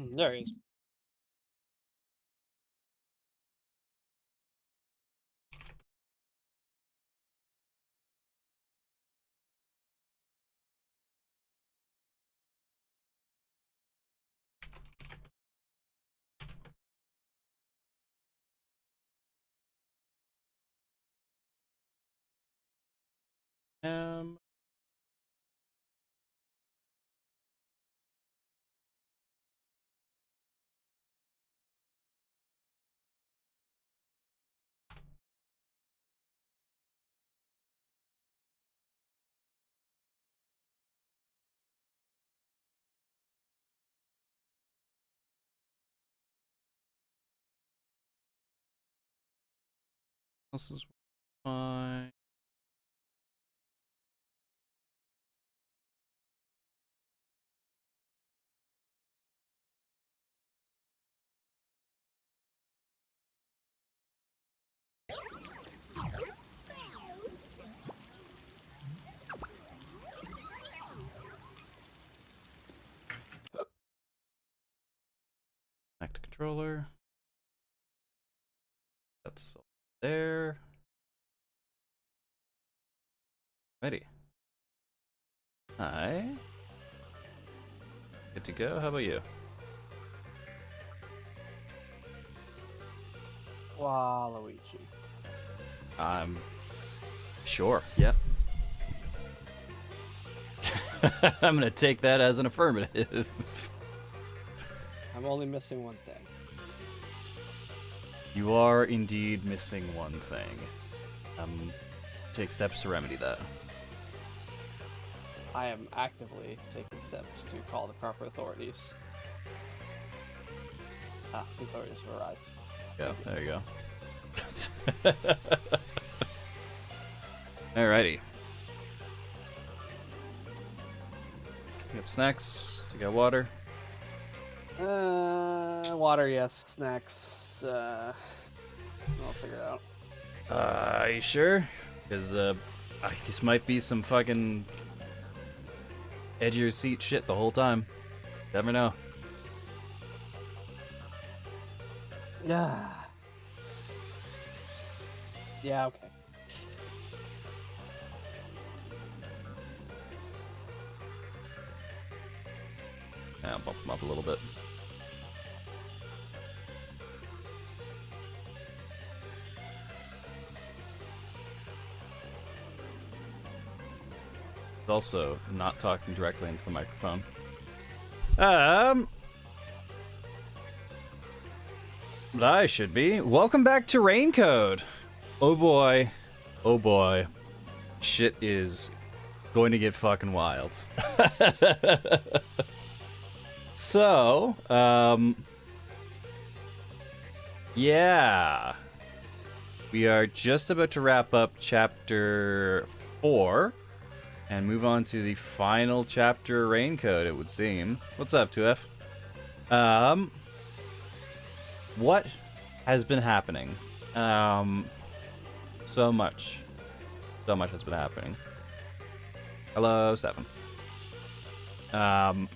There he is. Um, this is fine. Back to controller. That's all there. Ready. Hi. Good to go. How about you? Waluigi. Sure. Yep. I'm gonna take that as an affirmative. I'm only missing one thing. You are indeed missing one thing. Take steps to remedy that. I am actively taking steps to call the proper authorities. The authorities have arrived. Yeah, there you go. Alrighty. You got snacks, you got water. Water, yes. Snacks, I'll figure it out. Are you sure? Because, this might be some fucking edge of your seat shit the whole time. Never know. Yeah. Yeah, okay. Yeah, I'll bump them up a little bit. Also, not talking directly into the microphone. But I should be. Welcome back to Rain Code. Oh boy. Oh boy. Shit is going to get fucking wild. So, yeah. We are just about to wrap up chapter 4 and move on to the final chapter of Rain Code, it would seem. What's up, 2F? What has been happening? So much. So much has been happening. Hello, Stefan. So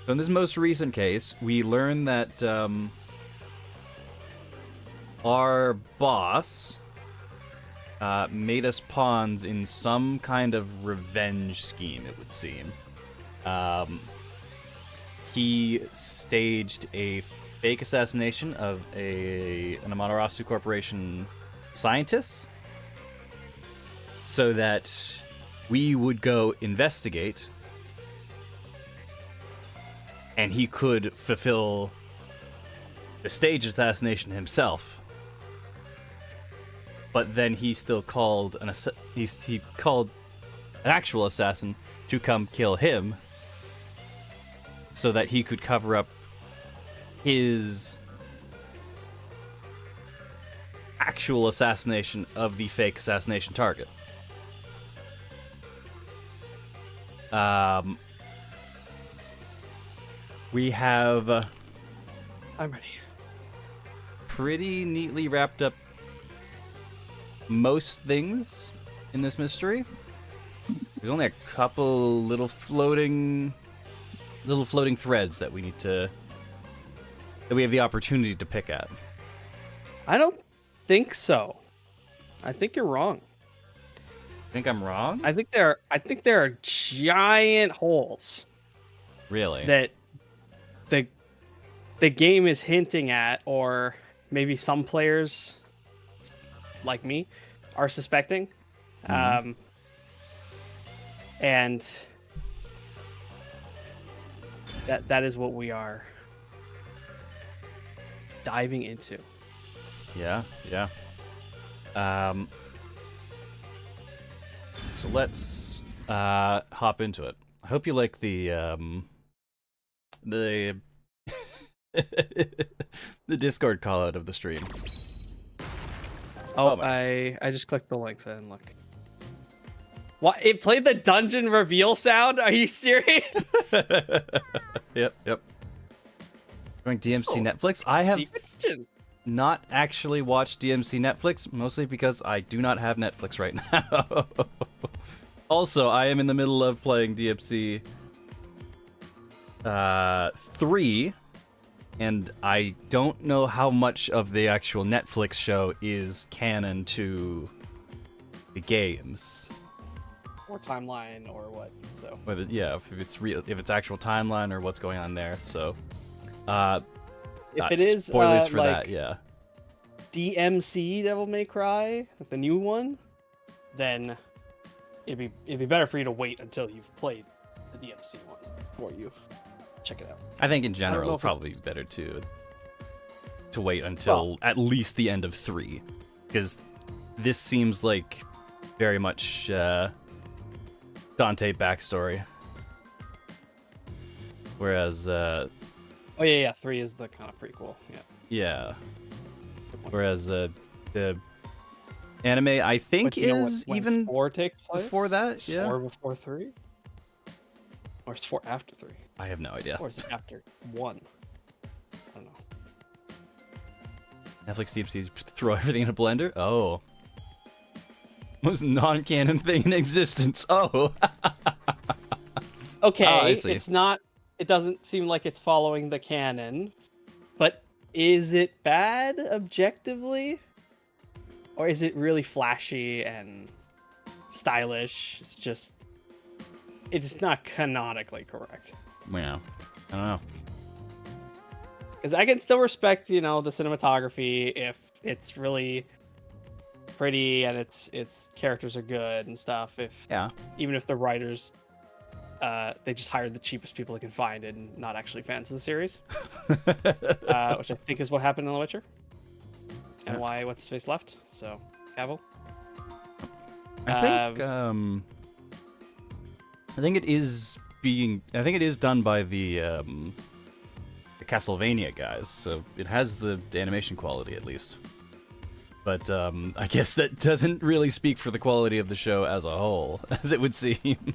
in this most recent case, we learn that our boss made us pawns in some kind of revenge scheme, it would seem. He staged a fake assassination of an Amaterasu Corporation scientist so that we would go investigate and he could fulfill the staged assassination himself. But then he still called he called an actual assassin to come kill him so that he could cover up his actual assassination of the fake assassination target. We have I'm ready. pretty neatly wrapped up most things in this mystery. There's only a couple little floating little floating threads that we have the opportunity to pick at. I don't think so. I think you're wrong. Think I'm wrong? I think there are giant holes Really? that the game is hinting at, or maybe some players like me are suspecting. And that is what we are diving into. Yeah. So let's hop into it. I hope you like the the Discord call out of the stream. Oh, I just clicked the links. I didn't look. What? It played the dungeon reveal sound? Are you serious? Yep. Going DMC Netflix. I have not actually watched DMC Netflix, mostly because I do not have Netflix right now. Also, I am in the middle of playing DMC 3, and I don't know how much of the actual Netflix show is canon to the games. Or timeline, or what? So whether if it's real, if it's actual timeline or what's going on there. So, if it is spoilers for like that, yeah. DMC Devil May Cry, the new one, then it'd be better for you to wait until you've played the DMC one before you check it out. I think in general, it's probably better to wait until at least the end of 3, because this seems like very much Dante backstory, whereas 3 is the kind of prequel. Yeah. Whereas the anime, I think, is even 4 takes place before that. Yeah. 4 before 3, or is 4 after 3? I have no idea. Or is it after 1? I don't know. Netflix DMC throw everything in a blender. Oh. Most non-canon thing in existence. Oh. Okay, I see. it's not. It doesn't seem like it's following the canon, but is it bad objectively, or is it really flashy and stylish? It's not canonically correct. Yeah, I don't know. Because I can still respect, the cinematography if it's really pretty and its characters are good and stuff. Even if the writers they just hired the cheapest people they can find and not actually fans of the series, which I think is what happened in The Witcher, and why what's his face left. So Cavill. I think it is done by the Castlevania guys, so it has the animation quality at least. But I guess that doesn't really speak for the quality of the show as a whole, as it would seem.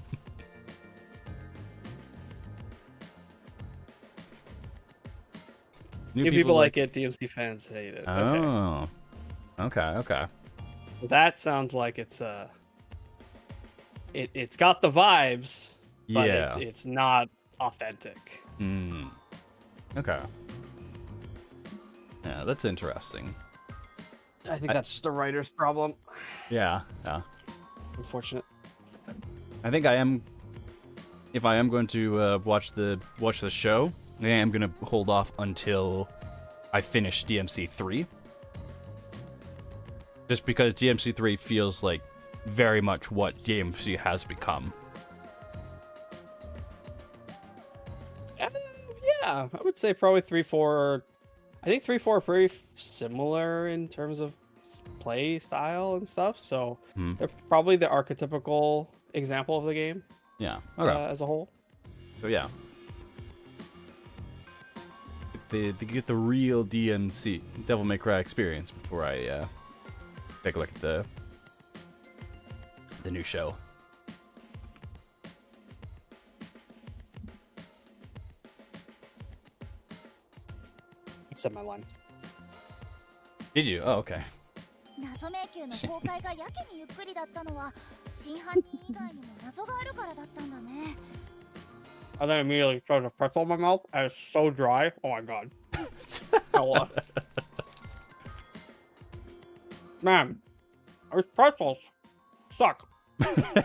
New people like it, DMC fans hate it. Oh. Okay. That sounds like it's got the vibes, but it's not authentic. Okay. Yeah, that's interesting. I think that's just a writer's problem. Yeah. Unfortunate. I think if I am going to watch the show, I am going to hold off until I finish DMC 3. Just because DMC 3 feels like very much what DMC has become. Yeah, I would say probably 3, 4. I think 3, 4 are pretty similar in terms of play style and stuff. So they're probably the archetypical example of the game. Yeah. Okay. As a whole. So yeah. They get the real DMC, Devil May Cry experience before I take a look at the new show. I've said my lines. Did you? Oh, okay. 謎迷宮の公開がやけにゆっくりだったのは真犯人以外にも謎があるからだったんだね。And then immediately started a pretzel in my mouth, and it's so dry. Oh my god. Hella. Man, those pretzels suck.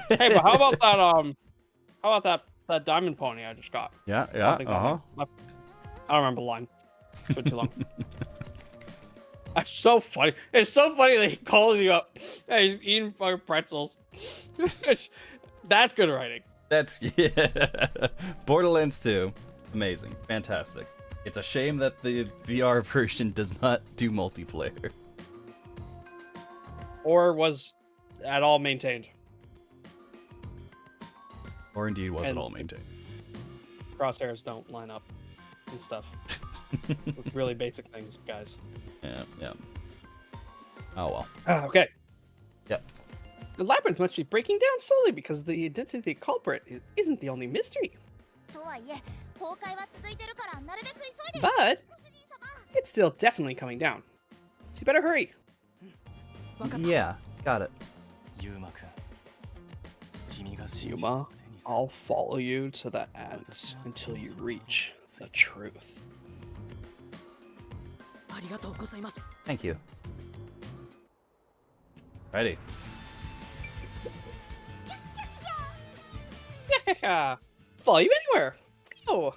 Hey, but how about that? How about that diamond pony I just got? Yeah, I yeah. don't think that one- I don't remember the line. It's been too long. That's so funny. It's so funny that he calls you up. Hey, he's eating fucking pretzels. That's good writing. That's yeah. Borderlands 2, amazing, fantastic. It's a shame that the VR version does not do multiplayer. Or was at all maintained. Or indeed was it And- all maintained. Crosshairs don't line up and stuff. With really basic things, guys. Yeah, yeah. Oh well. Okay. Yep. The labyrinth must be breaking down slowly because the identity of the culprit isn't the only mystery. とはいえ崩壊は続いてるからなるべく急いで But ご主人様 it's still definitely coming down. So you better hurry. Yeah, got it. Yuma, I'll follow you to the end until you reach the truth. ありがとうございます Thank you. Ready. Yeah, follow you anywhere. Let's go.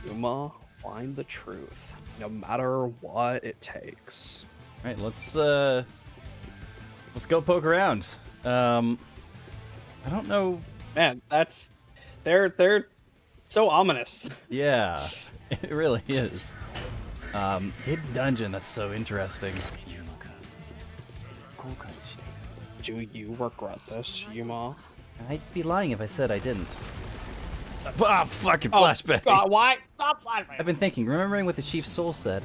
Yuma, find the truth, no matter what it takes. All right, let's go poke around. I don't know. Man, they're so ominous. Yeah, it really is. Hidden dungeon. That's so interesting. Do you regret this, Yuma? I'd be lying if I said I didn't. Ah, fucking Oh, flashback. God, why? Stop flashback. I've been thinking, remembering what the Chief's soul said.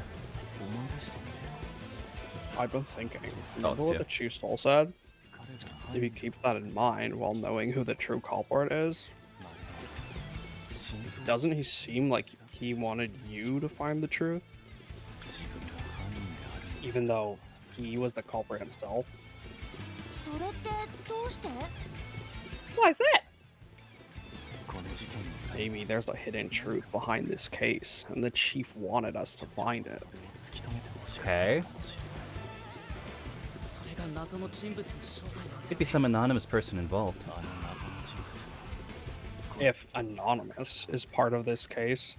I've been thinking. Oh, Remember it's what you. the Chief Soul said? If you keep that in mind while knowing who the true culprit is, doesn't he seem like he wanted you to find the truth? Even though he was the culprit himself? それってどうして Why is that? Maybe there's a hidden truth behind this case, and the Chief wanted us to find it. Okay. それが謎の人物の正体なんで Could be some anonymous person involved. If Anonymous is part of this case,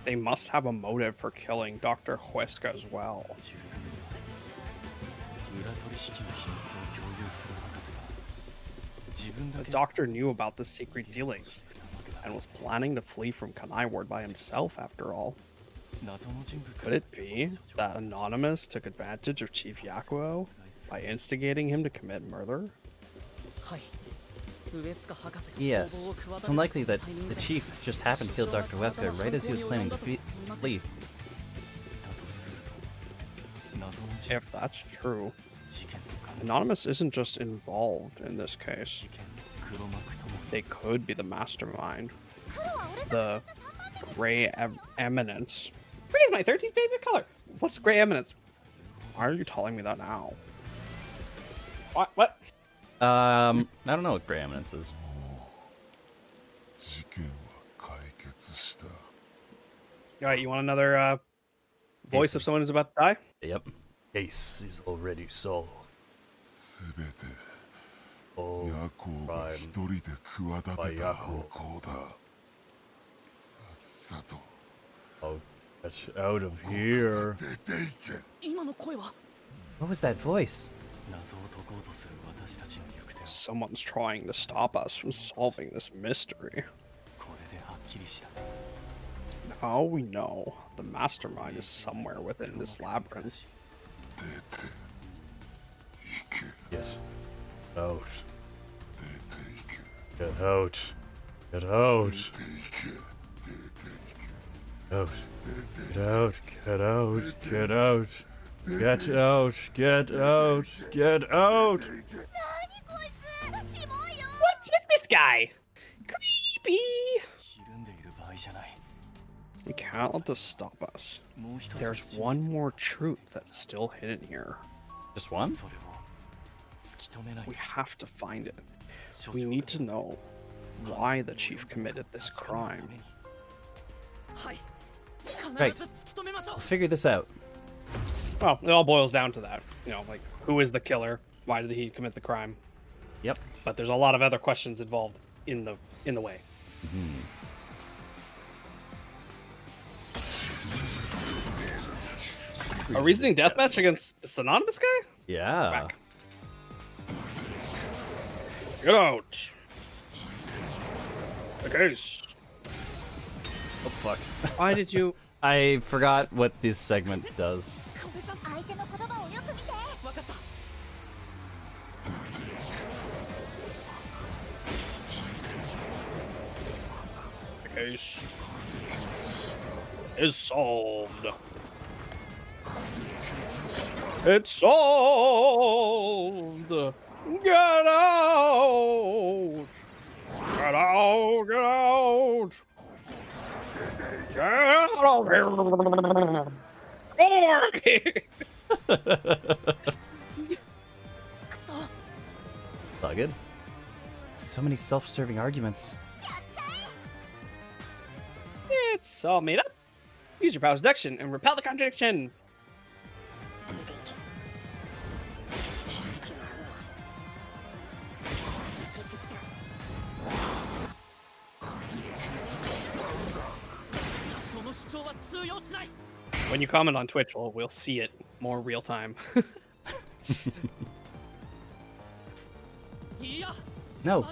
they must have a motive for killing Dr. Huesca as well. The doctor knew about the secret dealings and was planning to flee from Kanai Ward by himself after all. Could it be that Anonymous took advantage of Chief Yakuo by instigating him to commit murder? はいウエスカ博士が Yes. 逃亡を企 It's てる unlikely that タイミング the で Chief just happened to kill Dr. Wesker right as he was planning to flee. If that's true, Anonymous isn't just involved in this case. They could be the mastermind. The Gray Eminence. Gray is my 13th favorite color. What's Gray Eminence? Why are you telling me that now? What? I don't know what Gray Eminence is. 事件は解決した。 Alright, you want another voice of someone who's about to die? Yep. Case is already solved. すべて Oh, ヤコウが一人で企てた犯行だ。さっさと oh, get out of here. 出ていけ。今の声は What was that voice? 謎を解こうとする私たちの行く手を Someone's trying to stop us from solving this mystery. これではっきりした Now we know the mastermind is somewhere within this labyrinth. 出ていけ。 Yes. Out. 出ていけ。 Get out. Get out. 出ていけ。出ていけ。 Out. 出てい Get out. Get out. Get out. Get out. Get out. Get out. 何こいつキモいよ What's with this guy? Creepy! ひるんでいる場合じゃない We can't let this stop us. もう一つ There's one more truth that's still hidden here. Just one? それを突き止めない We have to find it. We need to know why the chief committed this crime. Right. We'll figure this out. Well, it all boils down to that. You know, like, who is the killer? Why did he commit the crime? Yep. But there's a lot of other questions involved in the way. A reasoning deathmatch against this anonymous guy? Yeah. Whack. Get out. The case. Oh fuck. Why did you? I forgot what this segment does. 相手の言葉をよく見て。分かった。 The case is solved. It's solved. Get out. Get out. Get out. Get out of here. It's all good. So many self-serving arguments. It's all made up. Use your powers deduction and repel the contradiction. When you comment on Twitch, we'll see it more real time. No,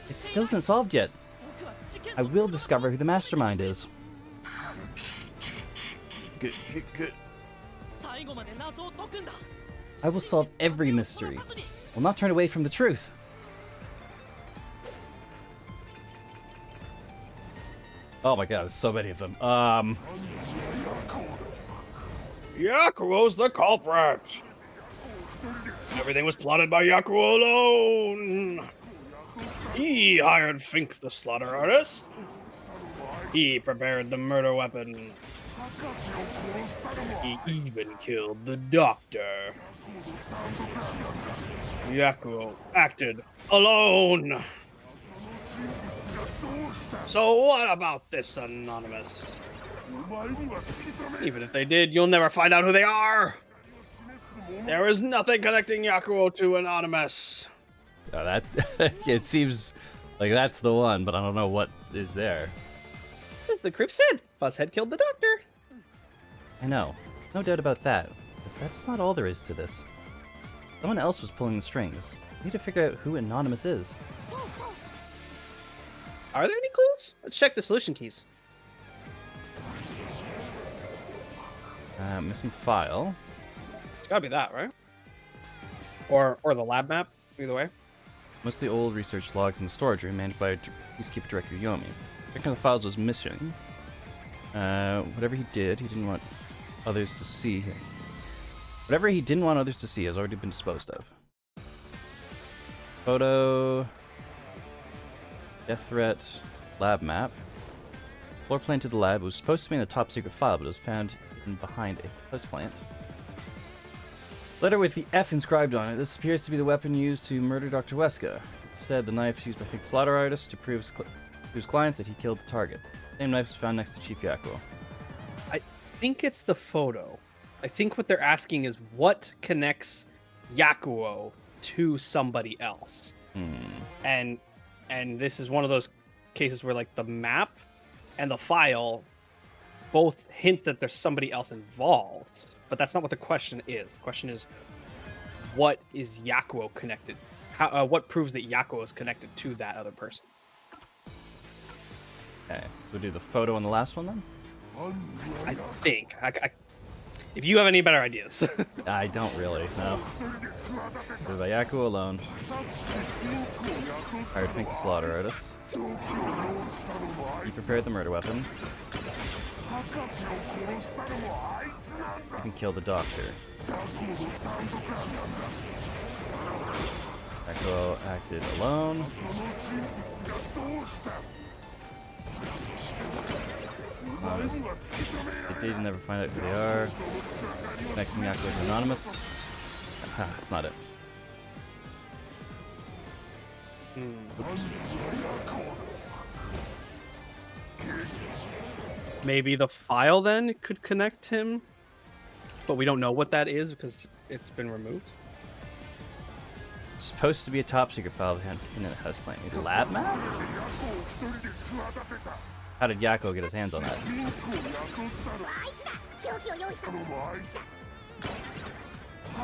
it still isn't solved yet. I will discover who the mastermind is. Good, good, good. I will solve every mystery. Will not turn away from the truth. Oh my god, there's so many of them. Yakuo's the culprit. Everything was plotted by Yakuo alone. He hired Fink, the slaughter artist. He prepared the murder weapon. He even killed the doctor. Yakuo acted alone. So what about this anonymous? Even if they did, you'll never find out who they are. There is nothing connecting Yakuo to Anonymous. Oh, that it seems like that's the one, but I don't know what is there. As the crypt said, Fuzzhead killed the doctor. I know, no doubt about that. But that's not all there is to this. Someone else was pulling the strings. We need to figure out who Anonymous is. Are there any clues? Let's check the solution keys. Missing file. It's gotta be that, right? Or the lab map, either way. Most of the old research logs in the storage room managed by Peacekeeper Director Yomi. Technical files was missing. Whatever he did, he didn't want others to see. Whatever he didn't want others to see has already been disposed of. Photo. Death threat. Lab map. Floor plan to the lab was supposed to be in the top secret file, but it was found hidden behind a house plant. Letter with the F inscribed on it. This appears to be the weapon used to murder Dr. Weska. It said the knife used by Fink Slaughter Artist to prove to his clients that he killed the target. The same knife was found next to Chief Yakuo. I think it's the photo. I think what they're asking is what connects Yakuo to somebody else. And this is one of those cases where like the map and the file both hint that there's somebody else involved, but that's not what the question is. The question is, what is Yakuo connected? What proves that Yakuo is connected to that other person? Okay, so we'll do the photo on the last one then? I think. If you have any better ideas. I don't really, no. Put by Yakuo alone. Hired Fink the Slaughter Artist. He prepared the murder weapon. You can kill the doctor. Yakuo acted alone. They did never find out who they are. Connecting Yakuo to Anonymous. It's not it. Maybe the file then could connect him, but we don't know what that is because it's been removed. It's supposed to be a top secret file behind in the house playing. A lab map? How did Yakko get his hands on that?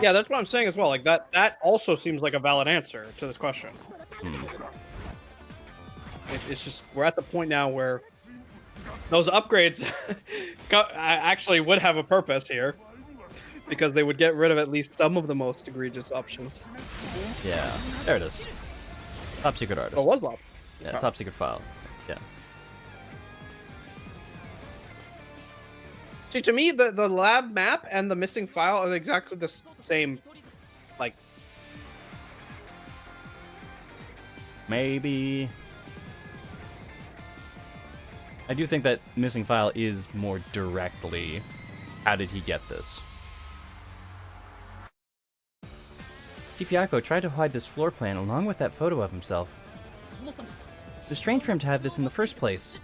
Yeah, that's what I'm saying as well. Like that also seems like a valid answer to this question. It's just we're at the point now where those upgrades actually would have a purpose here, because they would get rid of at least some of the most egregious options. Yeah, there it is. Top secret artist. Oh, it was lab. Yeah, top secret file. Yeah. See, to me, the lab map and the missing file are exactly the same. Like, maybe. I do think that missing file is more directly, how did he get this? Chief Yakko tried to hide this floor plan along with that photo of himself. It's strange for him to have this in the first place.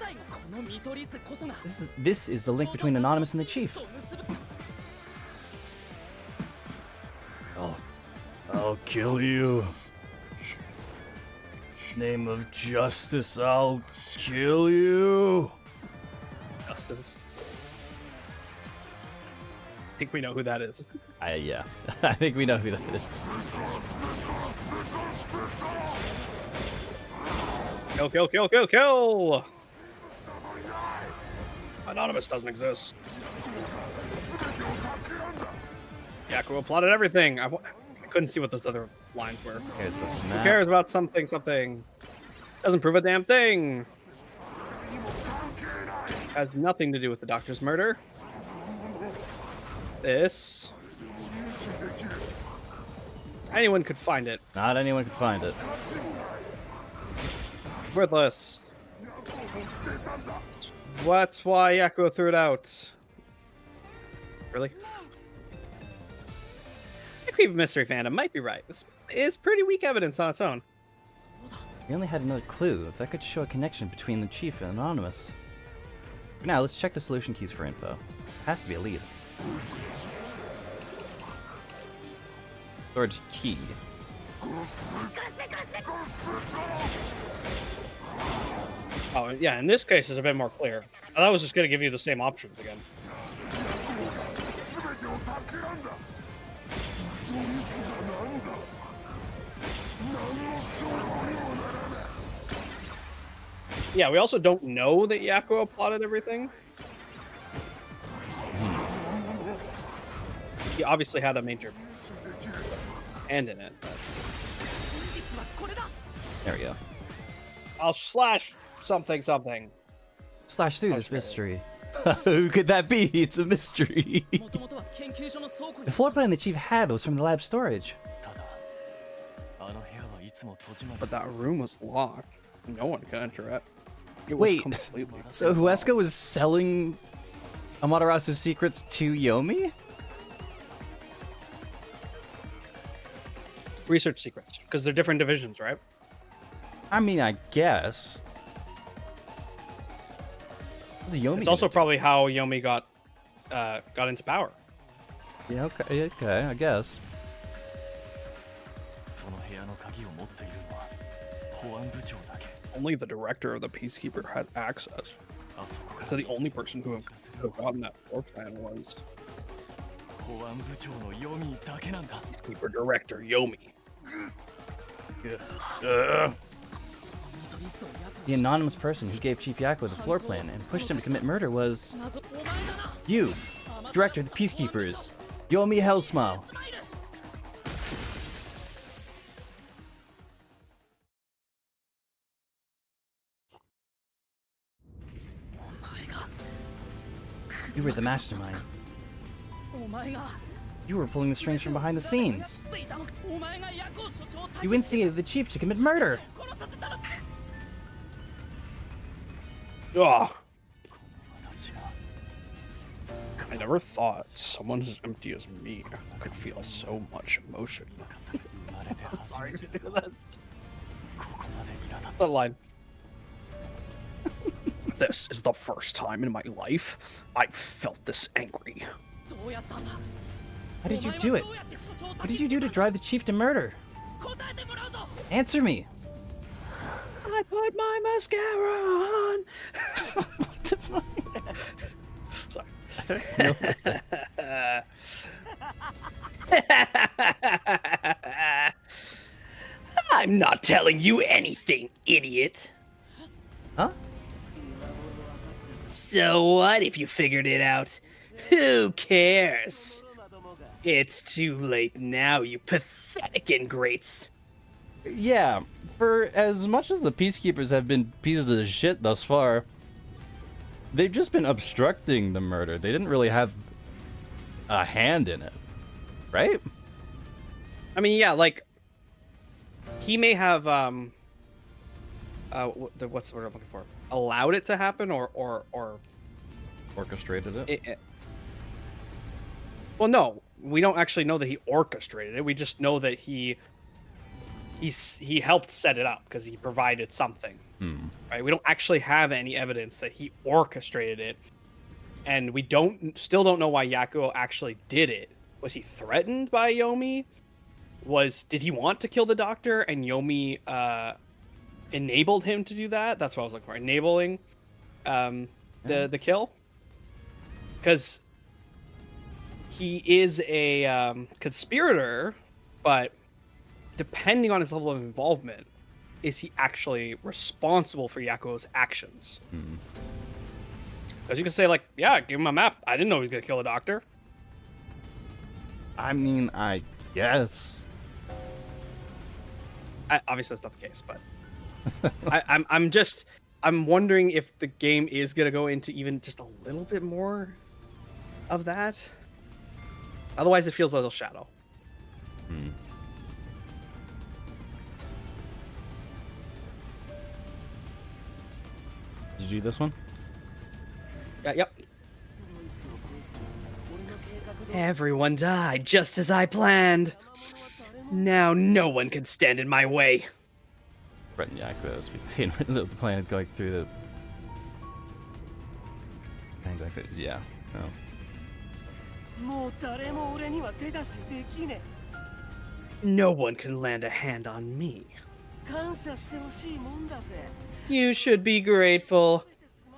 This is the link between Anonymous and the Chief. I'll kill you. Name of justice, I'll kill you. Justice. I think we know who that is. Yeah, I think we know who that is. Kill, kill, kill, kill, kill! Anonymous doesn't exist. Yakko plotted everything. I couldn't see what those other lines were. Who cares about something, something? Doesn't prove a damn thing. Has nothing to do with the doctor's murder. This. Anyone could find it. Not anyone could find it. Worthless. That's why Yakko threw it out. Really? The Creep Mystery fandom might be right. This is pretty weak evidence on its own. We only had another clue that could show a connection between the Chief and Anonymous. For now, let's check the solution keys for info. Has to be a lead. Storage key. Oh, yeah, in this case, it's a bit more clear. I thought I was just going to give you the same options again. Yeah, we also don't know that Yakko plotted everything. He obviously had a major hand in it. But... There we go. I'll slash something something. Slash through this mystery. Who could that be? It's a mystery. The floor plan the Chief had was from the lab storage. But that room was locked. No one could enter it. It was Wait, completely so Huesca was selling Amaterasu's secrets to Yomi? research secrets because they're different divisions, right? I mean, I guess. It's also probably how Yomi got into power. Yeah, okay, I guess. Only the director of the Peacekeeper has access. So the only person who have gotten that floor plan was Peacekeeper Director Yomi. The anonymous person who gave Chief Yakko the floor plan and pushed him to commit murder was you, Director of the Peacekeepers, Yomi Hellsmile. You were the mastermind. You were pulling the strings from behind the scenes. You instigated the chief to commit murder. Ugh. I never thought someone as empty as me could feel so much emotion. Sorry, that's just... What line? This is the first time in my life I've felt this angry. How did you do it? What did you do to drive the chief to murder? Answer me. I put my mascara on. I'm not telling you anything, idiot. Huh? So what if you figured it out? Who cares? It's too late now, you pathetic ingrates. Yeah, for as much as the Peacekeepers have been pieces of shit thus far, they've just been obstructing the murder. They didn't really have a hand in it, right? I mean, yeah, like he may have what's the word I'm looking for? Allowed it to happen, or Orchestrated it. Well, no, we don't actually know that he orchestrated it. We just know that he helped set it up because he provided something. Right? We don't actually have any evidence that he orchestrated it, and we still don't know why Yakuo actually did it. Was he threatened by Yomi? Did he want to kill the doctor and Yomi enabled him to do that? That's what I was looking for. Enabling the kill, because he is a conspirator, but depending on his level of involvement, is he actually responsible for Yakuo's actions? Because you can say, like, yeah, give him a map. I didn't know he was going to kill the doctor. I mean, I guess. Obviously, that's not the case, but I'm wondering if the game is going to go into even just a little bit more of that. Otherwise, it feels a little shadow. Did you do this one? Yep. Everyone died just as I planned. Now no one can stand in my way. Threaten Yakuo between the planet going through the. Yeah. No. No one can land a hand on me. You should be grateful.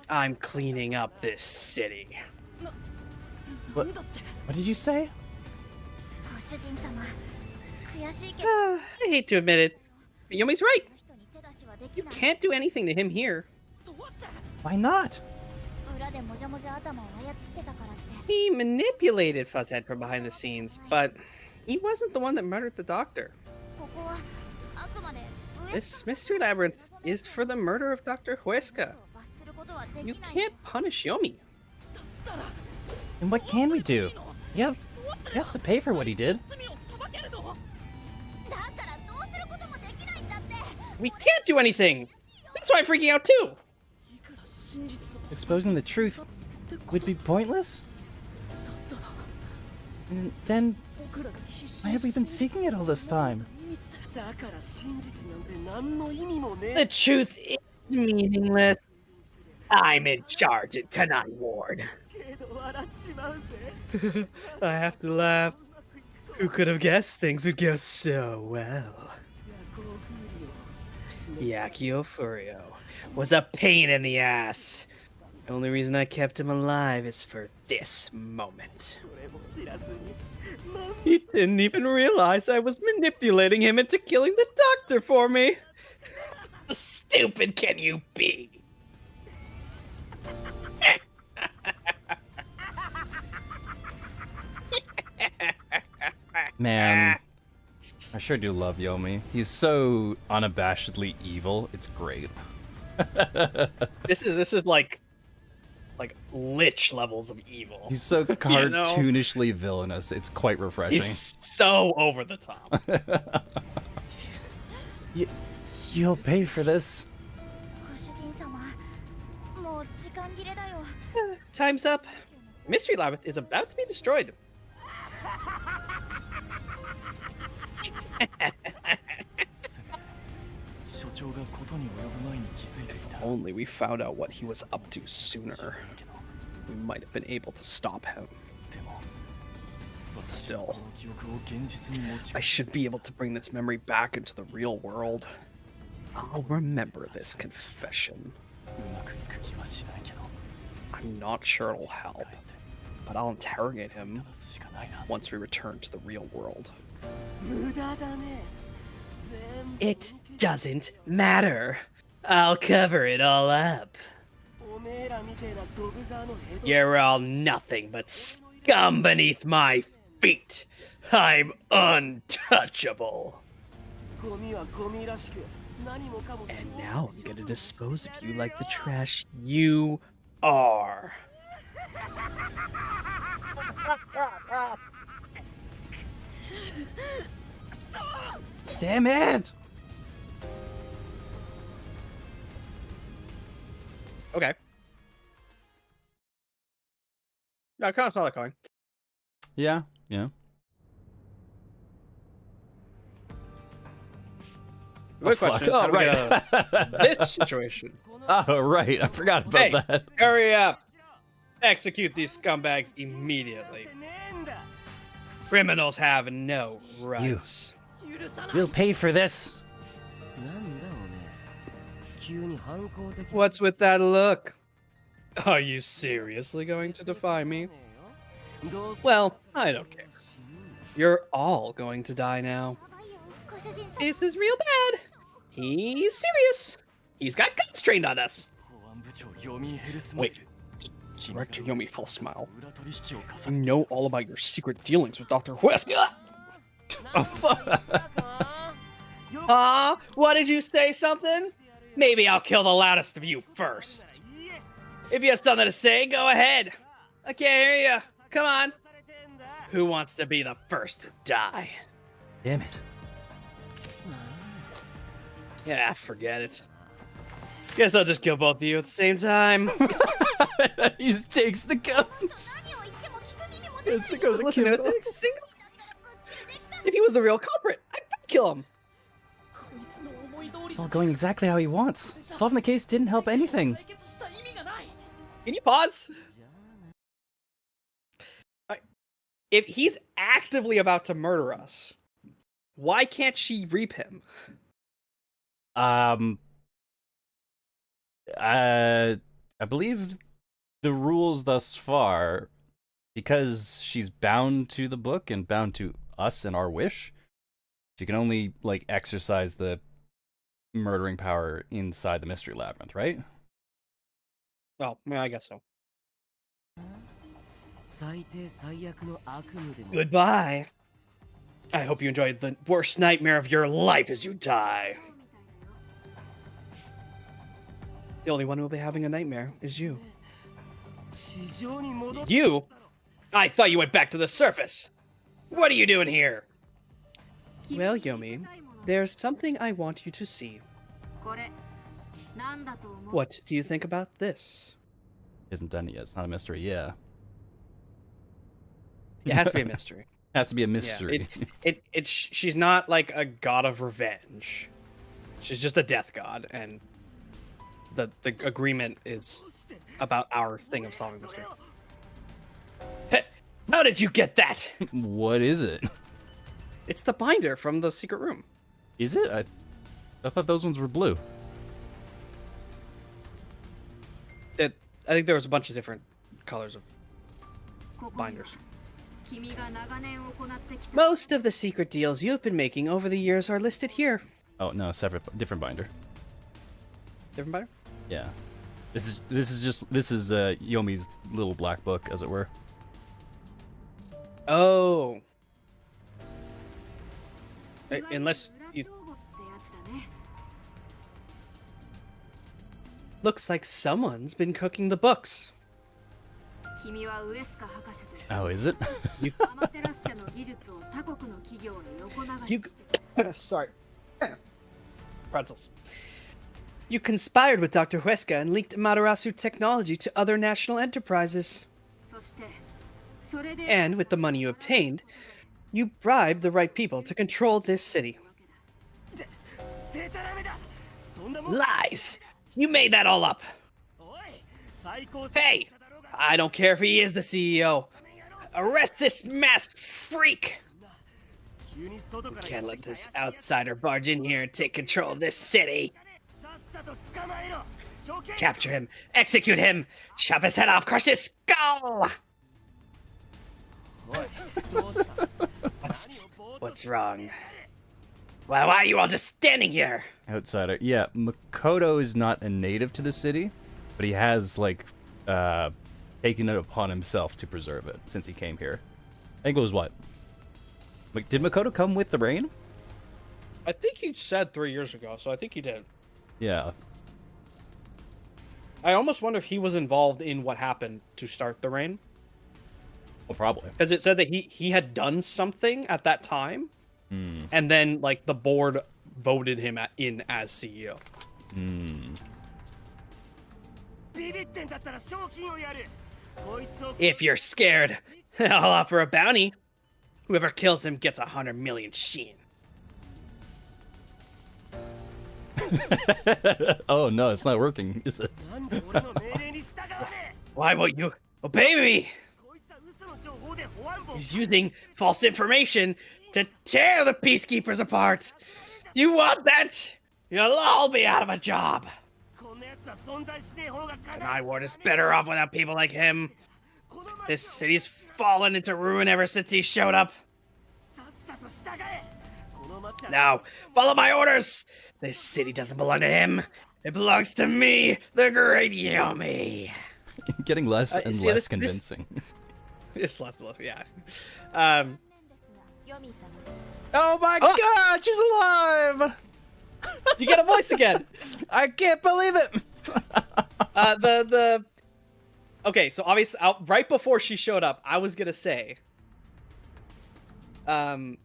I'm cleaning up this city. What did you say? I hate to admit it, but Yomi's right. You can't do anything to him here. Why not? He manipulated Fuzzhead from behind the scenes, but he wasn't the one that murdered the doctor. This mystery labyrinth is for the murder of Dr. Huesca. You can't punish Yomi. And what can we do? Yeah, he has to pay for what he did. We can't do anything. That's why I'm freaking out too. Exposing the truth would be pointless? And then, why have we been seeking it all this time? The truth is meaningless. I'm in charge at Kanai Ward. I have to laugh. Who could have guessed things would go so well? Yakuo Furio was a pain in the ass. The only reason I kept him alive is for this moment. He didn't even realize I was manipulating him into killing the doctor for me. How stupid can you be? Man, I sure do love Yomi. He's so unabashedly evil. It's great. This is like lich levels of evil. He's so cartoonishly villainous. It's quite refreshing. He's so over the top. You'll pay for this. Time's up. Mystery Labyrinth is about to be destroyed. Only we found out what he was up to sooner, we might have been able to stop him. Still, I should be able to bring this memory back into the real world. I'll remember this confession. I'm not sure it'll help, but I'll interrogate him once we return to the real world. It doesn't matter. I'll cover it all up. You're all nothing but scum beneath my feet. I'm untouchable. And now I'm gonna dispose of you like the trash you are. Damn it! Okay. Yeah, I kind of saw that coming. Yeah, yeah. The big question is, how do we get out of this situation? Oh, right. I forgot about Hey, that. hurry up! Execute these scumbags immediately. Criminals have no rights. We'll pay for this. What's with that look? Are you seriously going to defy me? Well, I don't care. You're all going to die now. This is real bad. He's serious. He's got guns trained on us. Wait. Director Yomi full smile. I know all about your secret dealings with Dr. Huesca. Oh, fuck. What did you say, something? Maybe I'll kill the loudest of you first. If you have something to say, go ahead. I can't hear you. Come on. Who wants to be the first to die? Damn it. Yeah, forget it. Guess I'll just kill both of you at the same time. He just takes the guns. Listen, if he was the real culprit, I'd kill him. It's all going exactly how he wants. Solving the case didn't help anything. Can you pause? If he's actively about to murder us, why can't she reap him? I believe the rules thus far, because she's bound to the book and bound to us and our wish, she can only like exercise the murdering power inside the mystery labyrinth, right? Oh, yeah, I guess so. Goodbye. I hope you enjoyed the worst nightmare of your life as you die. The only one who will be having a nightmare is you. You? I thought you went back to the surface. What are you doing here? Well, Yomi, there's something I want you to see. What do you think about this? Isn't done yet. It's not a mystery. Yeah. It has to be a mystery. Has to be a mystery. Yeah, she's not like a god of revenge. She's just a death god, and the agreement is about our thing of solving mystery. Hey, how did you get that? What is it? It's the binder from the secret room. Is it? I thought those ones were blue. I think there was a bunch of different colors of binders. Most of the secret deals you have been making over the years are listed here. Oh no, different binder. Different binder? Yeah. This is Yomi's little black book, as it were. Oh. Unless you... Looks like someone's been cooking the books. Oh, is it? You... Sorry. Pretzels. You conspired with Dr. Huesca and leaked Amaterasu technology to other national enterprises. And with the money you obtained, you bribed the right people to control this city. Lies! You made that all up! Hey! I don't care if he is the CEO. Arrest this masked freak! We can't let this outsider barge in here and take control of this city. Capture him, execute him, chop his head off, crush his skull! What's wrong? Why are you all just standing here? Outsider. Yeah, Makoto is not a native to the city, but he has, like, taken it upon himself to preserve it since he came here. I think it was what? Did Makoto come with the rain? I think he said 3 years ago, so I think he did. Yeah. I almost wonder if he was involved in what happened to start the reign. Well, probably. Because it said that he had done something at that time, and then, like, the board voted him in as CEO. If you're scared, I'll offer a bounty. Whoever kills him gets 100 million shin. Oh no, it's not working, is it? Why won't you obey me? He's using false information to tear the peacekeepers apart. You want that? You'll all be out of a job. And my ward is better off without people like him. This city's fallen into ruin ever since he showed up. Now, follow my orders! This city doesn't belong to him. It belongs to me, the great Yomi. Getting less and less convincing. It's less and less, yeah. Oh my god, she's alive! You get a voice again! I can't believe it! Okay, so obviously, right before she showed up, I was gonna say, that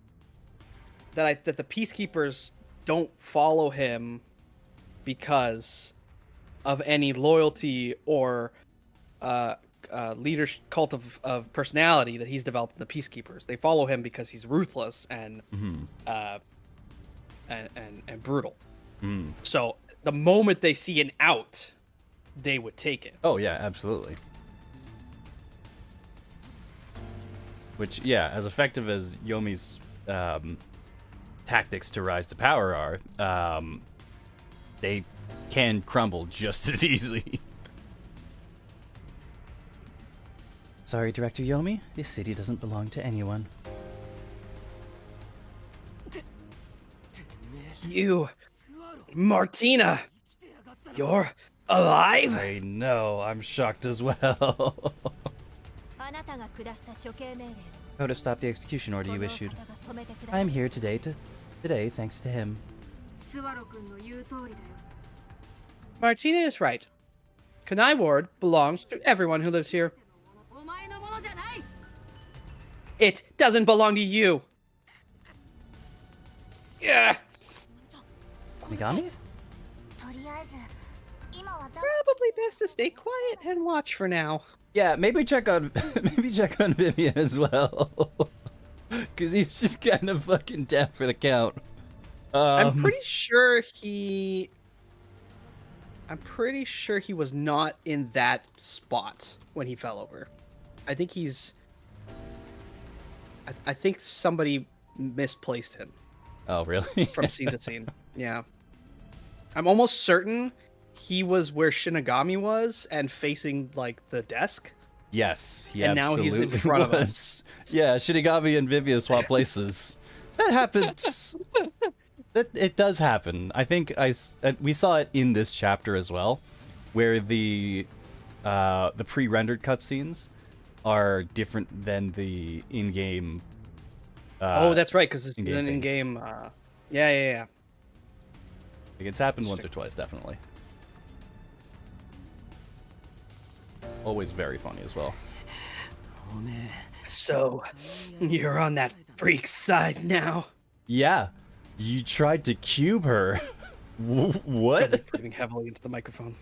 the peacekeepers don't follow him because of any loyalty or leadership cult of personality that he's developed in the peacekeepers. They follow him because he's ruthless and brutal. So the moment they see an out, they would take it. Oh yeah, absolutely. Which, yeah, as effective as Yomi's tactics to rise to power are, they can crumble just as easily. Sorry, Director Yomi, this city doesn't belong to anyone. You, Martina, you're alive? I know, I'm shocked as well. How to stop the execution order you issued. I am here today thanks to him. Martina is right. Kanai Ward belongs to everyone who lives here. It doesn't belong to you. Yeah. Megami? Probably best to stay quiet and watch for now. Yeah, maybe check on Vivian as well. Cause he's just kind of fucking down for the count. I'm pretty sure he was not in that spot when he fell over. I think I think somebody misplaced him. Oh, really? From scene to scene. Yeah. I'm almost certain he was where Shinigami was and facing, like, the desk. Yes, he and absolutely now he's in front of us. Yeah, Shinigami and Vivian swap places. That happens. It does happen. I think we saw it in this chapter as well, where the pre-rendered cutscenes are different than the in-game. Oh, that's right, because it's an in-game in-game. Yeah. Like, it's happened once or twice, definitely. Always very funny as well. So, you're on that freak's side now? Yeah, you tried to cube her. What? Breathing heavily into the microphone.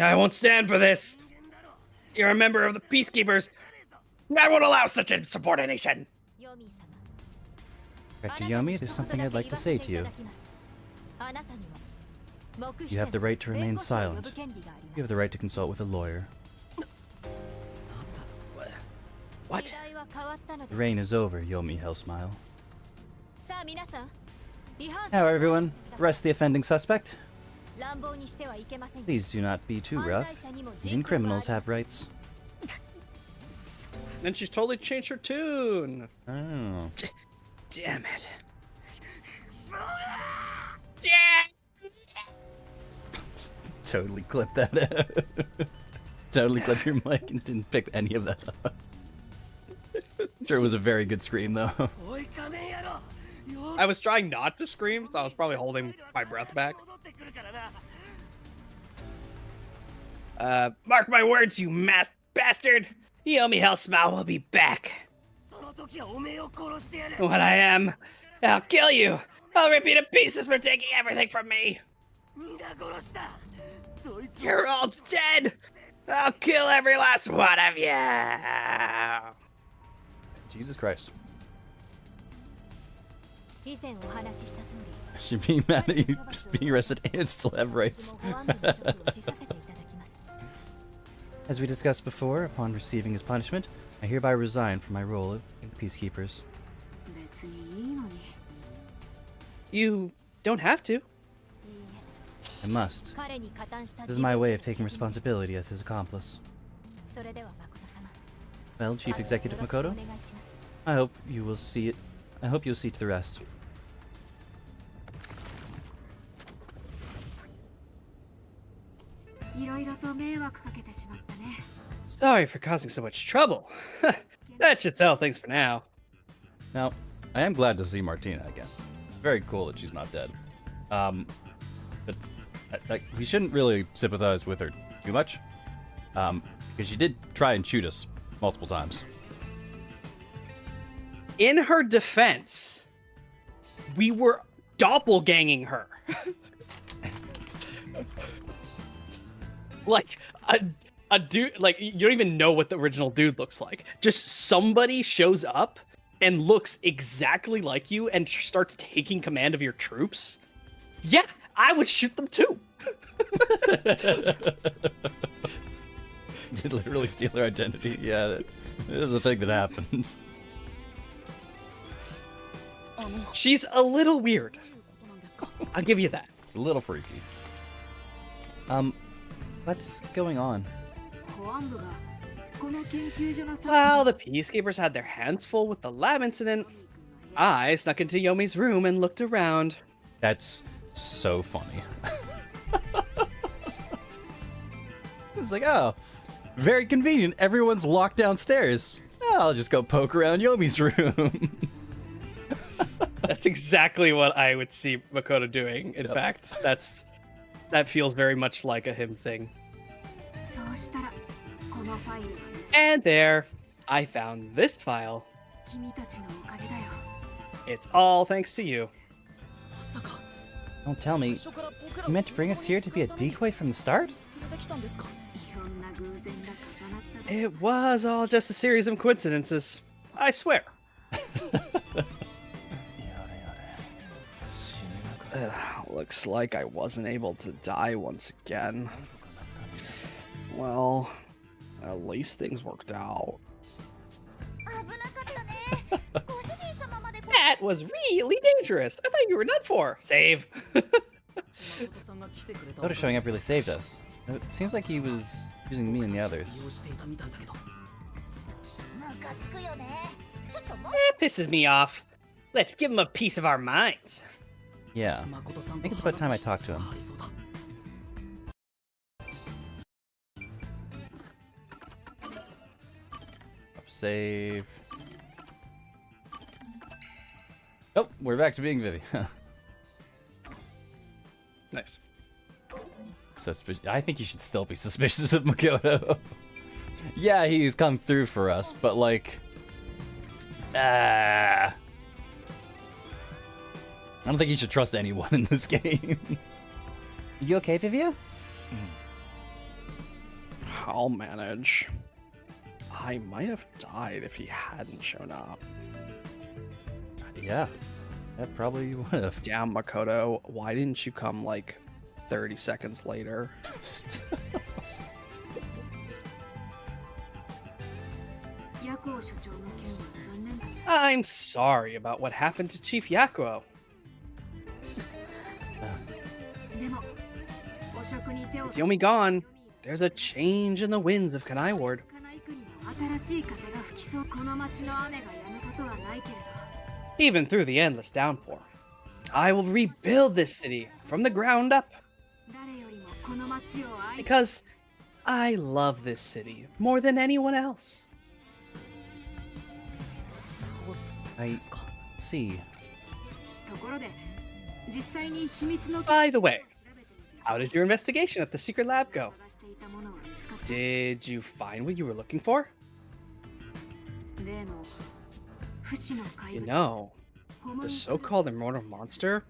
I won't stand for this. You're a member of the Peacekeepers. I won't allow such insubordination. Director Yomi, there's something I'd like to say to you. You have the right to remain silent. You have the right to consult with a lawyer. What? The reign is over, Yomi Hellsmile. Now everyone, arrest the offending suspect. Please do not be too rough. Even criminals have rights. And she's totally changed her tune. Oh. Damn it. Totally clipped that out. Totally clipped your mic and didn't pick any of that up. Sure, it was a very good scream though. I was trying not to scream, so I was probably holding my breath back. Mark my words, you masked bastard! Yomi Hellsmile will be back. What I am, I'll kill you! I'll rip you to pieces for taking everything from me! You're all dead! I'll kill every last one of you! Jesus Christ. Should be mad at you being arrested and still have rights. As we discussed before, upon receiving his punishment, I hereby resign from my role in the Peacekeepers. You don't have to. I must. This is my way of taking responsibility as his accomplice. Well, Chief Executive Makoto, I hope you will see it. I hope you'll see to the rest. Sorry for causing so much trouble. That should settle things for now. Now, I am glad to see Martina again. It's very cool that she's not dead. But we shouldn't really sympathize with her too much, because she did try and shoot us multiple times. In her defense, we were doppelganging her. Like a dude, like you don't even know what the original dude looks like. Just somebody shows up and looks exactly like you and starts taking command of your troops. Yeah, I would shoot them too. Did literally steal her identity. Yeah, that is a thing that happened. She's a little weird. I'll give you that. It's a little freaky. What's going on? Well, the Peacekeepers had their hands full with the lab incident. I snuck into Yomi's room and looked around. That's so funny. It's like, oh, very convenient. Everyone's locked downstairs. Oh, I'll just go poke around Yomi's room. That's exactly what I would see Makoto doing. In fact, that feels very much like a him thing. And there, I found this file. It's all thanks to you. Don't tell me. You meant to bring us here to be a decoy from the start? It was all just a series of coincidences. I swear. Looks like I wasn't able to die once again. Well, at least things worked out. That was really dangerous. I thought you were done for. Save. Oda showing up really saved us. It seems like he was using me and the others. It pisses me off. Let's give him a piece of our minds. Yeah, I think it's about time I talked to him. Save. Oh, we're back to being Vivi. Nice. I think you should still be suspicious of Makoto. Yeah, he's come through for us, but like... I don't think you should trust anyone in this game. You okay, Vivia? I'll manage. I might have died if he hadn't shown up. Yeah. That probably would have. Damn, Makoto, why didn't you come like 30 seconds later? I'm sorry about what happened to Chief Yakuo. With Yomi gone, there's a change in the winds of Kanai Ward. Even through the endless downpour, I will rebuild this city from the ground up. Because I love this city more than anyone else. I see. By the way, how did your investigation at the secret lab go? Did you find what you were looking for? You know, the so-called immortal monster?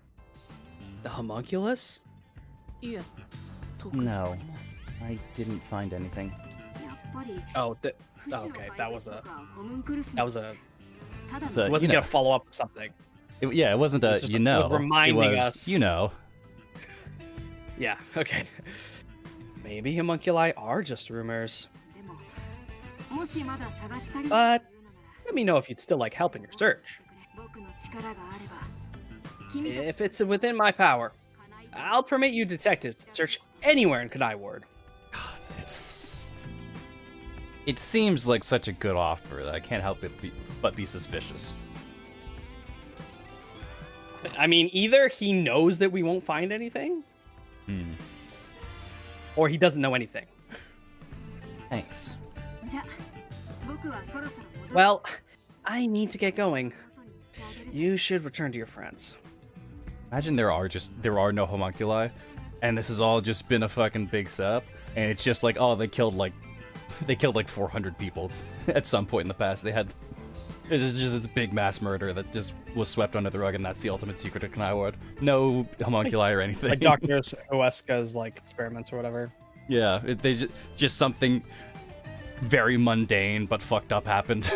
The homunculus? No, I didn't find anything. Oh, okay, that was a... So, It wasn't gonna follow up with something. It wasn't a, It's just- you it know. was reminding it was, us. You know. Yeah, okay. Maybe homunculi are just rumors. But let me know if you'd still like help in your search. If it's within my power, I'll permit you detectives to search anywhere in Kanai Ward. It seems like such a good offer that I can't help but be suspicious. I mean, either he knows that we won't find anything, or he doesn't know anything. Thanks. Well, I need to get going. You should return to your friends. Imagine there are no homunculi, and this has all just been a fucking big setup, and it's just like, oh, they killed like 400 people at some point in the past. It's just this big mass murder that just was swept under the rug, and that's the ultimate secret of Kanai Ward. No homunculi or anything. Like Dr. Oeska's like experiments or whatever. Yeah, they just something very mundane but fucked up happened.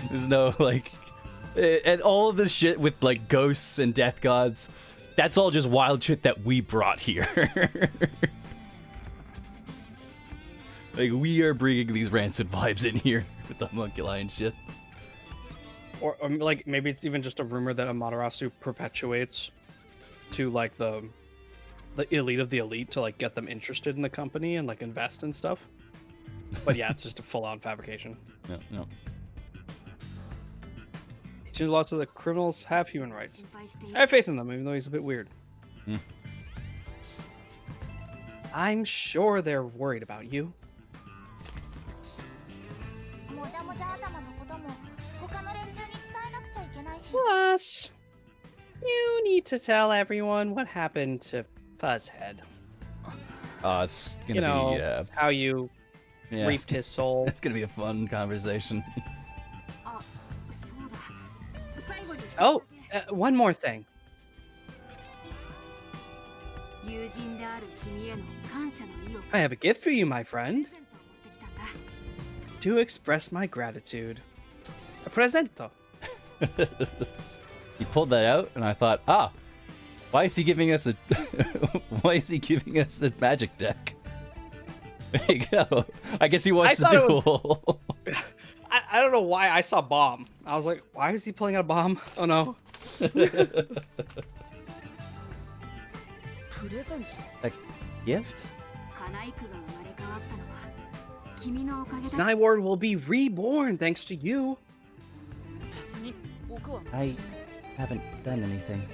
There's no like, and all of this shit with like ghosts and death gods, that's all just wild shit that we brought here. Like, we are bringing these rancid vibes in here with the homunculi and shit. Or like maybe it's even just a rumor that Amaterasu perpetuates to like the elite of the elite to like get them interested in the company and like invest and stuff. But yeah, it's just a full-on fabrication. No. Lots of the criminals have human rights. I have faith in them, even though he's a bit weird. I'm sure they're worried about you. Plus, you need to tell everyone what happened to Fuzzhead. It's gonna be how you reaped his soul. It's gonna be a fun conversation. Oh, one more thing. I have a gift for you, my friend. To express my gratitude. A presento. He pulled that out, and I thought, why is he giving us a magic deck? There you go. I guess he wants to duel. I don't know why I saw bomb. I was like, why is he pulling out a bomb? Oh no. A gift? Kanai Ward will be reborn thanks to you. I haven't done anything.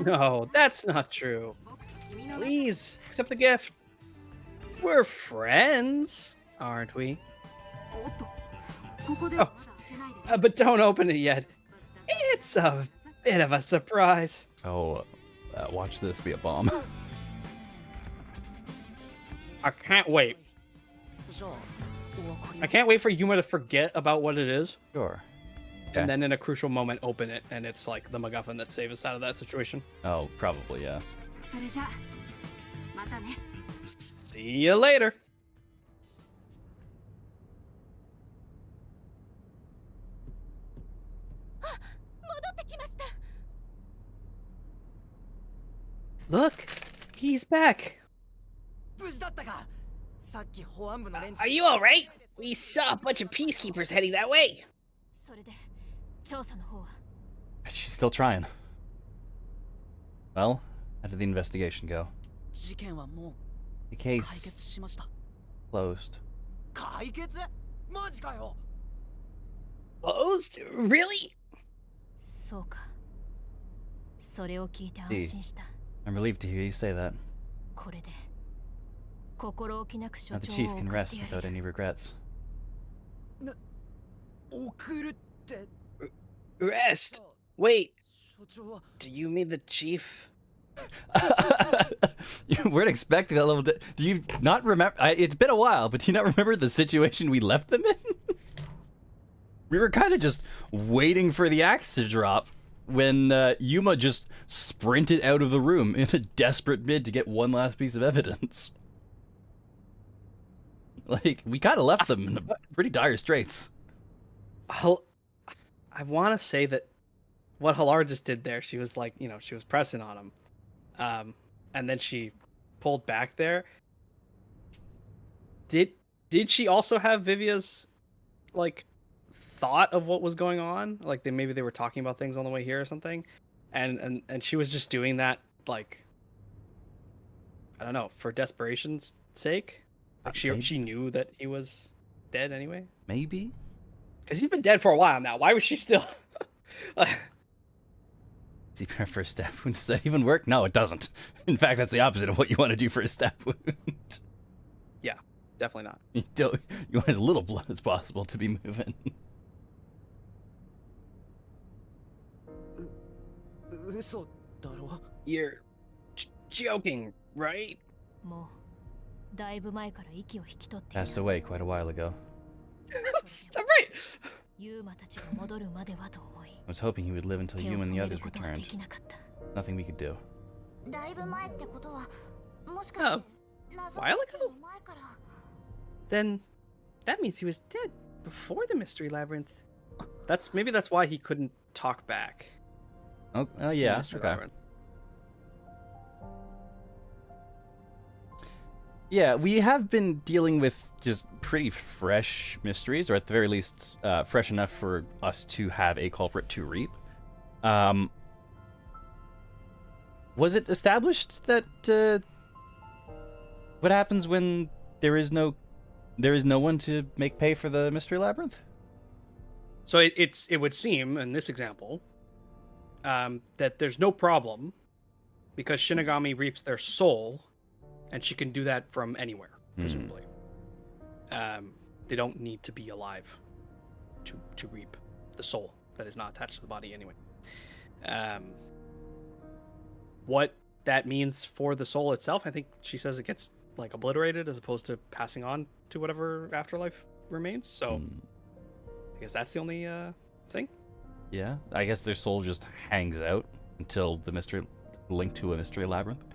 No, that's not true. Please, accept the gift. We're friends, aren't we? But don't open it yet. It's a bit of a surprise. Oh, watch this be a bomb. I can't wait. I can't wait for Yuma to forget about what it is. Sure. And then in a crucial moment, open it, and it's like the MacGuffin that saves us out of that situation. Oh, probably, yeah. See you later. back. 無事だったか。さっき保安部の連中 Are you alright? We saw a bunch of peacekeepers heading that way. それで調査の方は She's still trying. Well, how did the investigation go? 事件はも The う解 case 決しました。 closed. 解決？マジかよ。 Closed? Really? そうかそれを聞いて安心した I'm relieved to hear you say that. これで心置きなく所 Now the 長 chief を can 送っ rest てや without れる any regrets. 送るって。 Rest? Wait, 所長は do you mean the chief? You weren't expecting that level. Do you not remember? It's been a while, but do you not remember the situation we left them in? We were kind of just waiting for the axe to drop when Yuma just sprinted out of the room in a desperate bid to get one last piece of evidence. Like, we kind of left them in pretty dire straits. I want to say that what Halar just did there, she was like, she was pressing on him. And then she pulled back there. Did she also have Vivia's, like, thought of what was going on? Like, maybe they were talking about things on the way here or something? And she was just doing that, like, I don't know, for desperation's sake? Like, she knew that he was dead anyway? Maybe? Because he's been dead for a while now. Why was she still... See, for a stab wound, does that even work? No, it doesn't. In fact, that's the opposite of what you want to do for a stab wound. Yeah, definitely not. You want as little blood as possible to be moving. 嘘だろ。 You're joking, right? もうだいぶ前から息を引き取ってい Passed る away quite a while ago. I'm right. ユーマたちが戻るまではと思い I was hoping he would live until 手を you 止 and the める others ことはで returned. きなかった Nothing we could do. だいぶ前ってことはもしかして謎 while 解き ago? の前から Then that means he was dead before the mystery labyrinth. Maybe that's why he couldn't talk back. Oh, in the yeah, mystery okay. labyrinth. Yeah, we have been dealing with just pretty fresh mysteries, or at the very least, fresh enough for us to have a culprit to reap. Was it established that what happens when there is no one to make pay for the mystery labyrinth? So it would seem in this example that there's no problem because Shinigami reaps their soul, and she can do that from anywhere, presumably. They don't need to be alive to reap the soul that is not attached to the body anyway. What that means for the soul itself, I think she says it gets like obliterated as opposed to passing on to whatever afterlife remains. So I guess that's the only thing. Yeah, I guess their soul just hangs out until the mystery linked to a mystery labyrinth.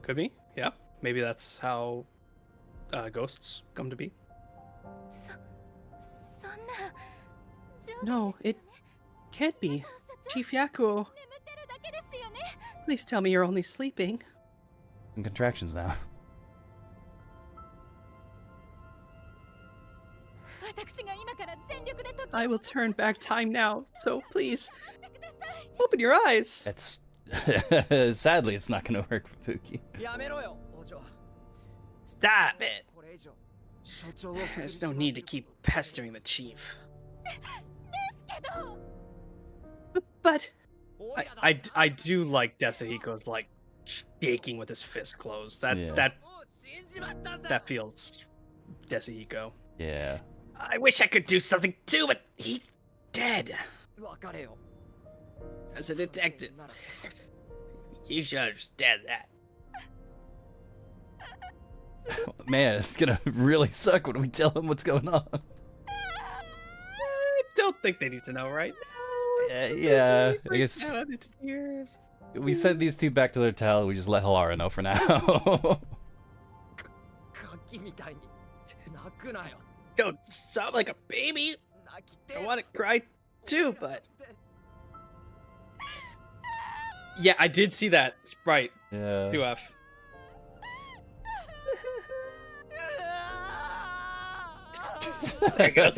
Could be, yeah. Maybe that's how ghosts come to be. そんな No, it can't be. Chief Yakuo, 眠ってるだけですよね please tell me you're only sleeping. Some contractions now. 私が今から全力で解き I will turn back time now, so please ください open your eyes. That's sadly, it's not going to work for Pookie. やめろよ、王女。 Stop it. これ以上所長を There's no need to keep pestering the chief. けど But I do like Desahiko's like shaking with his fist closed. Yeah. That feels Desahiko. Yeah. I wish I could do something too, but he's dead. 別れよ。 As a detective, you should understand that. Man, it's going to really suck when we tell him what's going on. I don't think they need to know right now. Yeah, I Break guess down into tears. we send these two back to their tower. We just let Halara know for now. ガキみたいに泣くなよ。 Don't sob like a baby. 泣きて。 I want to cry too, but Yeah, I did see that. Right. Yeah. 2F. There it goes.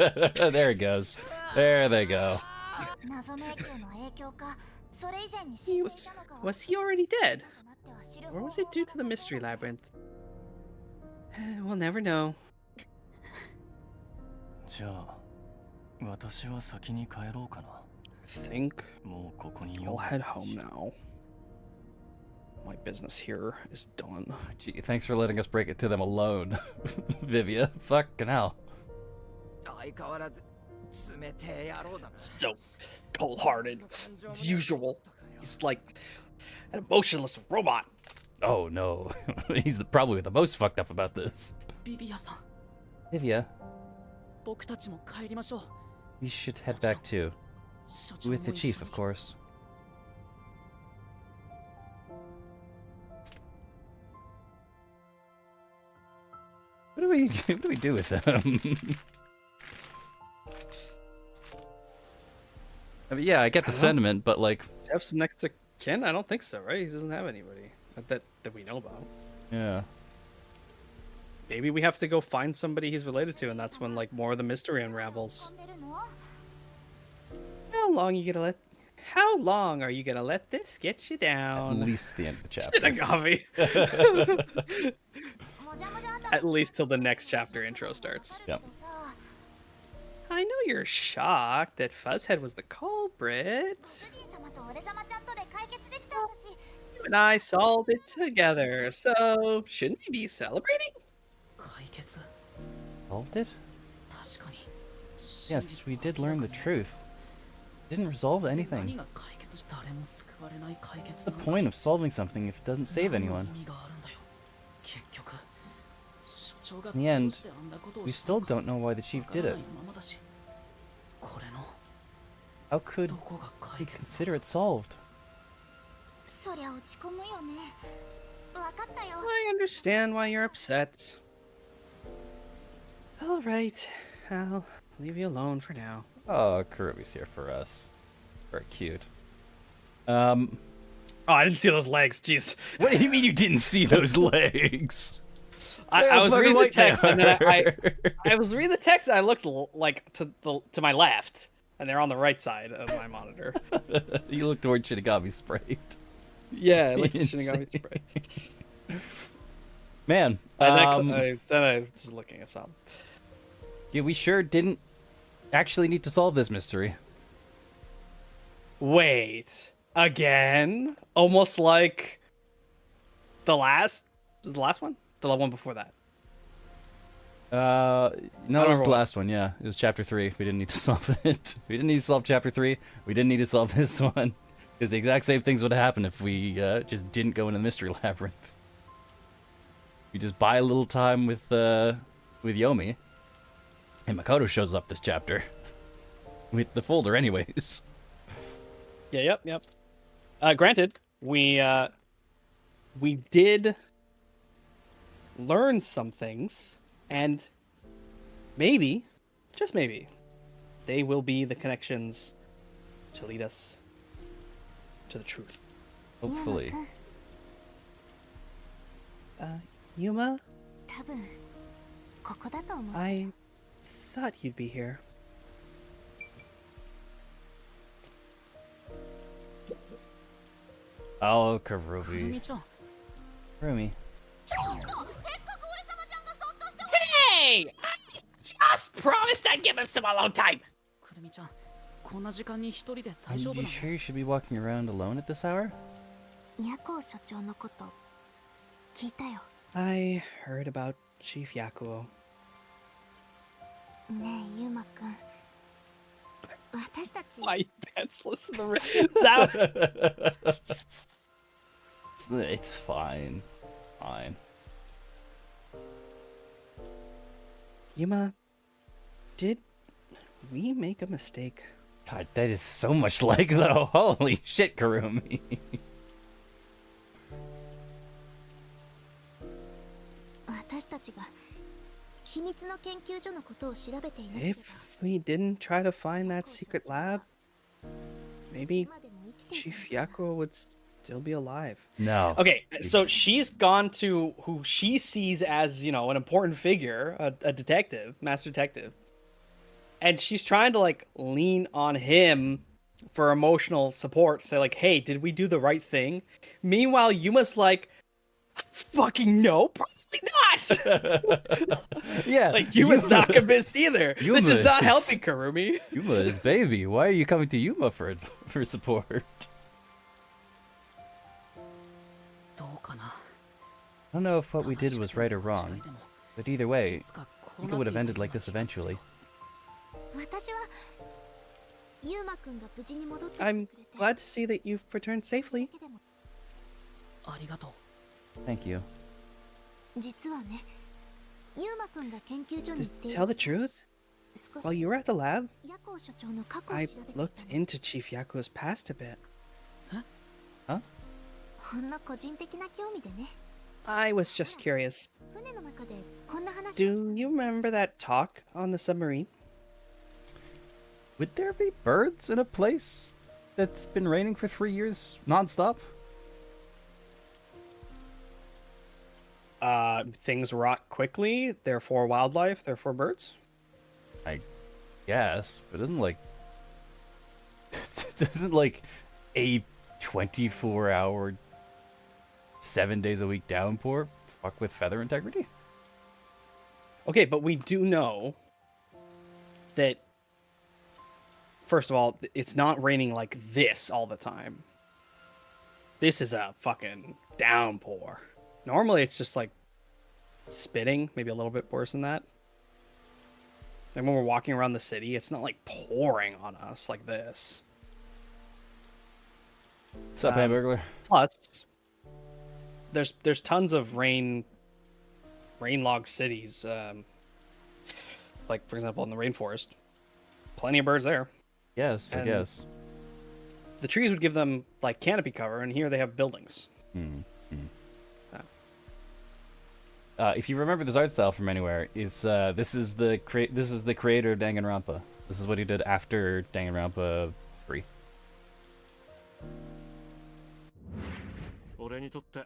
There it goes. There they go. Was he already dead? Or was it due to the mystery labyrinth? We'll never know. じゃあ私は先に帰ろうかな I think もうここにい I'll よう head home now. My business here is done. Gee, thanks for letting us break it to them alone, Vivia. Fucking hell. 相変わらず冷てえ野郎だな So cold-hearted, as usual. He's like an emotionless robot. Oh no, he's probably the most fucked up about this. ビビアさん Vivia, 僕たちも帰りましょう we should head back too. 社長も With the 一緒 chief, に of course. What do we do with them? I mean, yeah, I get the sentiment, but like, Does he have some next to kin? I don't think so, right? He doesn't have anybody that we know about. yeah. Maybe we have to go find somebody he's related to, and that's when like more of the mystery unravels. How long are you gonna let this get you At down? least the end of the chapter. Shinigami. At least till the next chapter intro starts. Yep. I know you're shocked that Fuzzhead was the culprit. You and I solved it together, so shouldn't we be celebrating? 解決 Solved it? 確かに Yes, we did learn the truth. Didn't resolve 何 anything. が解決誰も救われない解決 What's the point of solving something if it doesn't save 何の anyone? 意味があるんだよ結局所長が In the end, どうしてあんなことを We した still のか don't know why the chief わから did な it. いままだしこれの How could どこが we 解決 consider it solved? そりゃ落ち込むよねわかったよ I understand why you're upset. Alright, I'll leave you alone for now. Oh, Kurumi's here for us. Very cute. Oh, I didn't see those legs, jeez. What do you mean you didn't see those legs? I was reading the Like they text, and then are. I was reading the text, and I looked like to my left, and they're on the right side of my monitor. You look toward Shinigami sprayed. Yeah, like the Insane. Shinigami spray. Man, Then I was just looking at something. yeah, we sure didn't actually need to solve this mystery. Wait, again? Almost like the last was the last one? The one before that. No, it was remember the what. last one, yeah. It was chapter 3. We didn't need to solve it. We didn't need to solve chapter 3. We didn't need to solve this one. Because the exact same things would happen if we just didn't go into the mystery labyrinth. We just buy a little time with Yomi. And Makoto shows up this chapter. With the folder anyways. Yeah, yep. Granted, we did learn some things, and maybe, just maybe, they will be the connections to lead us to the truth. Hopefully. Yuma, 多分ここだと思う I thought you'd be here. Oh, くる Kurumi. みちゃん Kurumi. Hey! I just promised I'd give him some alone time. くるみちゃんこんな時間に一人で Are 大丈夫 you なの sure you should be walking around alone at this hour? ヤコウ所長のこと聞いたよ I heard about Chief Yakuo. ねえユーマくん私たち My pantsless in the rain. It's fine. Fine. Yuma, did we make a mistake? God, that is so much like though. Holy shit, Kurumi. 私たちが秘密の研究所のことを調べていなけれ If ば we didn't try to find that secret lab, maybe 今でも生きてい Chief Yakuo would still be alive. No. Okay, so she's gone to who she sees as, you know, an important figure, a detective, master detective. And she's trying to like lean on him for emotional support, say like, "Hey, did we do the right thing?" Meanwhile, Yuma's like, "Fucking no, probably not." Yeah. Like Yuma's not convinced either. Yuma This is not is- helping Karumi. Yuma is baby. Why are you coming to Yuma for support? どうかな I don't know if what we did was right or wrong, but either way, I think it would have ended like this eventually. 私はユウマくんが無事に戻ってきてく I'm れて glad to see that you've returned safely. だけでもありがとう Thank you. 実はねユウマくんが研究所に To 行っている tell the truth, 少 while し you were at the lab, ヤコウ所長の過去を I 調べてき looked たの into Chief Yakuo's past a bit. ほんの個人的な興味でね I was just curious. 船の中でこんな話を Do you remember that talk on the submarine? Would there be birds in a place that's been raining for 3 years nonstop? Things rot quickly, therefore wildlife, therefore birds. I guess, but doesn't like a 24-hour, 7 days a week downpour fuck with feather integrity? Okay, but we do know that, first of all, it's not raining like this all the time. This is a fucking downpour. Normally it's just like spitting, maybe a little bit worse than that. And when we're walking around the city, it's not like pouring on us like this. What's up, Hamburglar? Plus, there's tons of rain-logged cities. Like for example, in the rainforest, plenty of birds there. Yes, I And- guess. The trees would give them like canopy cover, and here they have buildings. If you remember this art style from anywhere, it's this is the creator of Danganronpa. This is what he did after Danganronpa 3. 俺にとって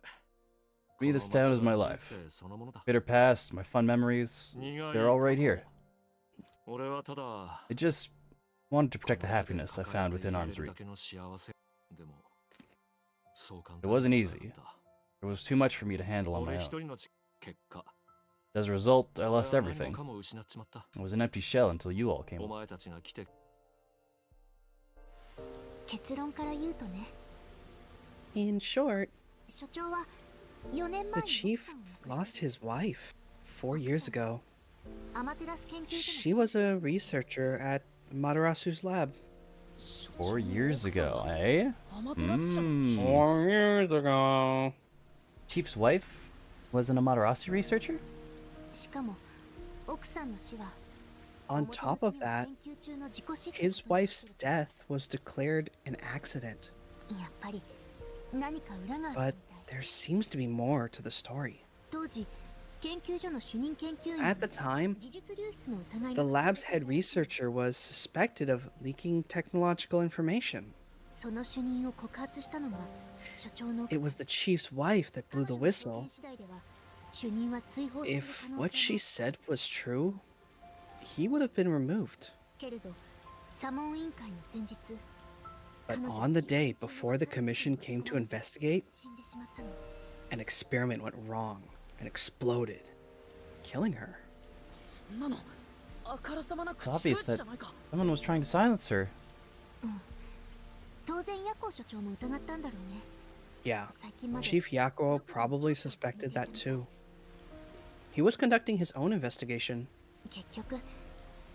Me, this town is my life. そのものだ Bitter past, my fun memories, they're all right here. 俺はただ I just wanted to protect the happiness I found within arm's reach. だけの幸せでもそう簡 It 単 wasn't に easy. There was too much for me to handle on 俺 my 一 own. 人の結果 As a result, I 俺は lost 何も everything. かも失っちまった I was an empty shell until you all came お along. 前たちが来て結論から言うとね In short, 所長は4年 the 前に chief 奥さんを亡くし lost his wife 4 years ago. たアマテラス研究所 She was a researcher at Madarasu's lab. 4 years ago, eh? アマテラス社 Mm. 4 years ago. Chief's wife was an Amaterasu researcher? のしかも奥さんの死は On top of that, 研究中の自己失 his wife's death was declared an accident. やっぱり何か裏があるみ But たい there seems to be more to the story. 当時研究所の主任研究員 At the time, 技術流出の疑い the が lab's head researcher was suspected of leaking technological information. その主任を告発したのが所長の奥 It さん was the chief's wife that blew the 彼女の証 whistle. 言次第では主任は追放される If 可能 what 性 she も said was true, he would have been removed. けれどサモン委員会の前日 But on the day before the commission came to investigate, 死んでしまったの an experiment went wrong and exploded, killing her. そんなのあからさまな It's 口 obvious 打ちじ that ゃないか someone was trying to silence her. 当然ヤコウ所長も疑ったんだろうね Yeah, 最近まで Chief Yakuo probably suspected that too. He was conducting his own investigation. 結局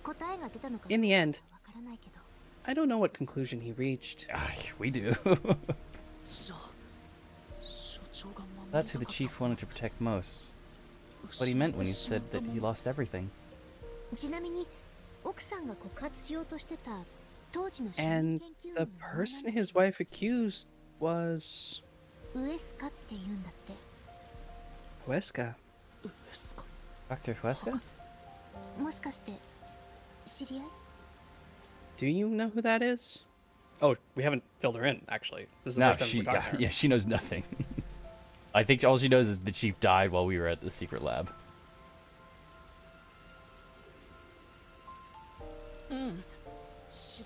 答えが出たのか In the end, わからないけど I don't know what conclusion he reached. We do. じゃあ所長が守り That's who the たかった chief wanted to protect most. What he meant when he said that he lost everything. ちなみに奥さんが告発しようとしてた当時の主任 And 研究員 the の名 person 前 his wife accused was ウエスカって言うんだって Huesca. ウエスカ Dr. Huesca? 博士もしかして知り合い Do you know who that is? Oh, we haven't filled her in, actually. This is the No, first time she we're talking to her. yeah, she knows nothing. I think all she knows is the chief died while we were at the secret lab.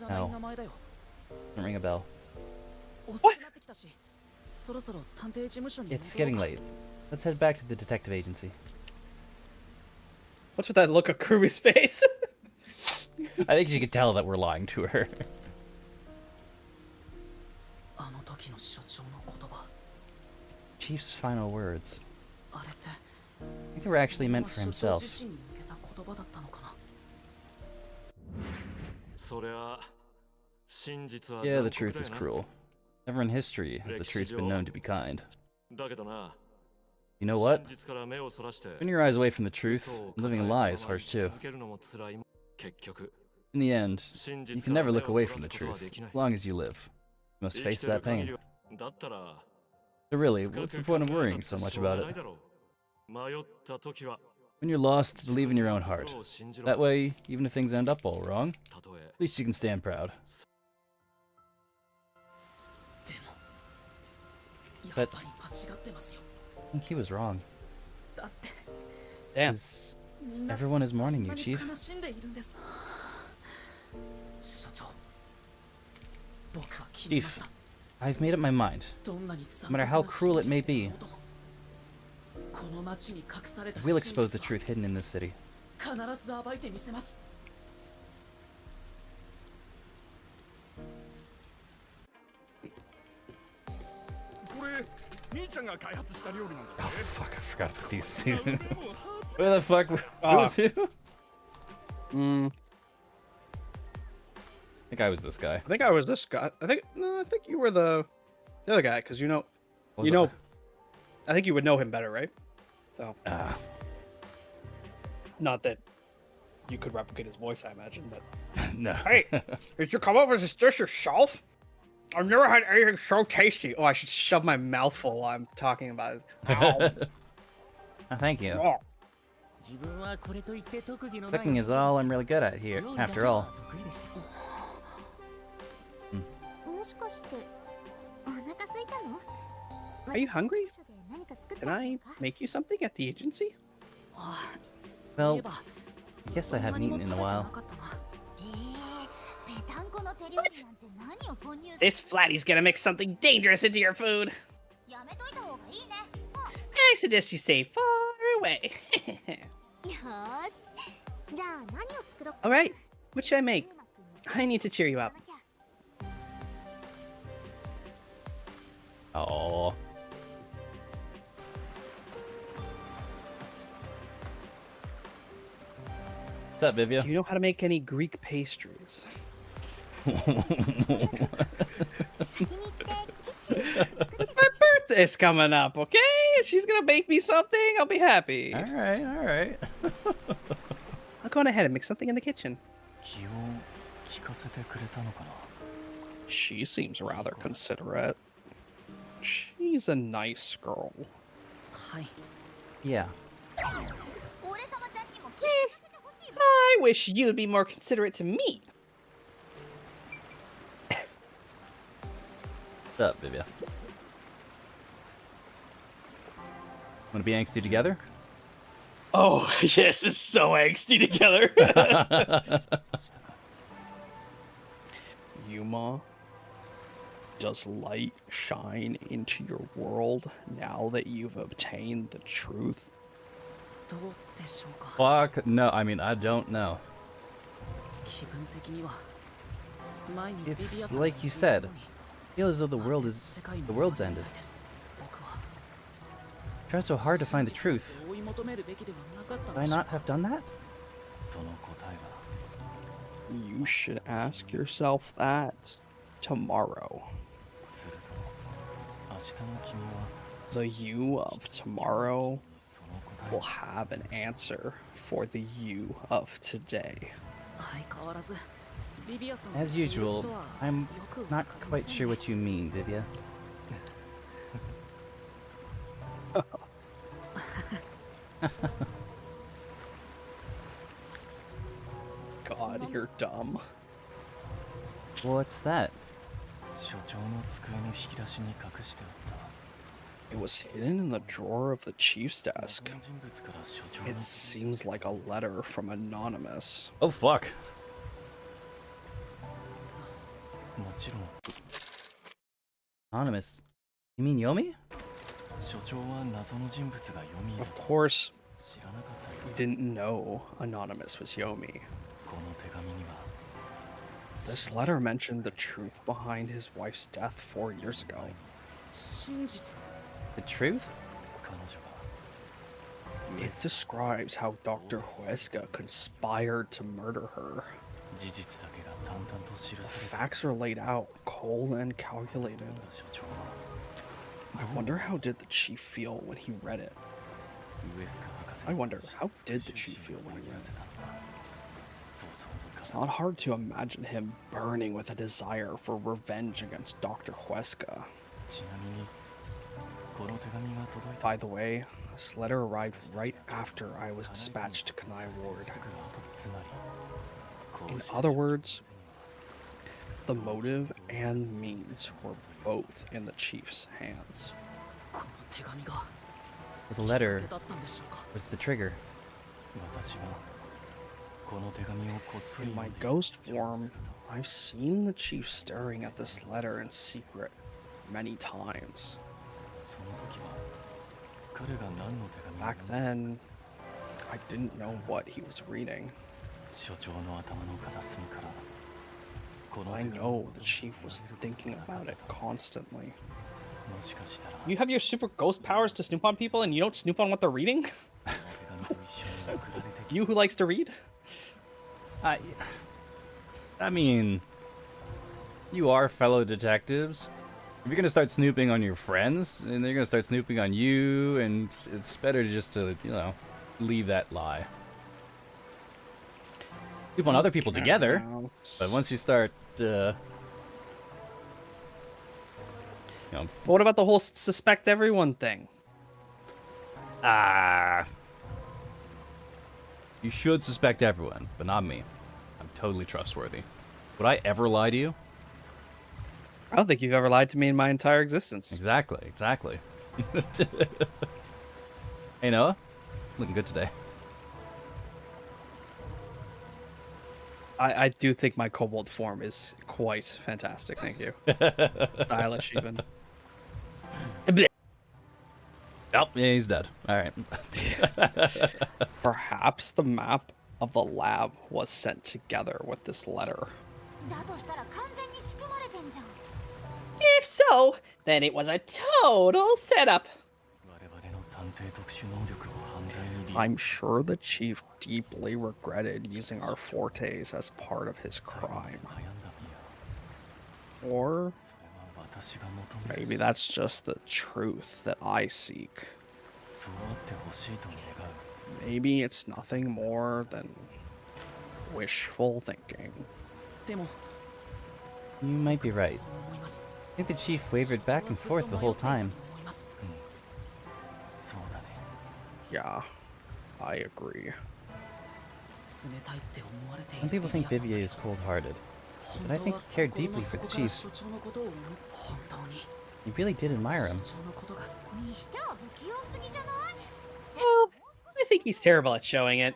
No. Don't ring a bell. What? It's getting late. Let's head back to the detective agency. What's with that look of Kurumi's face? I think she could tell that we're lying to her. Chief's final words. I think they were actually meant for himself. Yeah, the truth is cruel. Never in history has the truth been known to be kind. You know what? Turning your eyes away from the truth, living a lie is harsh too. In the end, you can never look away from the truth, as long as you live. You must face that pain. So really, what's the point of worrying so much about it? When you're lost, believe in your own heart. That way, even if things end up all wrong, at least you can stand proud. But I think he was wrong. Damn. Everyone is mourning you, Chief. Chief, I've made up my mind. No matter how cruel it may be, we'll expose the truth hidden in this city. Oh fuck, I forgot about these two. Where the fuck was who? I think I was this guy. I think I was this guy. I think you were the other guy, because I think you would know him better, right? So not that you could replicate his voice, I imagine, but No. hey, did you come up with this dish yourself? I've never had anything so tasty. Oh, I should shove my mouth full while I'm talking about it. Ow. Oh, thank you. Oh. Cooking is all I'm really good at here, after all. Are you hungry? Can I make you something at the agency? Well, I guess I haven't eaten in a while. What? This flatty's gonna mix something dangerous into your food. I suggest you stay far away. Alright, what should I make? I need to cheer you up. Oh. What's up, Vivia? Do you know how to make any Greek pastries? My birthday's coming up, okay? If she's gonna bake me something, I'll be happy. Alright, alright. I'll go on ahead and mix something in the kitchen. She seems rather considerate. She's a nice girl. Yeah. I wish you'd be more considerate to me. What's up, Vivia? Wanna be angsty together? Oh, yes, it's so angsty together. Yuma, does light shine into your world now that you've obtained the truth? Fuck, no, I mean, I don't know. It's like you said. I feel as though the world's ended. I tried so hard to find the truth. Would I not have done that? You should ask yourself that tomorrow. The you of tomorrow will have an answer for the you of today. As usual, I'm not quite sure what you mean, Vivia. God, you're dumb. What's that? It was hidden in the drawer of the chief's desk. It seems like a letter from Anonymous. Oh fuck. Anonymous. You mean Yomi? Of course, we didn't know Anonymous was Yomi. This letter mentioned the truth behind his wife's death 4 years ago. The truth? It describes how Dr. Huesca conspired to murder her. The facts are laid out, cold and calculated. I wonder how did the chief feel when he read it? It's not hard to imagine him burning with a desire for revenge against Dr. Huesca. By the way, this letter arrived right after I was dispatched to Kanai Ward. In other words, the motive and means were both in the chief's hands. The letter was the trigger. In my ghost form, I've seen the chief staring at this letter in secret many times. Back then, I didn't know what he was reading. I know the chief was thinking about it constantly. You have your super ghost powers to snoop on people and you don't snoop on what they're reading? You who likes to read? I mean, you are fellow detectives. If you're gonna start snooping on your friends, and they're gonna start snooping on you, and it's better just to, leave that lie. Snoop on other people together, but once you start, But what about the whole suspect everyone thing? You should suspect everyone, but not me. I'm totally trustworthy. Would I ever lie to you? I don't think you've ever lied to me in my entire existence. Exactly. Hey, Noah. Looking good today. I do think my kobold form is quite fantastic, thank you. Stylish, even. Oh, yeah, he's dead. Alright. Perhaps the map of the lab was sent together with this letter. If so, then it was a total setup. I'm sure the chief deeply regretted using our fortes as part of his crime. Or maybe that's just the truth that I seek. Maybe it's nothing more than wishful thinking. You might be right. I think the chief wavered back and forth the whole time. Yeah, I agree. Some people think Vivier is cold-hearted, but I think he cared deeply for the chief. He really did admire him. Well, I think he's terrible at showing it.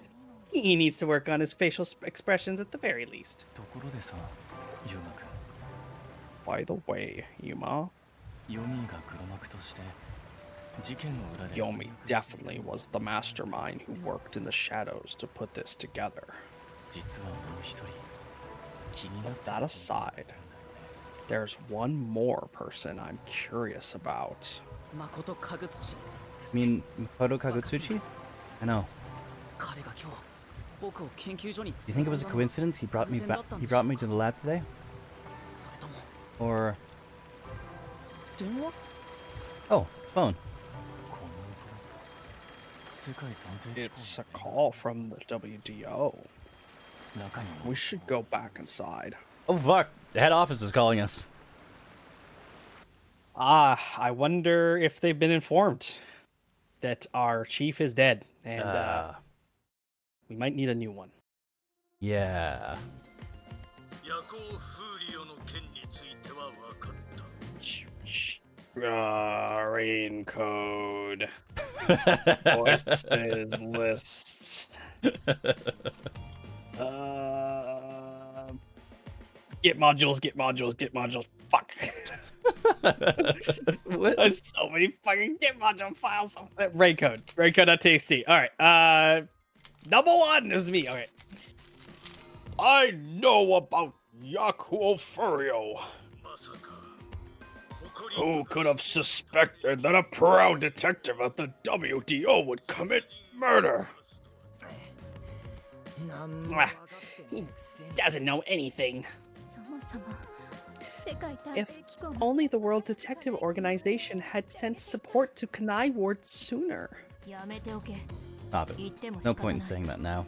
He needs to work on his facial expressions at the very least. By the way, Yuma, Yomi definitely was the mastermind who worked in the shadows to put this together. But that aside, there's one more person I'm curious about. You mean Makoto Kagutsuchi? I know. You think it was a coincidence he brought me to the lab today? Or... Oh, phone. It's a call from the WDO. We should go back inside. Oh fuck! The head office is calling us. I wonder if they've been informed that our chief is dead, and we might need a new one. Yeah. Rain code. Voices lists. Get modules. Fuck. What? There's so many fucking Git module files. Rain code.txt. All right. Number one is me. Okay. I know about Yakuo Furio. Who could have suspected that a proud detective at the WDO would commit murder? He doesn't know anything. If only the World Detective Organization had sent support to Kanai Ward sooner. Stop it. No point in saying that now.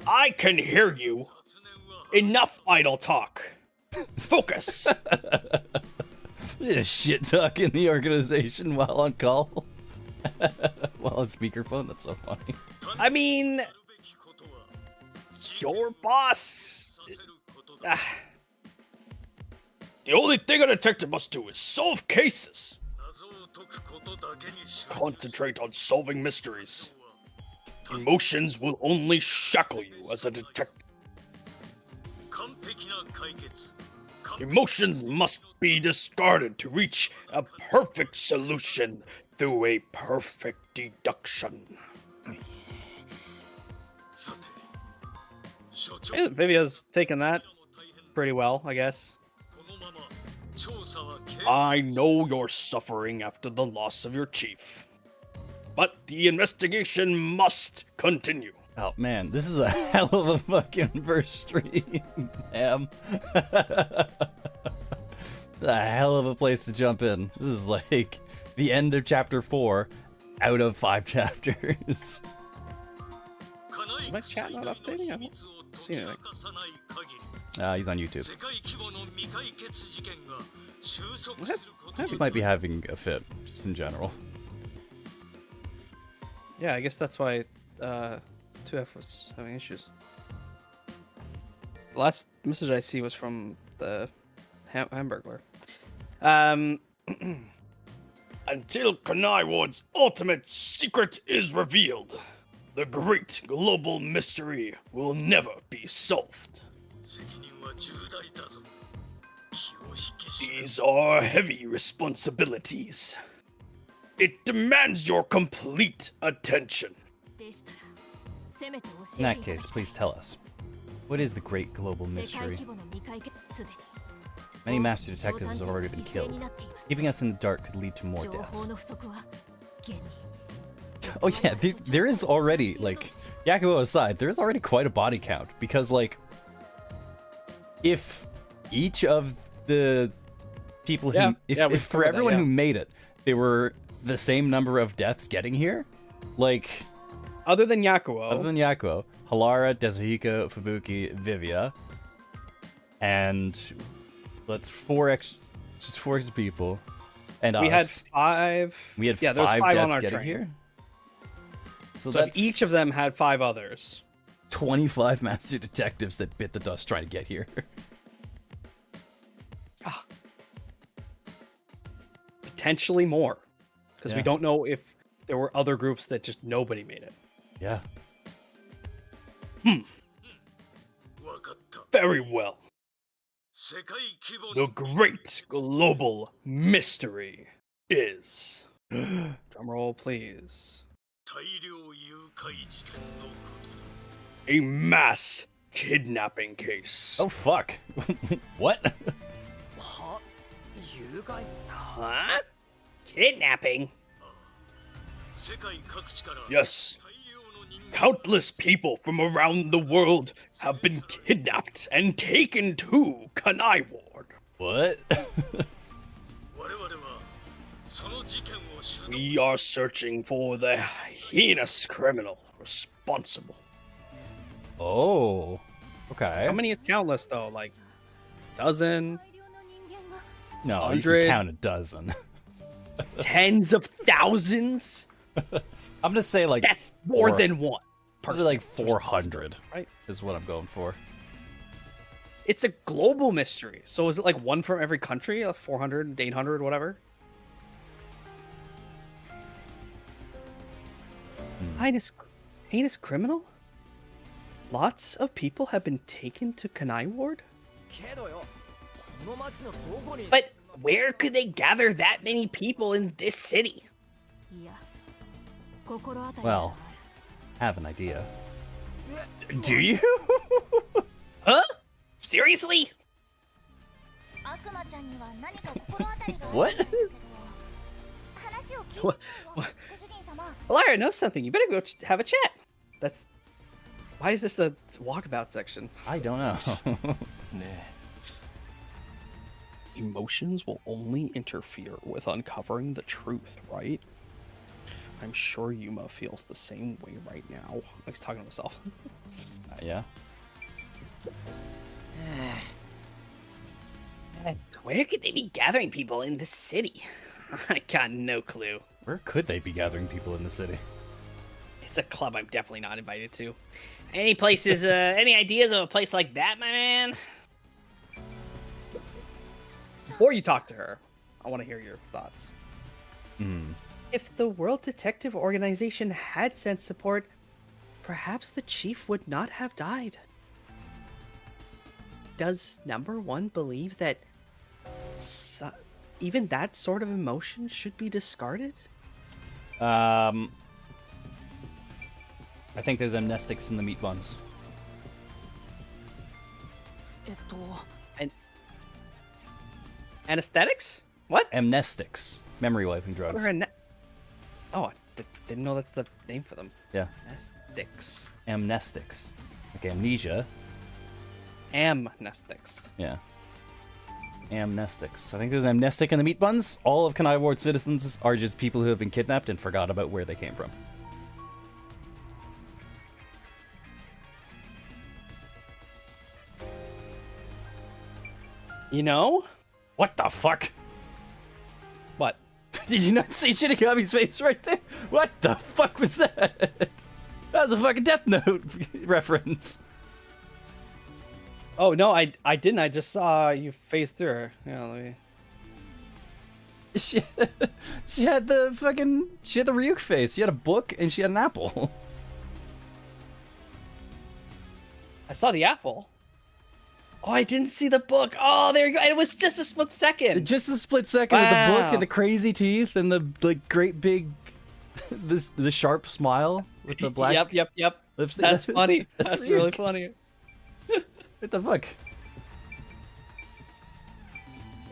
I can hear you. Enough idle talk. Focus. This shit talking the organization while on call. While on speakerphone, that's so funny. I mean, your boss. The only thing a detective must do is solve cases. Concentrate on solving mysteries. Emotions will only shackle you as a detective. Emotions must be discarded to reach a perfect solution through a perfect deduction. Vivia's taken that pretty well, I guess. I know you're suffering after the loss of your chief, but the investigation must continue. Oh man, this is a hell of a fucking first stream, damn. A hell of a place to jump in. This is like the end of chapter 4 out of 5 chapters. Is my chat not updating? I don't see anything. He's on YouTube. What? He might be having a fit, just in general. Yeah, I guess that's why 2F was having issues. The last message I see was from the Hamburglar. Until Kanai Ward's ultimate secret is revealed, the great global mystery will never be solved. These are heavy responsibilities. It demands your complete attention. In that case, please tell us, what is the great global mystery? Many master detectives have already been killed. Keeping us in the dark could lead to more deaths. Oh yeah, there is already, like, Yakuo aside, there is already quite a body count, because, like, if each of the people who, if for everyone who made it, they were the same number of deaths getting here, like... Other than Yakuo, Halara, Desuhiko, Fubuki, Vivia, and let's four extra people, and we us. had 5. We had there was 5 on deaths our getting train. here. So if that's each of them had 5 others, 25 master detectives that bit the dust trying to get here. Potentially more, because we don't know if there were other groups that just nobody made it. Yeah. Very well. The great global mystery is... Drumroll, please. A mass kidnapping case. Oh fuck. What? Huh? Kidnapping? Yes. Countless people from around the world have been kidnapped and taken to Kanai Ward. What? We are searching for the heinous criminal responsible. Oh. Okay. How many is countless though? Like, dozen? No, 100? you can count a dozen. Tens of thousands? I'm gonna say like That's more than one. Is like person 400, right? is what I'm going for. It's a global mystery. So is it like one from every country? 400, 800, whatever? Heinous criminal? Lots of people have been taken to Kanai Ward? But where could they gather that many people in this city? Well, have an idea. Do you? Huh? Seriously? What? Alara knows something. You better go have a chat. That's... Why is this a walkabout section? I don't know. Emotions will only interfere with uncovering the truth, right? I'm sure Yuma feels the same way right now. He's talking to himself. Yeah. Where could they be gathering people in this city? I got no clue. Where could they be gathering people in the city? It's a club I'm definitely not invited to. Any places, any ideas of a place like that, my man? Before you talk to her, I want to hear your thoughts. If the World Detective Organization had sent support, perhaps the chief would not have died. Does number one believe that even that sort of emotion should be discarded? I think there's amnestics in the meat buns. And anesthetics? What? Amnestics. Memory wiping drugs. Oh, I didn't know that's the name for them. Yeah. Amnestics. Amnestics. Like amnesia. Amnestics. Yeah. Amnestics. I think there's amnestic in the meat buns. All of Kanai Ward citizens are just people who have been kidnapped and forgot about where they came from. You know? What the fuck? What? Did you not see Shinigami's face right there? What the fuck was that? That was a fucking Death Note reference. Oh, no, I didn't. I just saw you face through her. Yeah, let me... She had the Ryuk face. She had a book and she had an apple. I saw the apple. Oh, I didn't see the book. Oh, there you go. And it was just a split second. Just a split second with the book and the crazy teeth and the like great big, the sharp smile with the black. Yep. Lipstick. That's funny. That's really Ryuk. funny. What the fuck?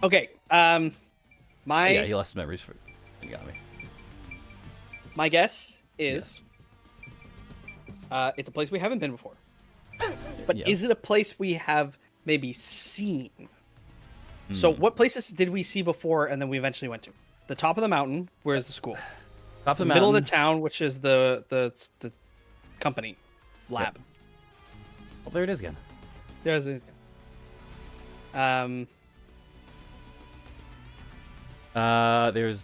Okay. Yeah, he lost his memories for. You got me. My guess is, it's a place we haven't been before. But Yeah. is it a place we have maybe seen? So what places did we see before and then we eventually went to? The top of the mountain, where's the school? Top of the middle mountain. of the town, which is the company lab. Oh, there it is again. There's there's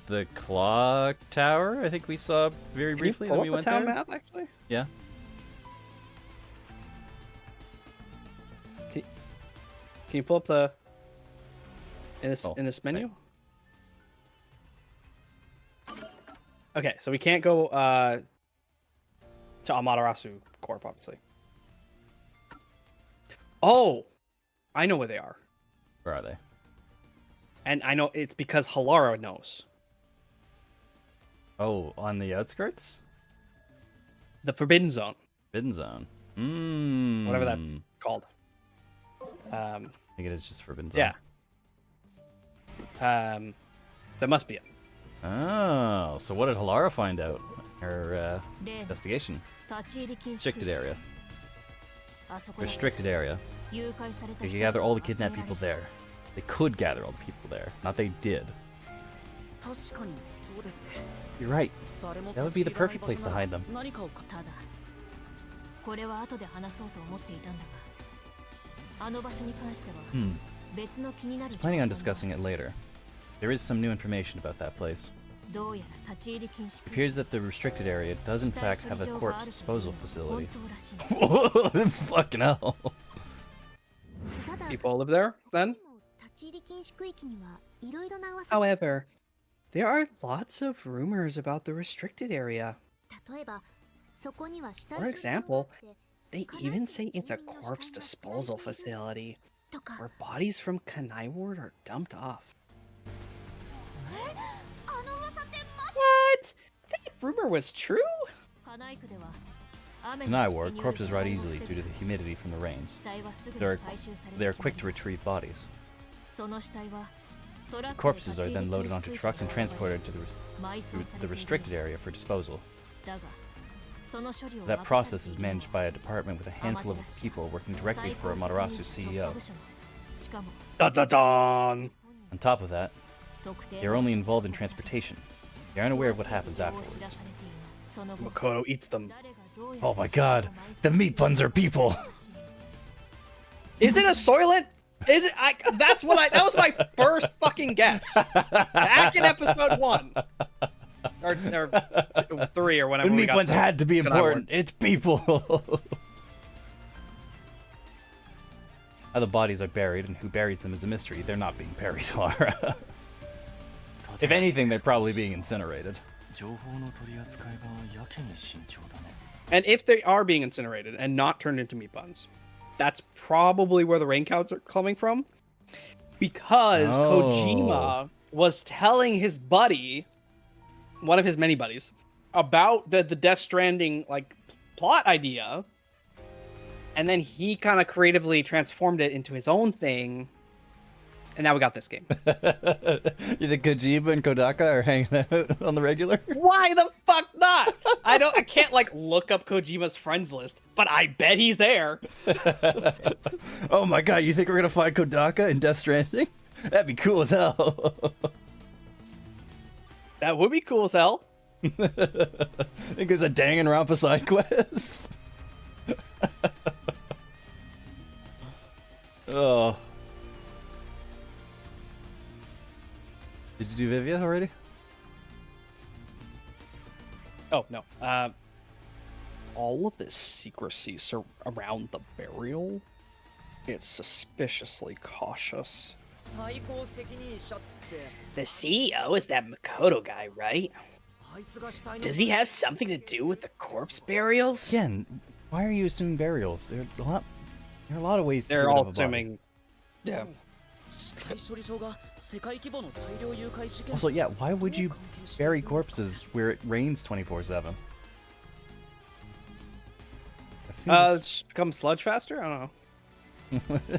the clock tower. I think we saw very briefly when we went town there. map actually. Yeah. Can you pull up the in this menu? okay. Okay, so we can't go to Amaterasu Corp, obviously. Oh, I know where they are, Where are they? and I know it's because Halara knows. Oh, on the outskirts? The Forbidden Zone, Forbidden Zone. whatever that's called. I think it is just Forbidden Zone. Yeah. That must be it. Oh, so what did Halara find out? Her investigation. Restricted area. Restricted area. They could gather all the kidnapped people there. They could gather all the people there. Not they did. You're right. That would be the perfect place to hide them. これは後で話そうと思っていたんだが、あの場所に関しては別の気になる Planning on discussing it later. There is some new information about that place. どうやら立ち入り禁止 It appears that the restricted area does in fact have a corpse disposal facility. 本当らしい Fucking hell. ただ people live there then. However, there are lots of rumors about the restricted area. For example, they even say it's a corpse disposal facility where bodies from Kanai Ward are dumped off. What? That rumor was true? Kanai Ward, corpses rot easily due to the humidity from the rains. They are quick to retrieve bodies. The corpses are then loaded onto trucks and transported to the restricted area for disposal. That process is managed by a department with a handful of people working directly for Amaterasu's CEO. Dun dun dun! On top of that, they are only involved in transportation. They aren't aware of what happens afterwards. Makoto eats them. Oh my god, the meat buns are people! Is it a Soylent? Is it? That was my first fucking guess. Back in episode 1. Or 3 or whatever. The meat buns had to be important. It's people! How the bodies are buried and who buries them is a mystery. They're not being buried, Lara. If anything, they're probably being incinerated. And if they are being incinerated and not turned into meat buns, that's probably where the rain clouds are coming from. Because Kojima was telling his buddy, one of his many buddies, about the Death Stranding plot idea. And then he kind of creatively transformed it into his own thing. And now we got this game. You think Kojima and Kodaka are hanging out on the regular? Why the fuck not? I can't look up Kojima's friends list, but I bet he's there. Oh my god, you think we're gonna find Kodaka in Death Stranding? That'd be cool as hell. That would be cool as hell. Think there's a Danganronpa side quest? Oh. Did you do Vivia already? Oh, no. All of this secrecy around the burial, it's suspiciously cautious. The CEO is that Makoto guy, right? Does he have something to do with the corpse burials? Again, why are you assuming burials? There are a lot of ways to They're get rid all of a body. assuming... Yeah. Also, yeah, why would you bury corpses where it rains 24/7? Just become sludge faster? I don't know.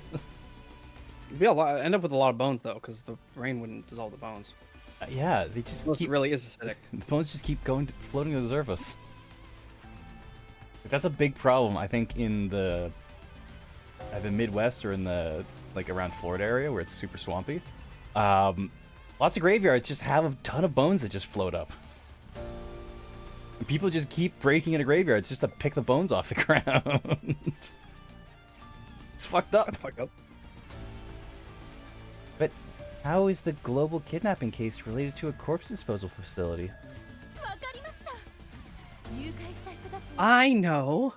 End up with a lot of bones though, because the rain wouldn't dissolve the bones. Yeah, they just Unless it really is acidic. The bones just keep floating to the surface. That's a big problem, I think, in the Midwest or in the around Florida area where it's super swampy. Lots of graveyards just have a ton of bones that just float up. And people just keep breaking into graveyards just to pick the bones off the ground. It's fucked up. That's fucked up. But how is the global kidnapping case related to a corpse disposal facility? I know.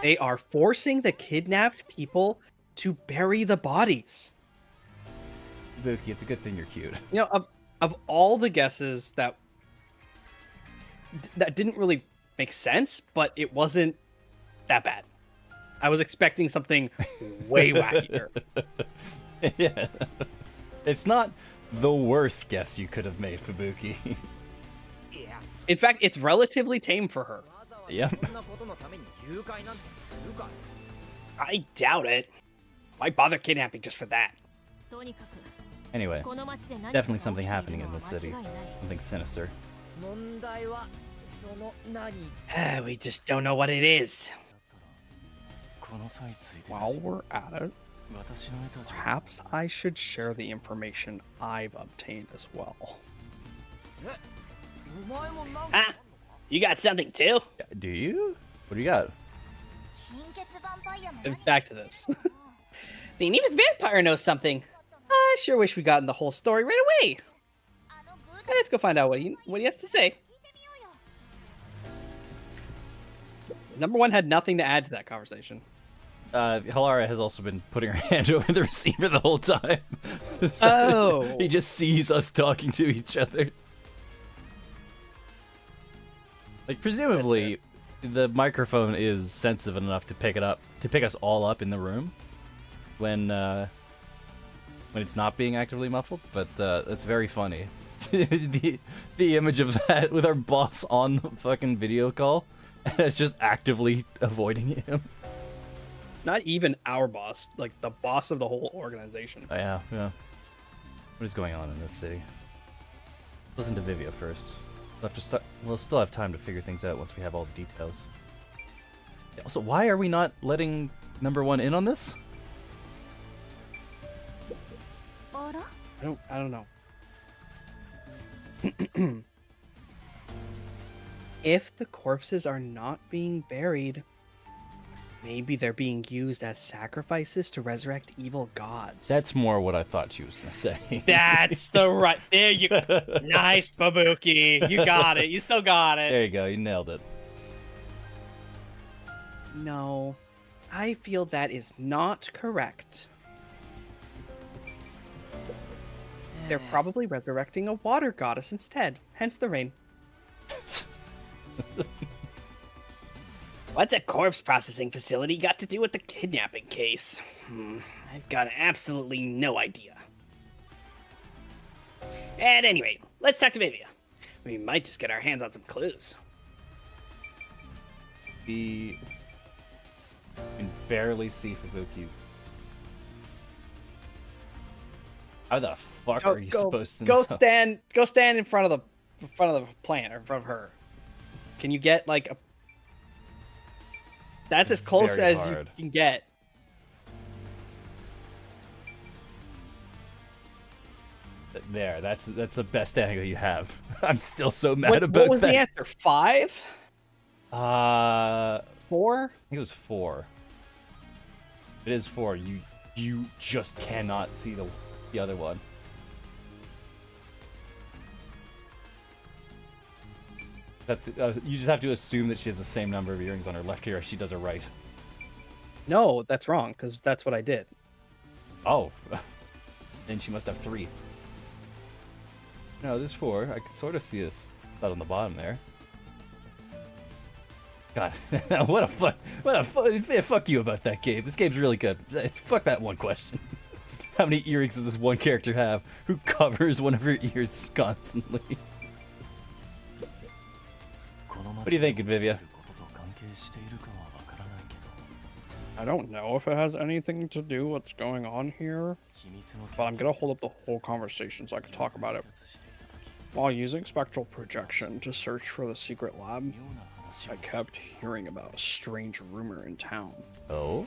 They are forcing the kidnapped people to bury the bodies. Buki, it's a good thing you're cute. You know, of all the guesses that didn't really make sense, but it wasn't that bad. I was expecting something way wackier. Yeah. It's not the worst guess you could have made, Fubuki. In fact, it's relatively tame for her. Yep. I doubt it. Why bother kidnapping just for that? Anyway, definitely something happening in this city. Something sinister. We just don't know what it is. While we're at it, perhaps I should share the information I've obtained as well. Ah, you got something too? Do you? What do you got? It's back to this. The anemic vampire knows something. I sure wish we gotten the whole story right away. Let's go find out what he has to say. Number 1 had nothing to add to that conversation. Hilara has also been putting her hand over the receiver the whole time. He just sees us talking to each other. Like, presumably, the microphone is sensitive enough to pick us all up in the room when it's not being actively muffled. But it's very funny. the image of that with our boss on the fucking video call, and it's just actively avoiding him. Not even our boss, like the boss of the whole organization. Oh, yeah. What is going on in this city? Listen to Vivia first. We'll still have time to figure things out once we have all the details. Yeah, also, why are we not letting number 1 in on this? I don't know. If the corpses are not being buried, maybe they're being used as sacrifices to resurrect evil gods. That's more what I thought she was gonna say. That's the right. There you go. Nice, Babuki. You got it. You still got it. There you go. You nailed it. No, I feel that is not correct. They're probably resurrecting a water goddess instead, hence the rain. What's a corpse processing facility got to do with the kidnapping case? I've got absolutely no idea. At any rate, let's talk to Vivia. We might just get our hands on some clues. We can barely see Fubuki's. How the fuck are you supposed to go know? stand in front of the plant or in front of her. Can you get like a? That's as close very as hard. you can get. There, that's the best angle you have. I'm still so mad about that. What was the answer? 5? 4? 4? I think it was 4. It is 4. You just cannot see the other one. That's you just have to assume that she has the same number of earrings on her left ear as she does her right. No, that's wrong, because that's what I did. Oh. Then she must have 3. No, there's 4. I can sort of see a spot on the bottom there. God, what a fuck you about that game. This game's really good. Fuck that one question. How many earrings does this one character have who covers one of her ears constantly? What do you think, Vivia? I don't know if it has anything to do with what's going on here, but I'm gonna hold up the whole conversation so I can talk about it. While using spectral projection to search for the secret lab, I kept hearing about a strange rumor in town. Oh?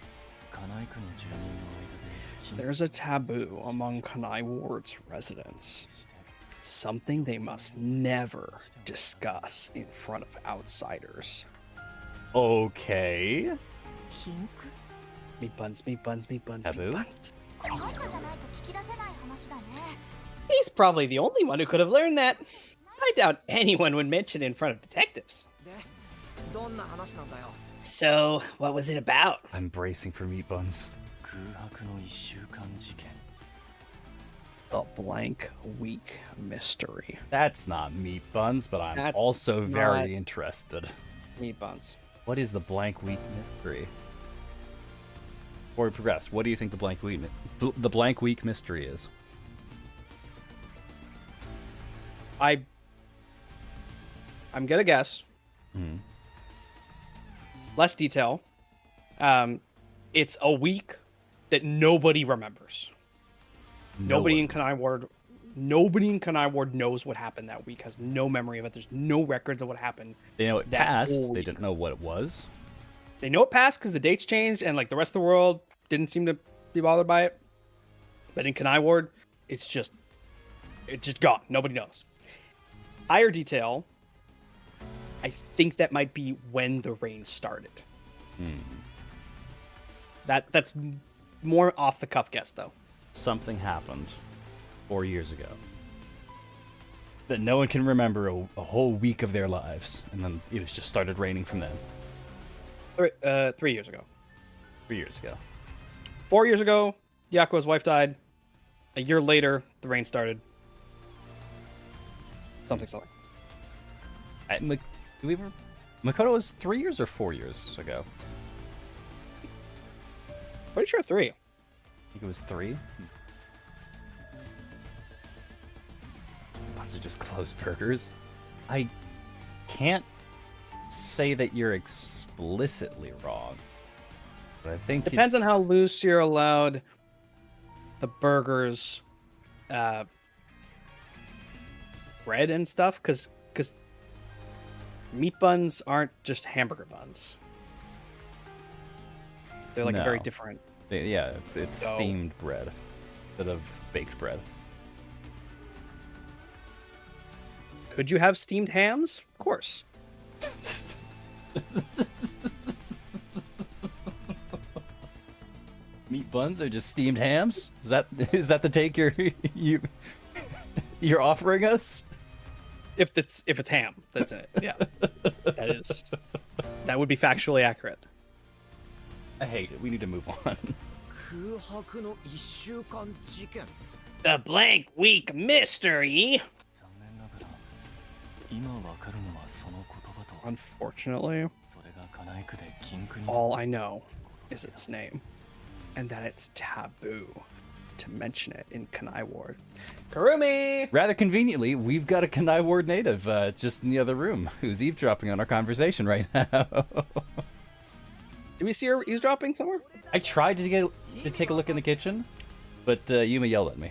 There's a taboo among Kanai Ward's residents. Something they must never discuss in front of outsiders. Okay. Me buns, me buns, me buns, Taboo? me buns. He's probably the only one who could have learned that. I doubt anyone would mention it in front of detectives. So, what was it about? I'm bracing for meat buns. The blank week mystery. That's not meat buns, but I'm That's also very not- interested. Meat buns. What is the blank week mystery? Before we progress, what do you think the blank week mystery is? I'm gonna guess. Mhm. Less detail. It's a week that nobody remembers. Nobody in Kanai Ward knows what happened that week, has no memory of it. There's no records of what happened. They know it that passed, whole they week. didn't know what it was. They know it passed because the dates changed and like the rest of the world didn't seem to be bothered by it. But in Kanai Ward, it's just gone. Nobody knows. Higher detail, I think that might be when the rain started. That's more off the cuff guess though. Something happened 4 years ago that no one can remember a whole week of their lives, and then it was just started raining from then. 3 years ago. 3 years ago. 4 years ago, Yaku's wife died. A year later, the rain started. Something. Makoto was 3 years or 4 years ago? Pretty sure 3. I think it was 3. A bunch of just closed burgers. I can't say that you're explicitly wrong, but I think Depends on how loose you're allowed the burgers, bread and stuff, because meat buns aren't just hamburger buns. They're like a very different. Yeah, it's steamed bread instead of baked bread. Could you have steamed hams? Of course. Meat buns are just steamed hams? Is that the take you're offering us? If it's ham, that's it. Yeah, that would be factually accurate. I hate it. We need to move on. The blank week mystery. Unfortunately, all I know is its name, and that it's taboo to mention it in Kanai Ward. Karumi! Rather conveniently, we've got a Kanai Ward native just in the other room who's eavesdropping on our conversation right now. Do we see her eavesdropping somewhere? I tried to take a look in the kitchen, but Yuma yelled at me.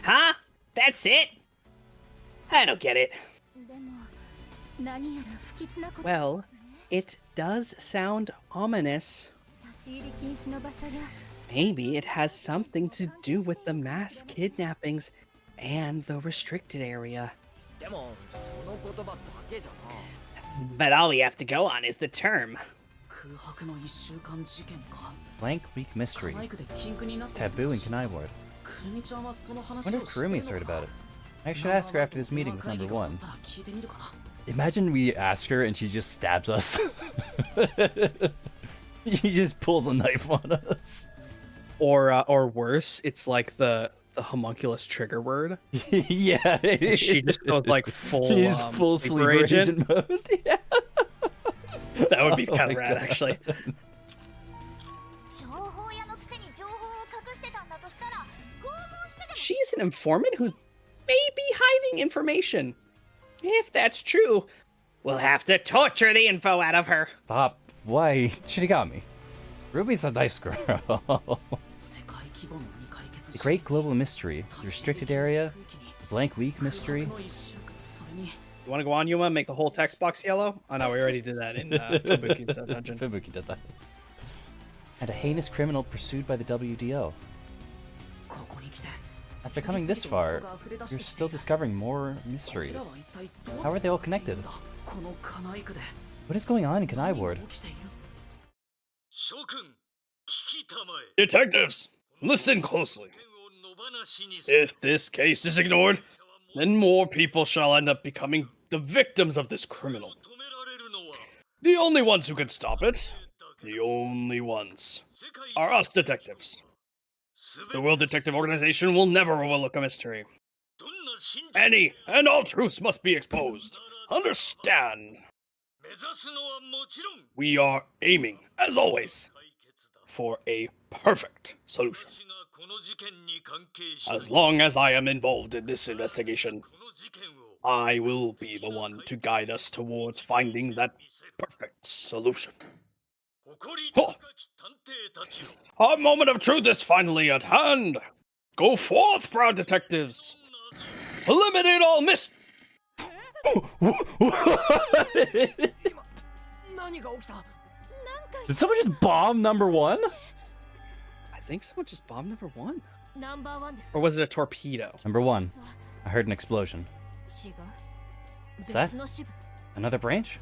Huh? That's it? I don't get it. Well, it does sound ominous. Maybe it has something to do with the mass kidnappings and the restricted area. But all we have to go on is the term. Blank week mystery. It's taboo in Kanai Ward. I wonder if Kurumi's heard about it. I should ask her after this meeting with number 1. Imagine we ask her and she just stabs us. She just pulls a knife on us. Or worse, it's like the homunculus trigger word. Yeah. She just goes like full full sleeper agent mode. Yeah. That would be kind of rad, actually. She's an informant who's maybe hiding information. If that's true, we'll have to torture the info out of her. Stop. Why? Shinigami. Ruby's a nice girl. The Great Global Mystery, the Restricted Area, the Blank Week Mystery. You want to go on, Yuma, make the whole text box yellow? Oh no, we already did that in Fubuki's dungeon. Fubuki did that. And a heinous criminal pursued by the WDO. After coming this far, you're still discovering more mysteries. How are they all connected? What is going on in Kanai Ward? Detectives, listen closely. If this case is ignored, then more people shall end up becoming the victims of this criminal. The only ones who can stop it, the only ones, are us detectives. The World Detective Organization will never overlook a mystery. Any and all truths must be exposed. Understand? We are aiming, as always, for a perfect solution. As long as I am involved in this investigation, I will be the one to guide us towards finding that perfect solution. Oh. Our moment of truth is finally at hand. Go forth, proud detectives. Eliminate all Did someone just bomb number 1? I think someone just bombed number 1. Or was it a torpedo? Number 1. I heard an explosion. What's that? Another branch?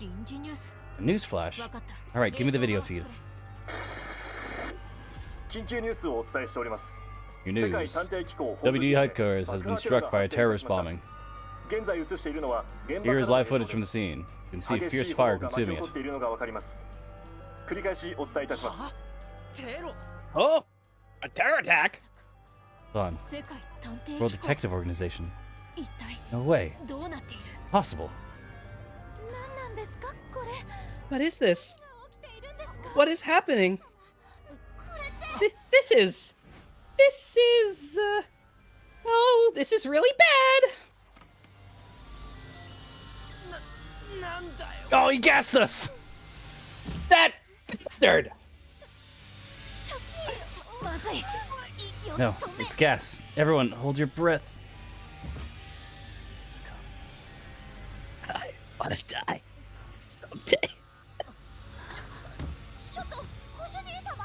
A news flash. Alright, give me the video feed. Your news. WD headquarters has been struck by a terrorist bombing. Here is live footage from the scene. You can see fierce fire consuming it. 繰り返しお伝えいたします。はテロ Oh, a terror attack. Hold on. 世界探偵 World 機構 Detective Organization. 一体 No way. どうなっている Possible. 何なんですかこれ What is this? 起きているんですか What is happening? これって This is. Oh, this is really bad. なんだよ Oh, he gassed us! That bastard. まずい息を No, 止め it's gas. Everyone, hold your breath. I wanna die someday. ちょっとご主人様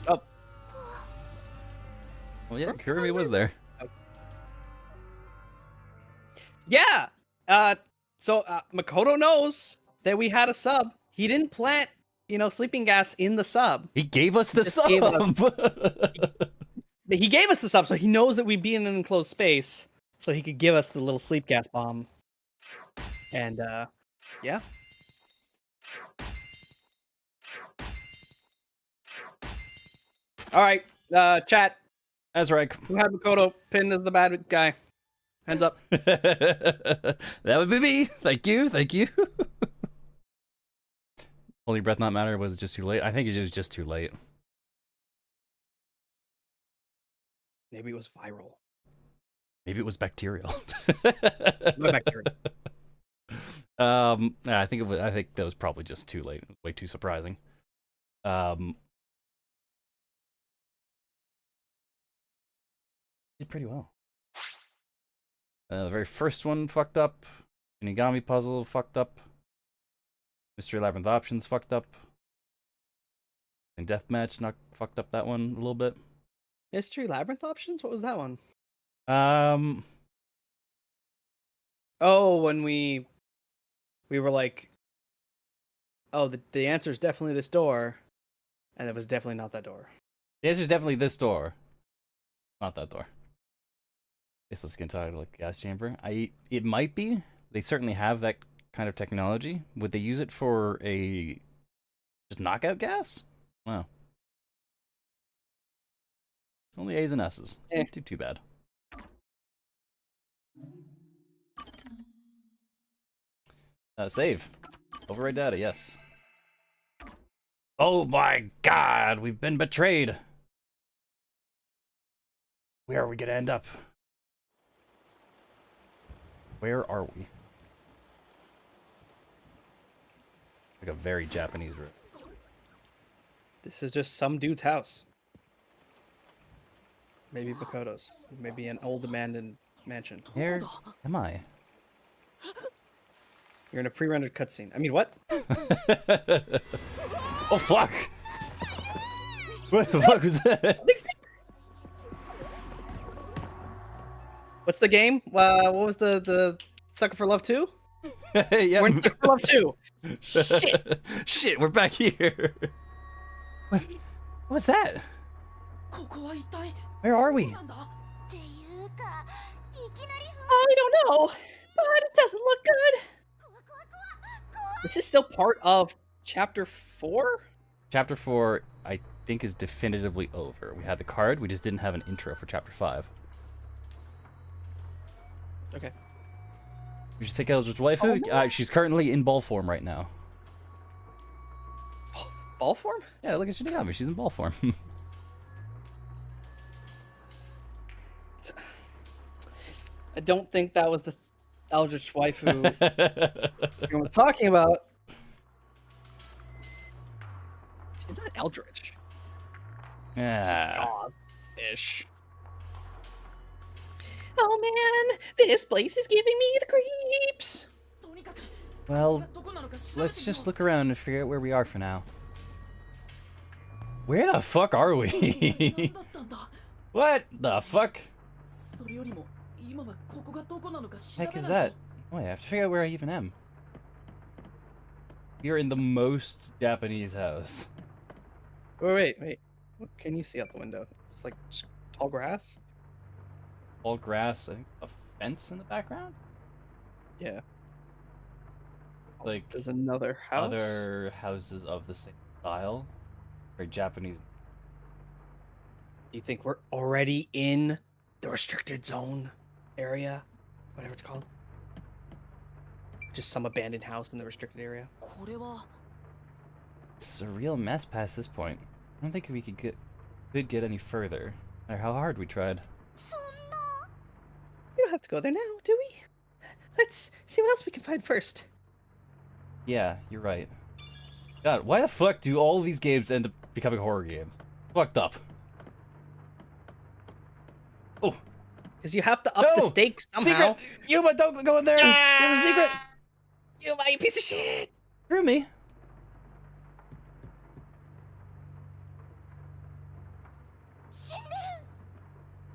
Oh, Well, yeah, Kirby was there. yeah. So Makoto knows that we had a sub. He didn't plant, sleeping gas in the sub. He gave us the Just sub! gave He gave us the sub, so he knows that we'd be in an enclosed space, so he could give us the little sleep gas bomb. And yeah. All right, chat. That's right. Who had Makoto pinned as the bad guy? Hands up. That would be me. Thank you. Thank you. Hold your breath not matter. Was it just too late? I think it was just too late. Maybe it was viral. Maybe it was bacterial. No bacteria. Yeah, I think that was probably just too late. Way too surprising. Did pretty well. The very first one fucked up. Inigami puzzle fucked up. Mystery Labyrinth options fucked up. And Deathmatch not fucked up that one a little bit. Mystery Labyrinth options? What was that one? Um, Oh, when we were like, oh, the answer is definitely this door, and it was definitely not that door. the answer is definitely this door. Not that door. It's the skin tied like gas chamber. It might be. They certainly have that kind of technology. Would they use it for a just knockout gas? Wow. Only A's and S's. Eh. Not too bad. Save. Override data, yes. Oh my god, we've been betrayed. Where are we gonna end up? Where are we? Like a very Japanese room. This is just some dude's house. Maybe Bakoto's. Maybe an old abandoned mansion. Where am I? You're in a pre-rendered cutscene. I mean, what? Oh fuck! What the fuck was that? What's the game? What was the Sucker for Love 2? Yeah. We're in Sucker for Love 2. Shit. Shit, we're back here. What was that? ここは一体 Where are we? なんだっていうかいきなり I don't know, but it doesn't look good. This is still part of Chapter 4? Chapter 4, I think, is definitively over. We had the card, we just didn't have an intro for Chapter 5. Okay. You should take Eldritch Waifu. She's currently in ball form right now. Ball form? Yeah, look at Shinigami. She's in ball form. I don't think that was the Eldritch waifu you were talking about. She's not Eldritch. Yeah. Ish. Oh man, this place is giving me the creeps. とにかく Well, どこなのか調べてみよう let's just look around and figure out where we are for now. Where the fuck are 何 we? だったんだ What the fuck? それよりも今はここがどこなのか調 The べ heck is ない that? Oh, I have to figure out where I even am. You're in the most Japanese house. Wait. What can you see out the window? It's like just tall grass. All grass, I think a fence in the background? Yeah. like there's another house. other houses of the same style, very Japanese. Do you think we're already in the restricted zone area, whatever it's called? Just some abandoned house in the restricted area. これは It's a real mess past this point. I don't think we could get any further, no matter how hard we tried. We don't have to go there now, do we? Let's see what else we can find first. Yeah, you're right. God, why the fuck do all of these games end up becoming horror games? Fucked up. Oh, Because you have to up the No! stakes somehow. secret! Yuma, don't go in there! There's a secret! You my piece of shit! Screw me.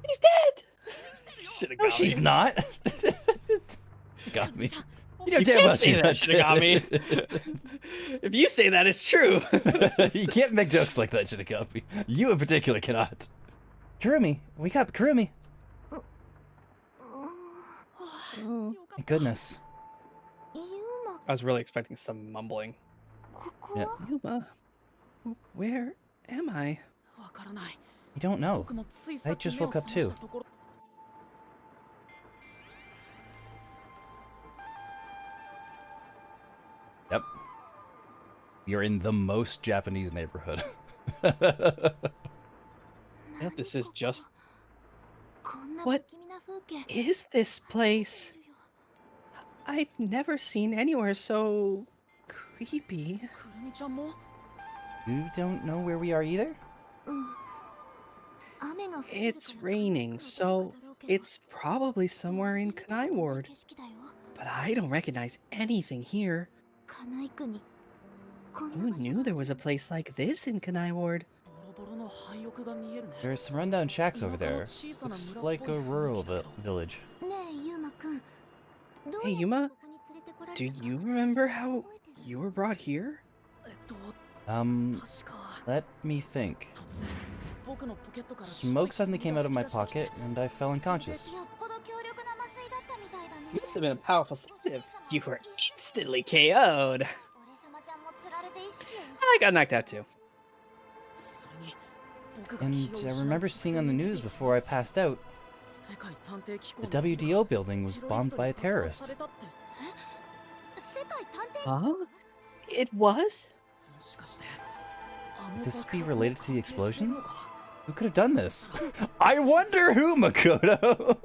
He's dead! Should've No, got she's me. not. Got me. You You can't say she's that, Shinigami. If you say that, it's true. You can't make jokes like that, Shinigami. You in particular cannot. Kurumi, wake up, Kurumi. Thank goodness. I was really expecting some mumbling. Yeah. Yuma, where am I? わからない You don't know. 僕もつい I さっき just 目を woke up 覚まし too. たところ Yep. You're in the most Japanese neighborhood. Yeah, this is just... What is this place? I've never seen anywhere so creepy. くるみちゃんも You don't know where we are either? It's raining, so it's probably somewhere in Kanai Ward. But I don't recognize anything here. Who knew there was a place like this in Kanai Ward? ボロボロの廃屋が見えるね There are some rundown shacks over there. Looks like a rural village. Hey, Yuma, do you remember how you were brought here? 確か Let me think. 突然僕のポケットから Smoke suddenly came out of my pocket, and I fell unconscious. You must have been a powerful sedative. You were instantly KO'd. I got knocked out too. それに僕が And 気を I 失う remember seeing on the news before I passed out, 世界探偵機構 the の WDO building was テロリスト bombed に by a 爆破 terrorist. されたって Huh? It was? もしかしてあの Could this 爆 be 発 related を to the 関係してる explosion? のか Who could have done this? I wonder who, Makoto!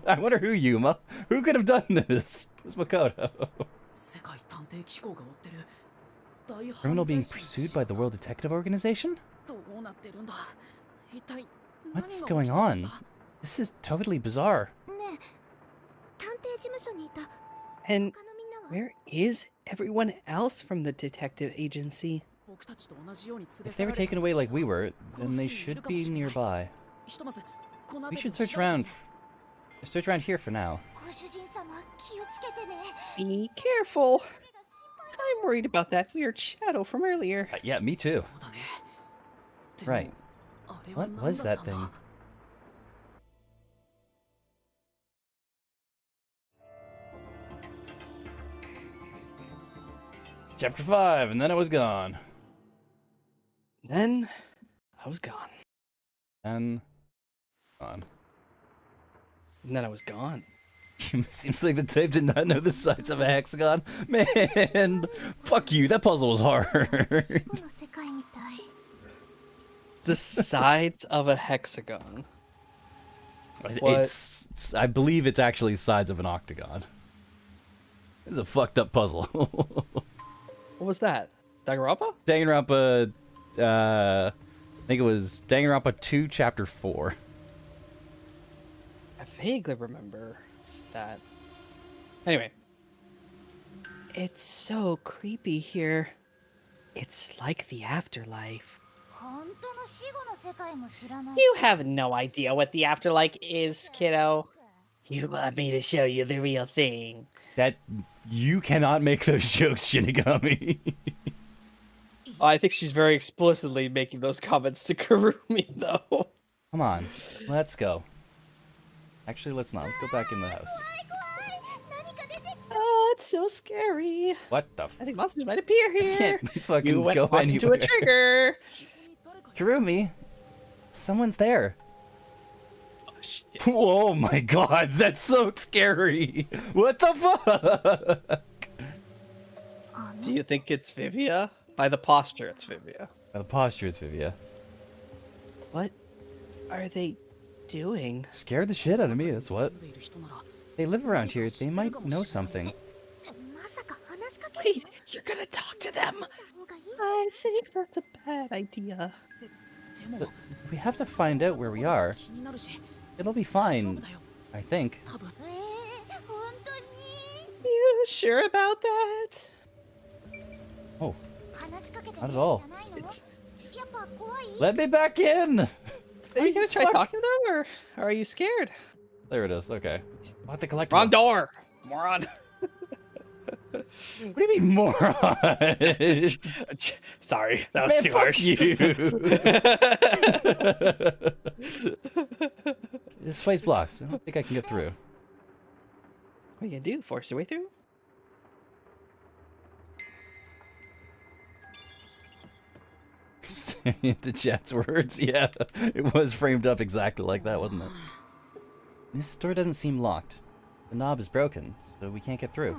I wonder who, Yuma. Who could have done this? It was Makoto. 世界探偵機構が追ってる大 Criminal 犯 being 罪者の pursued by the World Detective Organization? どうなってるんだ一体 What's 何が起き going てるん on? だ This is totally bizarre. And where is everyone else from the detective agency? 僕たちと同じように連れ If 去 they ら were れ taken away like we were, then they should be nearby. ひとまずこの We 辺 should り search around. Search around here for now. Be careful. I'm worried about that weird shadow from earlier. Yeah, me too. そうだね Right. でもあれは What 何 was だっ that たんだ thing? Chapter 5, and then it was gone. Then I was gone. And gone. And then I was gone. Seems like the type did not know the sides of a hexagon. Man, fuck you, that puzzle was hard. The sides of a hexagon. I believe it's actually sides of an octagon. It's a fucked up puzzle. What was that? Danganronpa? Danganronpa, I think it was Danganronpa 2, Chapter 4. I vaguely remember that. Anyway. It's so creepy here. It's like the afterlife. You have no idea what the afterlife is, kiddo. You want me to show you the real thing. That you cannot make those jokes, Shinigami. Oh, I think she's very explicitly making those comments to Kurumi, though. Come on, let's go. Actually, let's not. Let's go back in the house. Let's It's so scary. What the? I think monsters might appear here. Can't fucking You went go off into a anywhere. trigger. Kirumi, someone's there. Oh, shit. Oh my god, that's so scary. What the fuck? Do you think it's Vivia? By the posture, it's Vivia. The posture is Vivia. What are they doing? Scared the shit out of me, that's what. They live around here, they might know something. まさか話しかけ Wait, you're gonna talk to them? た方がいい I think that's a bad idea. でも We have to find out where we are. 気になるし It'll be 大丈夫 fine, だよ I think. 多分本当に You sure about that? Oh, 話しかけて not み at るん all. じゃないの It's, やっぱ怖い Let me back in! are you gonna try talking to them, or are you scared? There it is, okay. What the collector? Wrong door, moron. What do you mean, moron? Sorry, that was Man, too fuck harsh. you. This place blocks. I don't think I can get through. What are you gonna do? Force your way through? The chat's words, yeah. It was framed up exactly like that, wasn't it? This door doesn't seem locked. The knob is broken, so we can't get through.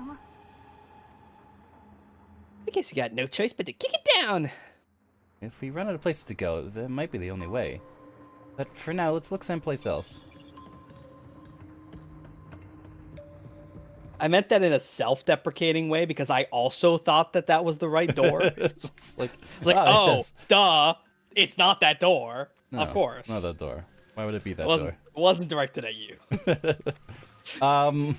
I guess you got no choice but to kick it down. If we run out of places to go, that might be the only way. But for now, let's look someplace else. I meant that in a self-deprecating way because I also thought that that was the right door. It's like, oh, yes. duh, it's not that door. No, Of course. Not that door. Why would it be that It wasn't directed at you. door? 様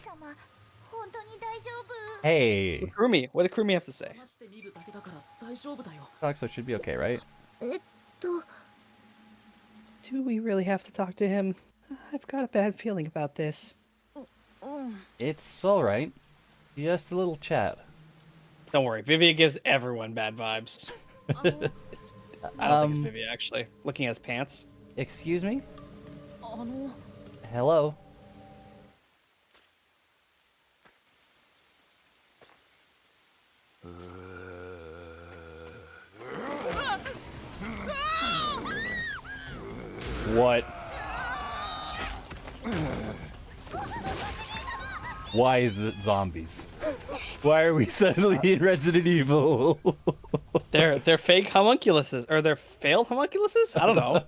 本当に大丈夫 Hey. Kurumi, what did Kurumi have to say? 話してみるだけだから大丈夫だよ Toxo should be okay, right? えっと Do we really have to talk to him? I've got a bad feeling about this. It's alright. Just a little chat. Don't worry, Vivia gives everyone bad vibes. あの I don't think it's Vivia, actually. Looking at his pants. Excuse me? あの Hello? What? Why is it zombies? Why are we suddenly in Resident Evil? They're fake homunculuses, or they're failed homunculuses? I don't know.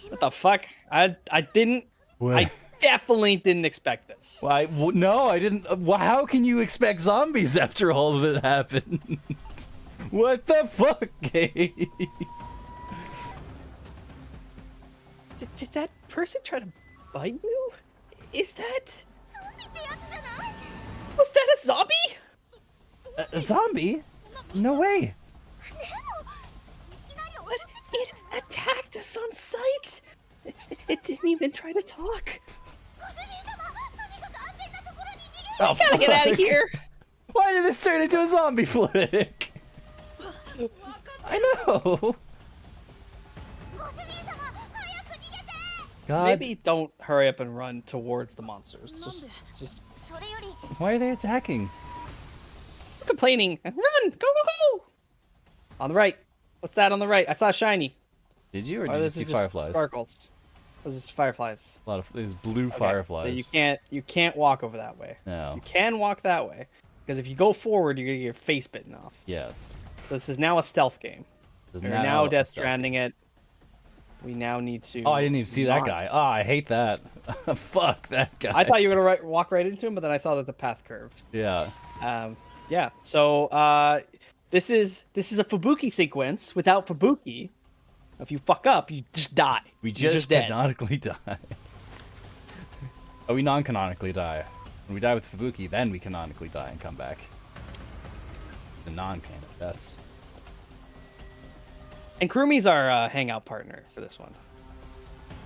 What the fuck? I didn't. I definitely didn't expect this. Why? No, I didn't. How can you expect zombies after all of it happened? What the fuck, Gabe? Did that person try to bite you? Is that? ゾンビってやつじゃない Was that a zombie? A zombie? No way. でもいきなり But it attacked us on sight. It didn't even try to talk. ご主人様とにかく安全なところに逃げ Oh, Gotta get out of fuck. here. Why did this turn into a zombie flick? I know. ご主人様早く逃げて God, Maybe don't hurry up and run towards the monsters. Just それより why are they attacking? complaining and run. Go, go, go. On the right. What's that on the right? I saw a shiny. Did you, or Or did you those see are just fireflies? Sparkles. Those are fireflies. A lot of these blue Okay, fireflies. so you can't walk over that way. No. You can walk that way because if you go forward, you're gonna get your face bitten off. Yes. So this is now a stealth game. There's We're now a Death stealth. Stranding it. We now need to. Oh, I didn't even see that not- guy. Oh, I hate that. Fuck that guy. I thought you were gonna walk right into him, but then I saw that the path curved. Yeah. Yeah. So this is a Fubuki sequence without Fubuki. If you fuck up, you just die. We You're just dead. canonically die. Oh, we non-canonically die. When we die with Fubuki, then we canonically die and come back. The non-canon deaths. And Kurumi's our hangout partner for this one.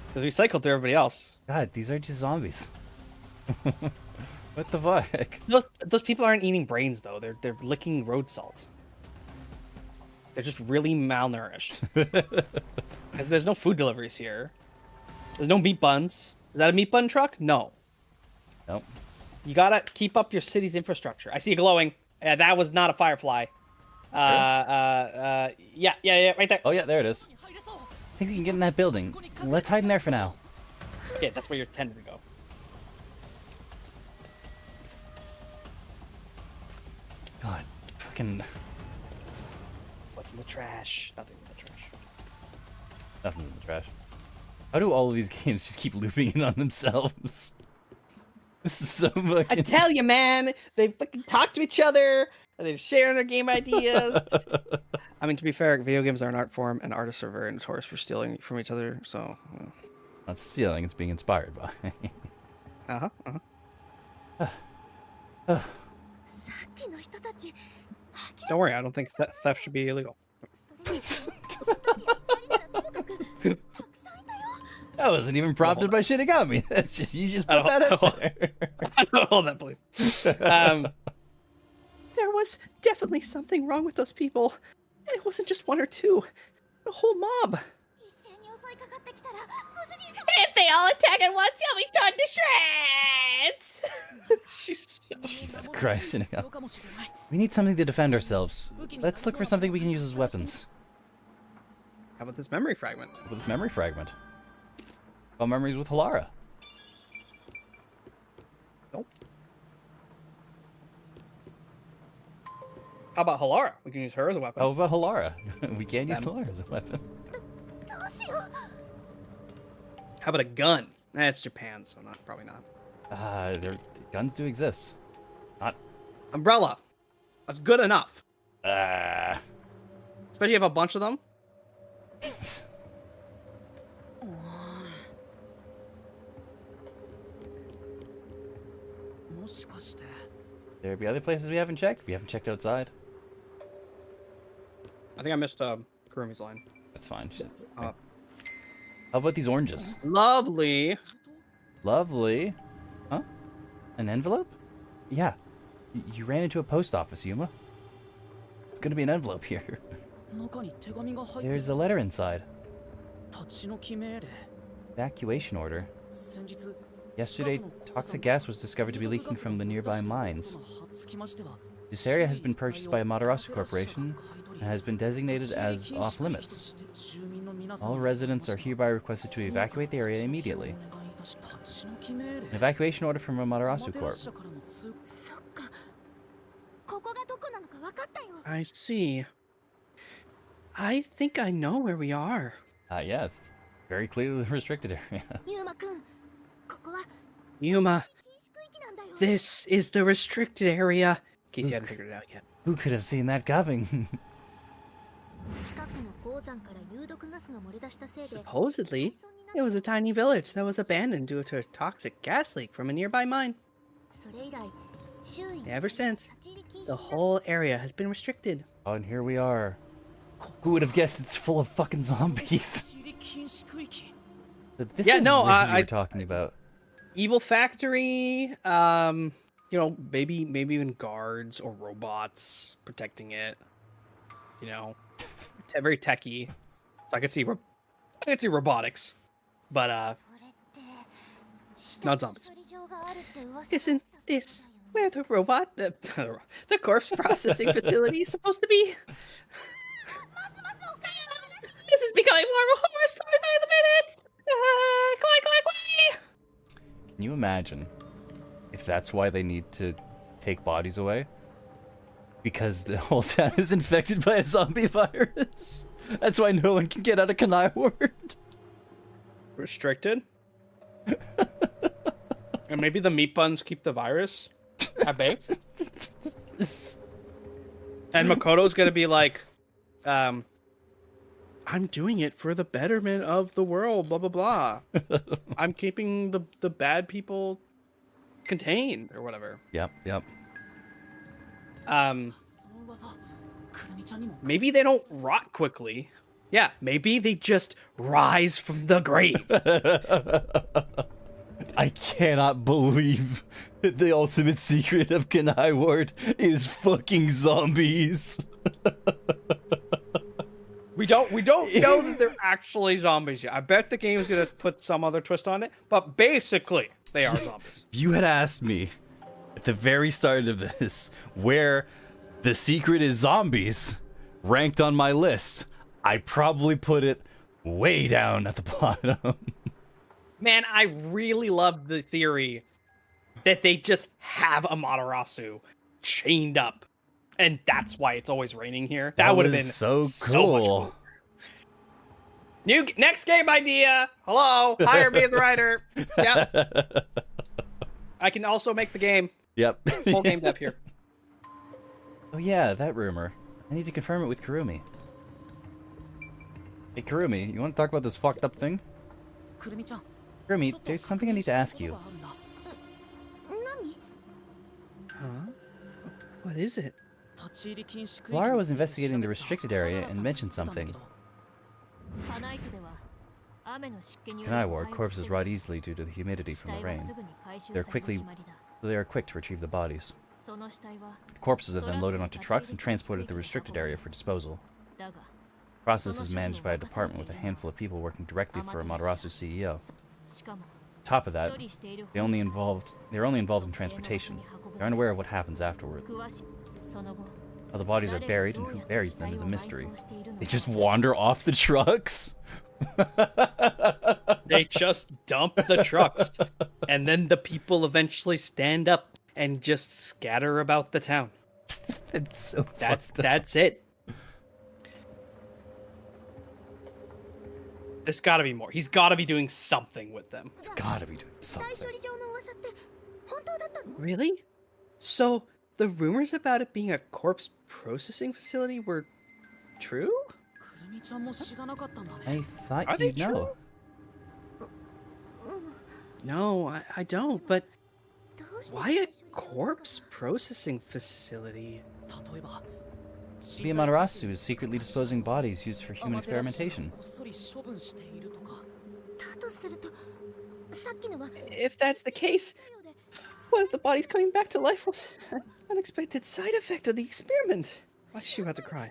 Because we cycled through everybody else. God, these are just zombies. What the fuck? Those people aren't eating brains though. They're licking road salt. They're just really malnourished. Because there's no food deliveries here. There's no meat buns. Is that a meat bun truck? No. Nope. You gotta keep up your city's infrastructure. I see it glowing. That was not a firefly. Yeah, right there. Oh yeah, there it is. I think we can get in that building. Let's hide in there for now. Yeah, that's where you're tending to go. God, fucking What's in the trash? Nothing in the trash. nothing in the trash. How do all of these games just keep looping in on themselves? This is so fucking... I tell you, man, they fucking talk to each other, and they share their game ideas. I mean, to be fair, video games are an art form, and artists are very notorious for stealing from each other, so... Not stealing, it's being inspired by. Don't worry, I don't think theft should be illegal. That wasn't even prompted by Shinigami. That's just you just put that out there. I don't hold that belief. There was definitely something wrong with those people, and it wasn't just one or two. The whole mob. If they all attack at once, you'll be torn to shreds. Jesus Christ, Shinigami. We need something to defend ourselves. Let's look for something we can use as weapons. How about this memory fragment? With this memory fragment. Well, memories with Halara. Nope. How about Halara? We can use her as a weapon. How about Halara? We can use Halara as a weapon. How about a gun? That's Japan, so probably not. Guns do exist. Not. Umbrella. That's good enough. Uh. Especially if you have a bunch of them. There be other places we haven't checked? We haven't checked outside. I think I missed Kurumi's line. That's fine. How about these oranges? Lovely. Lovely. Huh? An envelope? Yeah. You ran into a post office, Yuma. It's gonna be an envelope here. There's a letter inside. Evacuation order. Yesterday, toxic gas was discovered to be leaking from the nearby mines. This area has been purchased by Amaterasu Corporation and has been designated as off-limits. All residents are hereby requested to evacuate the area immediately. An evacuation order from Amaterasu Corp. I see. I think I know where we are. Yeah, it's very clearly the restricted area. Yuma, this is the restricted area. In case you hadn't figured it out yet. Who could have seen that coming? Supposedly, it was a tiny village that was abandoned due to a toxic gas leak from a nearby mine. Ever since, the whole area has been restricted. Oh, and here we are. Who would have guessed it's full of fucking zombies? This is what you were talking about. Evil factory, you know, maybe even guards or robots protecting it. You know, very techy. So I could see robotics, but not zombies. Isn't this where the the corpse processing facility is supposed to be? This is becoming more of a horror story by the minute. Can you imagine if that's why they need to take bodies away? Because the whole town is infected by a zombie virus. That's why no one can get out of Kanai Ward. Restricted? And maybe the meat buns keep the virus at bay? And Makoto's gonna be like, I'm doing it for the betterment of the world, blah, blah, blah. I'm keeping the bad people contained, or whatever. Yep. Maybe they don't rot quickly. Yeah, maybe they just rise from the grave. I cannot believe that the ultimate secret of Kanai Ward is fucking zombies. We don't know that they're actually zombies yet. I bet the game's gonna put some other twist on it, but basically they are zombies. If you had asked me at the very start of this, where the secret is zombies, ranked on my list, I probably put it way down at the bottom. Man, I really loved the theory that they just have Amaterasu chained up, and that's why it's always raining here. That would have been so much cool. cooler. Next game idea. Hello, hire me as a writer. Yep. I can also make the game. Yep. Full game dev here. Oh yeah, that rumor. I need to confirm it with Kurumi. Hey Kurumi, you want to talk about this fucked up thing? Kurumi, there's something I need to ask you. Huh? What is it? Lara was investigating the restricted area and mentioned something. Kanai Ward, corpses rot easily due to the humidity from the rain. They are quick to retrieve the bodies. The corpses are then loaded onto trucks and transported to the restricted area for disposal. The process is managed by a department with a handful of people working directly for Amaterasu CEO. On top of that, they're only involved in transportation. They're unaware of what happens afterward. How the bodies are buried and who buries them is a mystery. They just wander off the trucks? They just dump the trucks, and then the people eventually stand up and just scatter about the town. It's so That's it. There's got to be more. He's got to be doing something with them. It's gotta be doing something. Really? So the rumors about it being a corpse processing facility were true? I thought Are they you'd know. No, I don't, but why a corpse processing facility? The Amaterasu is secretly disposing bodies used for human experimentation. If that's the case, what if the body's coming back to life was an unexpected side effect of the experiment? Why is she about to cry?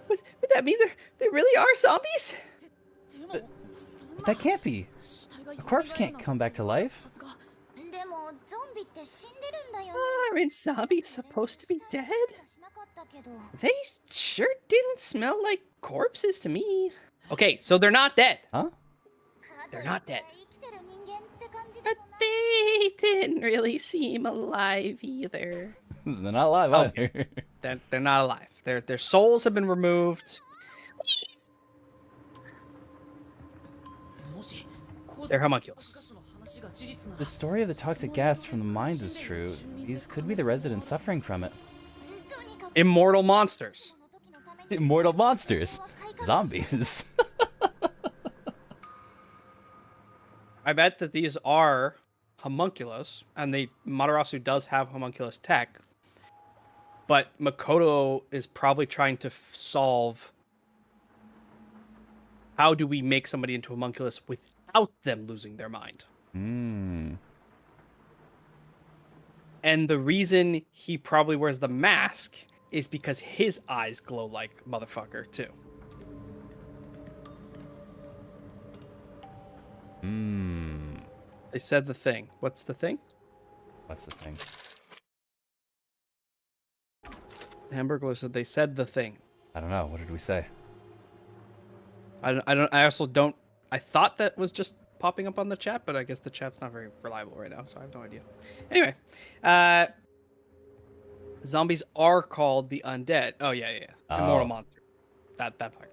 Would that mean they really are zombies? But that can't be. A corpse can't come back to life. Aren't zombies supposed to be dead? They sure didn't smell like corpses to me. Okay, so they're not dead. Huh? They're not dead. But they didn't really seem alive either. They're not alive either. They're not alive. Their souls have been removed. They're homunculus. The story of the toxic gas from the mines is true. These could be the residents suffering from it. Immortal monsters. Immortal monsters. Zombies. I bet that these are homunculus, and Materasu does have homunculus tech. But Makoto is probably trying to solve how do we make somebody into homunculus without them losing their mind. Hmm. And the reason he probably wears the mask is because his eyes glow like motherfucker too. Hmm. They said the thing. What's the thing? What's the thing? Hamburglar said they said the thing. I don't know. What did we say? I also don't. I thought that was just popping up on the chat, but I guess the chat's not very reliable right now, so I have no idea. Anyway, zombies are called the undead. Oh yeah. Immortal monster. That part.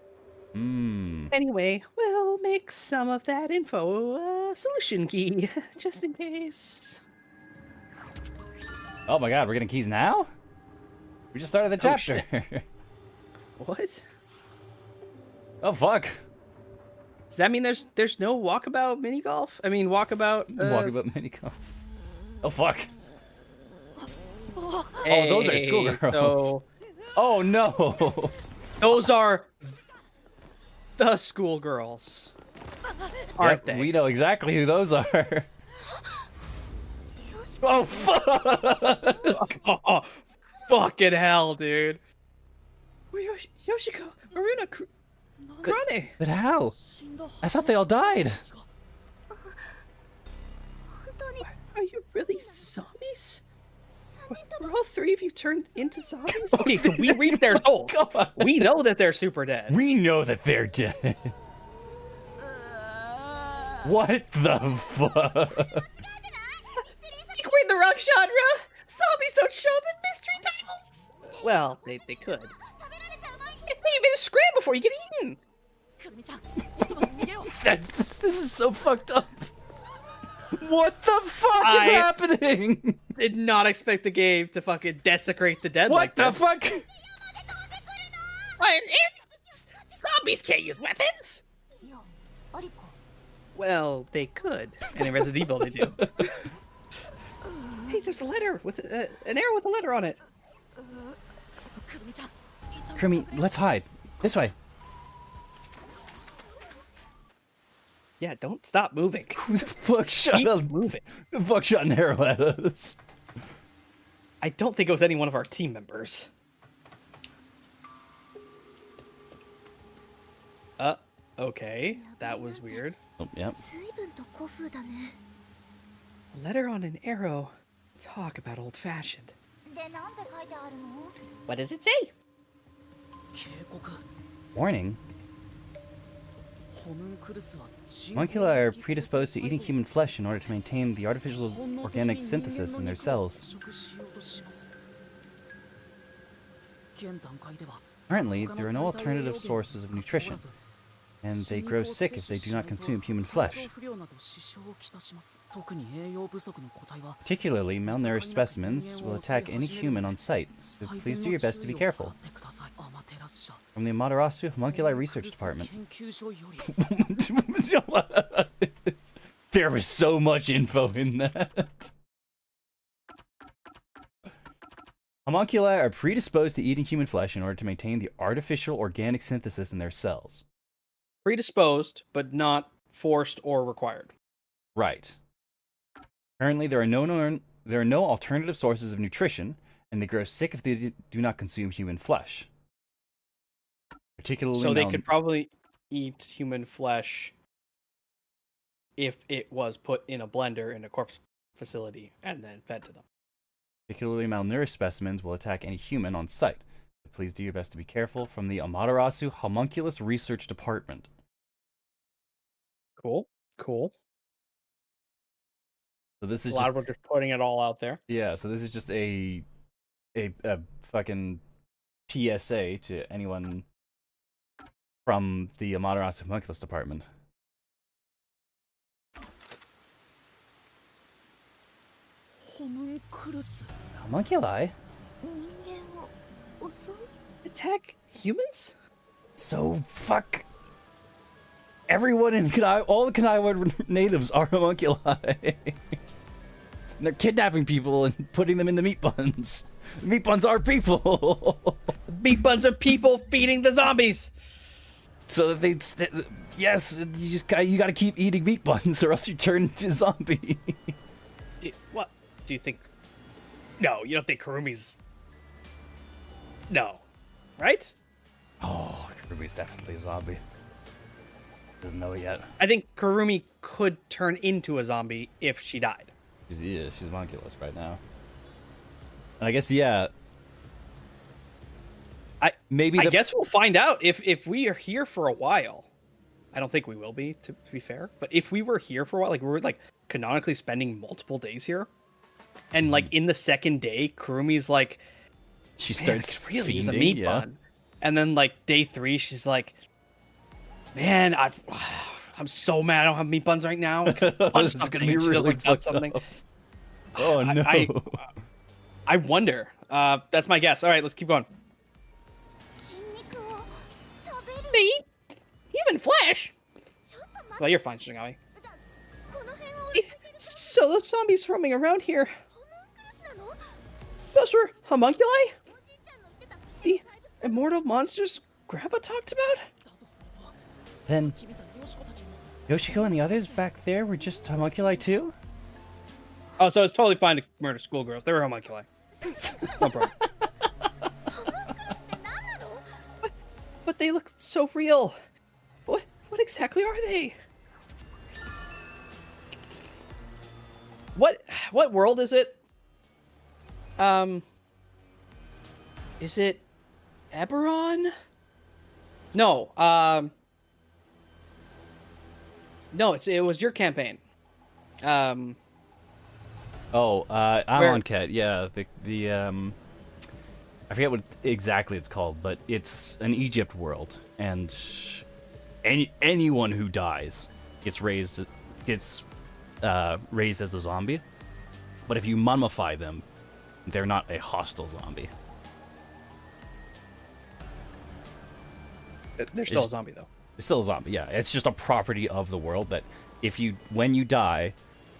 Hmm. Anyway, we'll make some of that info solution key just in case. Oh my god, we're getting keys now? We just started the chapter. What? Oh fuck. Does that mean there's no walkabout mini golf? I mean walkabout. Walkabout mini golf. Oh fuck. Hey, oh, those are schoolgirls. So oh no. those are the schoolgirls, aren't they? We know exactly who those are. Oh fuck! Oh, fucking hell, dude. Yoshiko, Maruna, Kurane. But how? I thought they all died. Are you really zombies? Were all three of you turned into zombies? Okay, so we reap their souls. God. We know that they're super dead. We know that they're dead. What the fuck? Think we're in the wrong genre. Zombies don't show up in mystery titles. Well, they could. If they even scram before you get eaten. くるみちゃん、ひとまず逃げよう。 This is so fucked up. What the fuck is happening? Did not expect the game to fucking desecrate the dead What like the this. fuck? Zombies can't use weapons. Well, they could. And in Resident Evil, they do. Hey, there's a letter with an arrow with a letter on it. くるみちゃん、 Krumi, let's hide. This way. Yeah, don't stop moving. Who the fuck shot Keep a moving. Who the fuck shot an arrow at us? I don't think it was any one of our team members. Okay. That was weird. Oh, yep. 随分と古風だね。 A letter on an arrow. Talk about old-fashioned. で、なんて書いてあるの？ What does it say? 警告。 Warning. ホムンクルスは人 Homunculi are predisposed to eating human flesh in order to maintain the artificial organic synthesis in their cells. 捕食しようとします。現段階では Currently, there are no alternative sources of nutrition, and they grow sick if they do not consume human flesh. 不良など支障をきたします。特に栄養不足の個体は Particularly, malnourished specimens will attack any human on sight, so please do your best to be careful. 待ってください。アマテラス社 From the Amaterasu Homunculi Research Department. 研究所より There was so much info in that. Homunculi are predisposed to eating human flesh in order to maintain the artificial organic synthesis in their cells. Predisposed, but not forced or required. Right. Currently, there are no alternative sources of nutrition, and they grow sick if they do not consume human flesh. Particularly, So they could probably eat human flesh if it was put in a blender in a corpse facility and then fed to them. Particularly malnourished specimens will attack any human on sight. Please do your best to be careful. From the Amaterasu Homunculus Research Department. Cool. Cool. So this is We're just putting it all out there. yeah. So this is just a fucking PSA to anyone from the Amaterasu Homunculus Department. ホムンクルス Homunculi? 人間を襲う？ Attack humans? So fuck. Everyone in all the Kanaiwa natives are homunculi. And they're kidnapping people and putting them in the meat buns. Meat buns are people. Meat buns are people feeding the zombies. So that yes, you gotta keep eating meat buns or else you turn into a zombie. What do you think? No, you don't think Karumi's? No, right? Oh, Karumi's definitely a zombie. Doesn't know it yet. I think Karumi could turn into a zombie if she died. She's homunculus right now. And I guess yeah. I maybe guess we'll find out if we are here for a while. I don't think we will be, to be fair. But if we were here for a while, like we were like canonically spending multiple days here, and like in the second day, Kurumi's like, she "Man, I starts could really use a fiending, meat yeah. bun," and then like day 3, she's like, "Man, I'm so mad I don't have meat buns right now. This is gonna be really fucked something." up. Oh no! I wonder. That's my guess. All right, let's keep going. 筋肉を食べる？ Meat? Human flesh? ちょっと待って。 Well, you're fine, Shinigami. じゃあこの辺を追いかける So those zombies roaming around here, ホムンクルスなの？ those were homunculi? おじいちゃんの言ってた不思議 The な怪物？ immortal monsters Grandpa talked about? Then 君たヨシコたちも Yoshiko and the others back there were just homunculi too? Oh, so it's totally fine to murder schoolgirls. They were homunculi. No problem. ホムンクルスって何なの？ But they look so real. What exactly are they? What world is it? Is it Eberron? No. No, it was your campaign. Oh, Amonkhet, yeah. The I forget what exactly it's called, but it's an Egypt world, and anyone who dies gets raised as a zombie. But if you mummify them, they're not a hostile zombie. They're still a zombie, though. It's still a zombie, yeah. It's just a property of the world that when you die,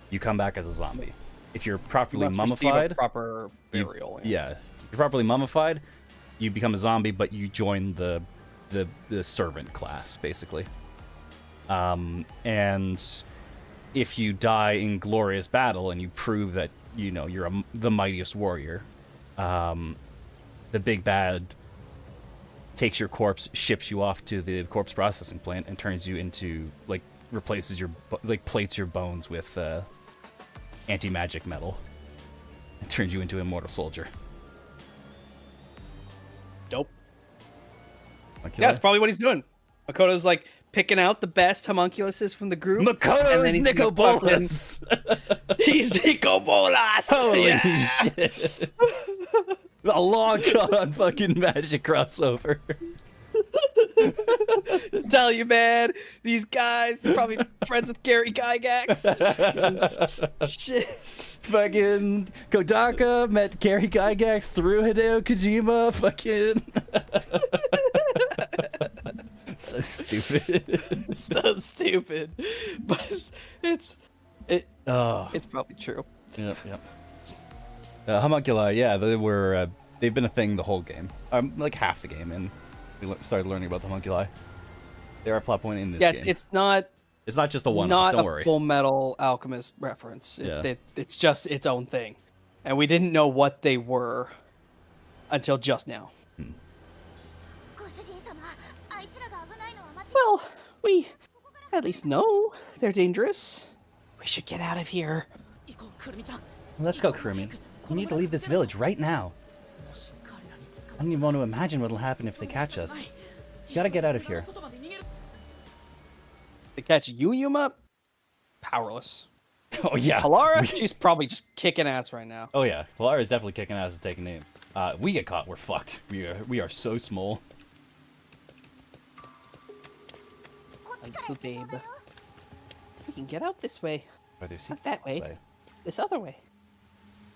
you come back as a zombie. If you're properly mummified, proper burial. Yeah. If you're properly mummified, you become a zombie, but you join the servant class, basically. And if you die in glorious battle and you prove that you're the mightiest warrior, the big bad takes your corpse, ships you off to the corpse processing plant, and turns you into plates your bones with anti-magic metal, and turns you into an immortal soldier. Dope. Okay. Yeah, that's probably what he's doing. Makoto's like picking out the best homunculuses from the group. Makoto is Nicobolas. He's Nicobolas. Holy shit! A long cut on fucking magic crossover. Tell you, man, these guys are probably friends with Gary Gygax. Shit. Fucking Kodaka met Gary Gygax through Hideo Kojima. Fucking. So stupid. So stupid. But it's probably true. Yep. Homunculi, yeah, they've been a thing the whole game. Like half the game, and we started learning about the homunculi. They're a plot point in this game. Yeah, it's not just a one-off, don't worry. Full Metal Alchemist reference. Yeah. It's just its own thing. And we didn't know what they were until just now. Well, we at least know they're dangerous. We should get out of here. Let's go, Kurumi. We need to leave this village right now. I don't even want to imagine what'll happen if they catch us. You gotta get out of here. They catch Yuma? Powerless. Oh, yeah. Halara? She's probably just kicking ass right now. Oh, yeah. Halara is definitely kicking ass and taking aim. We get caught, we're fucked. We are so small. Little babe. We can get out this way. Not that way. This other way.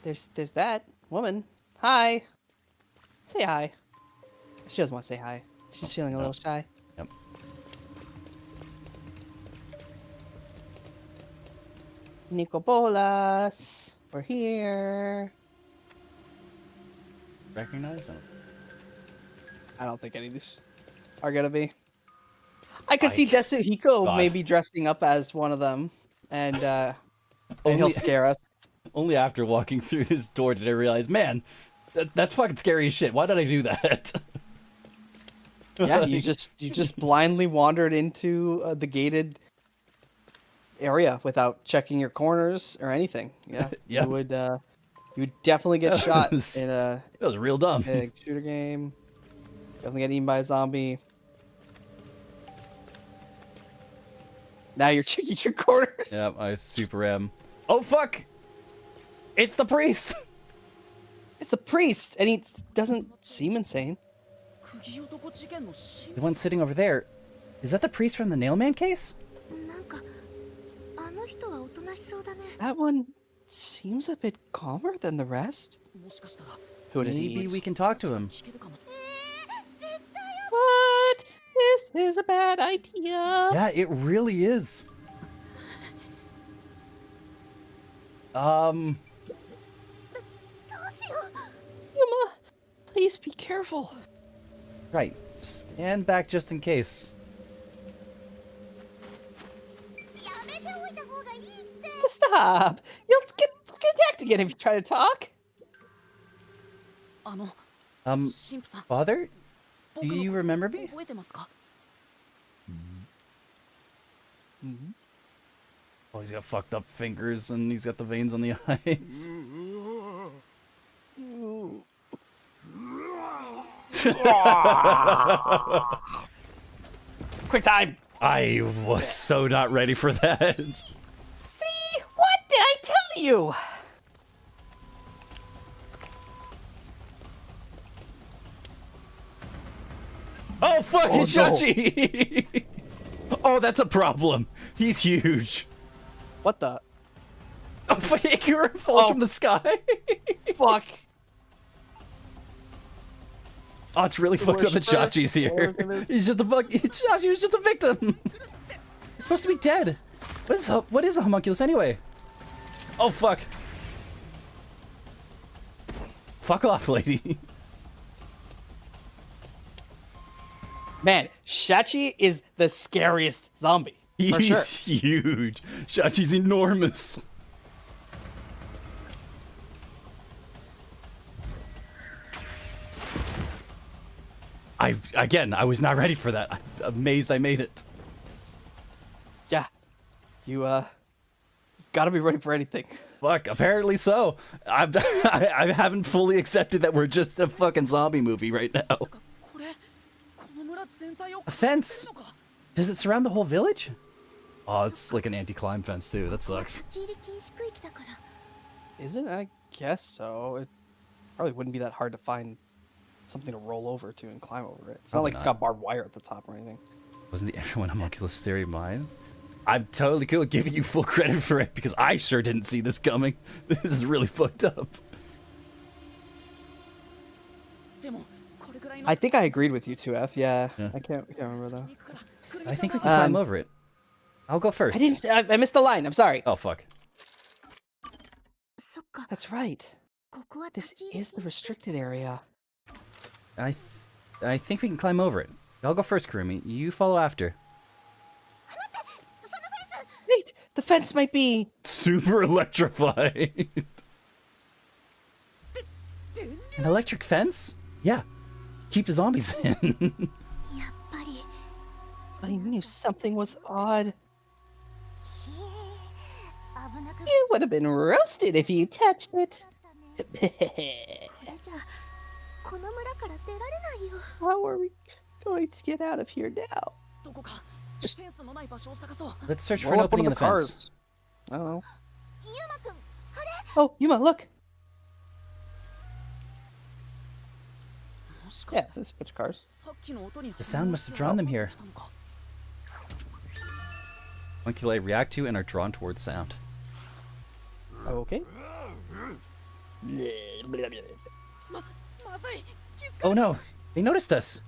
There's that woman. Hi. Say hi. She doesn't want to say hi. She's feeling a little shy. Yep. Nicobolas, we're here. Recognize them? I don't think any of these are gonna be. I could see Desuhiko maybe dressing up as one of them, and he'll scare us. Only after walking through this door did I realize, man, that's fucking scary as shit. Why did I do that? Yeah, you just blindly wandered into the gated area without checking your corners or anything. Yeah, yeah. You would definitely get shot in That was real dumb. a shooter game. Definitely get eaten by a zombie. Now you're checking your corners. Yep, I super am. Oh fuck! It's the priest. It's the priest, and he doesn't seem insane. The one sitting over there, is that the priest from the Nailman case? That one seems a bit calmer than the rest. Who did he Maybe eat? we can talk to him. What? This is a bad idea. Yeah, it really is. Yuma, please be careful. Right. Stand back just in case. Stop. You'll get attacked again if you try to talk. Father? Do you remember me? Oh, he's got fucked up fingers and he's got the veins on the eyes. Quick time! I was so not ready for that. See? What did I tell you? Oh, fuck, Oh, it's no. Shachi! Oh, that's a problem. He's huge. What the? Oh, fuck, Ikura falls Oh. from the sky. Fuck. Oh, it's really fucked up that worshiper. Shachi's here. Oh, look at this. He's just a fuck. Shachi was just a victim. He's supposed to be dead. What is a homunculus anyway? Oh, fuck. Fuck off, lady. Man, Shachi is the scariest zombie. For He's sure. huge. Shachi's enormous. I was not ready for that. I'm amazed I made it. Yeah. You, gotta be ready for anything. Fuck, apparently so. I haven't fully accepted that we're just a fucking zombie movie right now. これこの村全体を A fence? Does it surround the whole village? Oh, it's like an anti-climb fence too. That sucks. 立ち入り禁止区域だから Is it? I guess so. It probably wouldn't be that hard to find something to roll over to and climb over it. It's not Probably like it's not. got barbed wire at the top or anything. Wasn't the everyone homunculus theory mine? I'm totally cool with giving you full credit for it because I sure didn't see this coming. This is really fucked up. でもこれくらいの I think I agreed with you too, F. Yeah. Yeah. I can't remember though. 行くからくるみ I ちゃ think we ん can が climb over it. I'll go first. I didn't. I missed the line. I'm sorry. Oh, fuck. そっか That's right. ここは This 立ち入り is the 禁止 restricted area. I think we can climb over it. I'll go first, Kurumi. You follow after. Wait, the fence might be. Super electrified. An electric fence? Yeah. Keep the zombies in. やっぱり I knew something was odd. ひえ危なかっ You would have been roasted if you touched it. たねこれじゃこの村から出られないよ How are we going to get out of here now? どこかフェンスのない場所を探そう Let's search for Roll an up one opening in of the the fence. cars. I don't know. ユウマくん Oh, Yuma, look. もしか Yeah, して there's a bunch of cars. さっきの音に The sound must have drawn them here. したのか Homunculi react to and are drawn towards sound. Okay. まずい Oh no, they noticed us.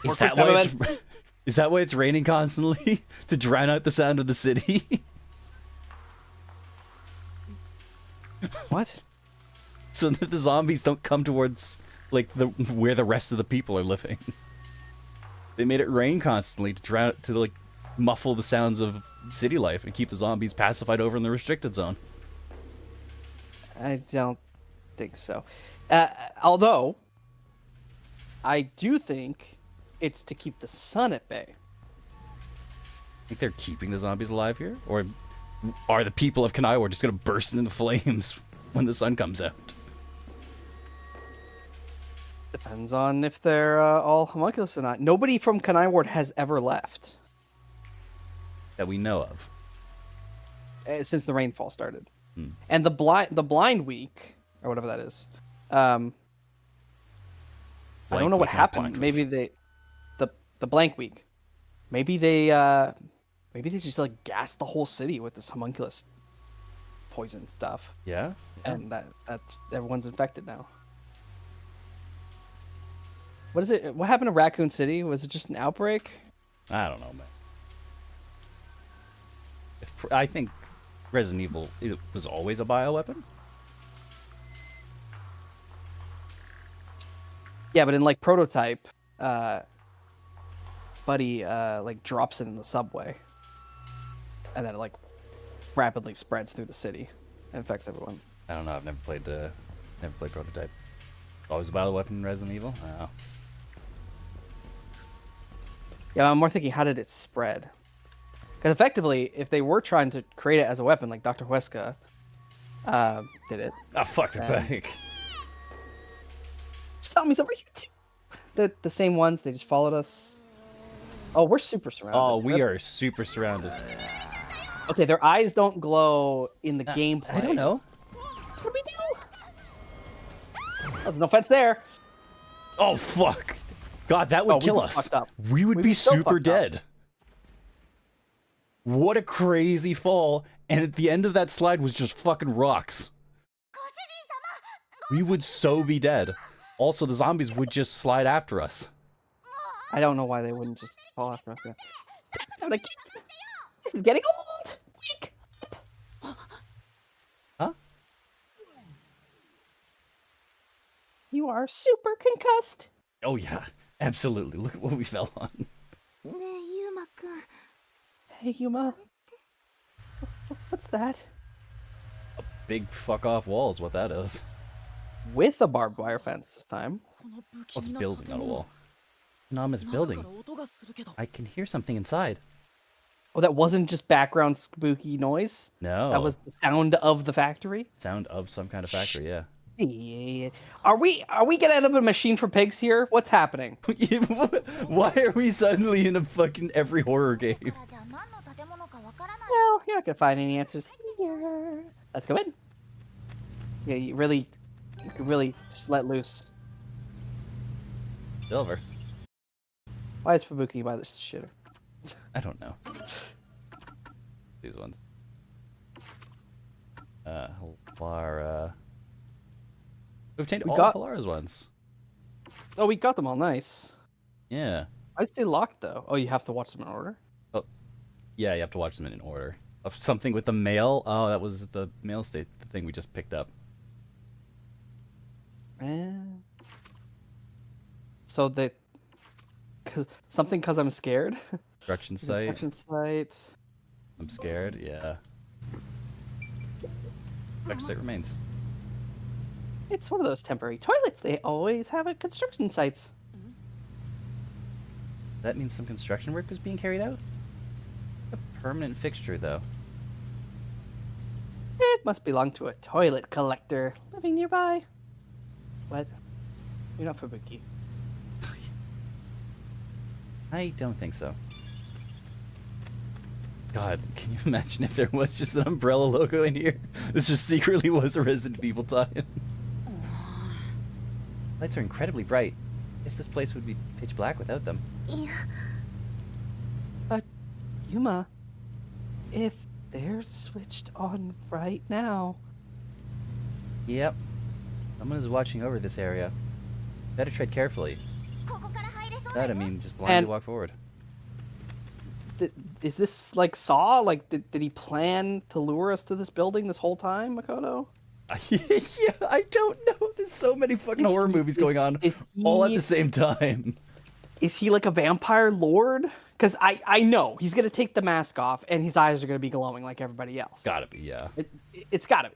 Is More that quick why time it's is that why it's raining constantly to drown out the sound of the city? What? So that the zombies don't come towards like where the rest of the people are living. They made it rain constantly to drown to like muffle the sounds of city life and keep the zombies pacified over in the restricted zone. I don't think so. Although, I do think it's to keep the sun at bay. Think they're keeping the zombies alive here, or are the people of Kanaiwa just gonna burst into flames when the sun comes out? Depends on if they're all homunculus or not. Nobody from Kanai Ward has ever left That we know of. since the rainfall started. Hmm. And the blind week or whatever that is. I don't Blank know what week, not happened. blind week. Maybe the blank week. Maybe they just like gassed the whole city with this homunculus poison stuff, Yeah. and that's everyone's infected now. What is it? What happened to Raccoon City? Was it just an outbreak? I don't know, man. I think Resident Evil it was always a bioweapon. Yeah, but in like Prototype, Buddy like drops it in the subway, and then it like rapidly spreads through the city and infects everyone. I don't know. I've never played Prototype. Always a bioweapon in Resident Evil. I don't know. Yeah, I'm more thinking, how did it spread? Because effectively, if they were trying to create it as a weapon, like Dr. Huesca did it. Oh, fuck, they're back. Zombies over here too. The same ones. They just followed us. Oh, we're super surrounded. Oh, we are super surrounded. Okay, their eyes don't glow in the gameplay. I don't know. What do we do? Oh, there's no fence there. Oh, fuck. God, that would kill us. We would be so super dead. What a crazy fall. And at the end of that slide was just fucking rocks. We would so be dead. Also, the zombies would just slide after us. I don't know why they wouldn't just fall after us. This is getting old. Wake up. Huh? You are super concussed. Oh, yeah. Absolutely. Look at what we fell on. Hey, Yuma. What's that? A big fuck off wall is what that is. With a barbed wire fence this time. What's building, not a wall? Nama's building. I can hear something inside. Oh, that wasn't just background spooky noise? No. That was the sound of the factory? Sound of some kind of factory, yeah. Are we getting out of a machine for pigs here? What's happening? Why are we suddenly in a fucking every horror game? Well, you're not gonna find any answers here. Let's go in. Yeah, you could really just let loose. Silver. Why is Fubuki by this shitter? I don't know. These ones. Lara. We've changed all of Lara's ones. Oh, we got them all nice. Yeah. Why is it locked though? Oh, you have to watch them in order? Oh, yeah, you have to watch them in order. Of something with the mail. Oh, that was the mail state, the thing we just picked up. So because I'm scared. Construction site. Construction site. I'm scared. Yeah. Construction site remains. It's one of those temporary toilets they always have at construction sites. That means some construction work was being carried out? A permanent fixture, though. It must belong to a toilet collector living nearby. What? You're not Fubuki. I don't think so. God, can you imagine if there was just an Umbrella logo in here? This just secretly was a Resident Evil tie-in. Lights are incredibly bright. Guess this place would be pitch black without them. But, Yuma, if they're switched on right now... Yep. Someone is watching over this area. Better tread carefully. That, I mean, just blindly walk forward. Is this like Saw? Like, did he plan to lure us to this building this whole time, Makoto? Yeah, I don't know. There's so many fucking horror movies going on all at the same time. Is he like a vampire lord? Because I know he's going to take the mask off and his eyes are going to be glowing like everybody else. Gotta be, yeah. It's gotta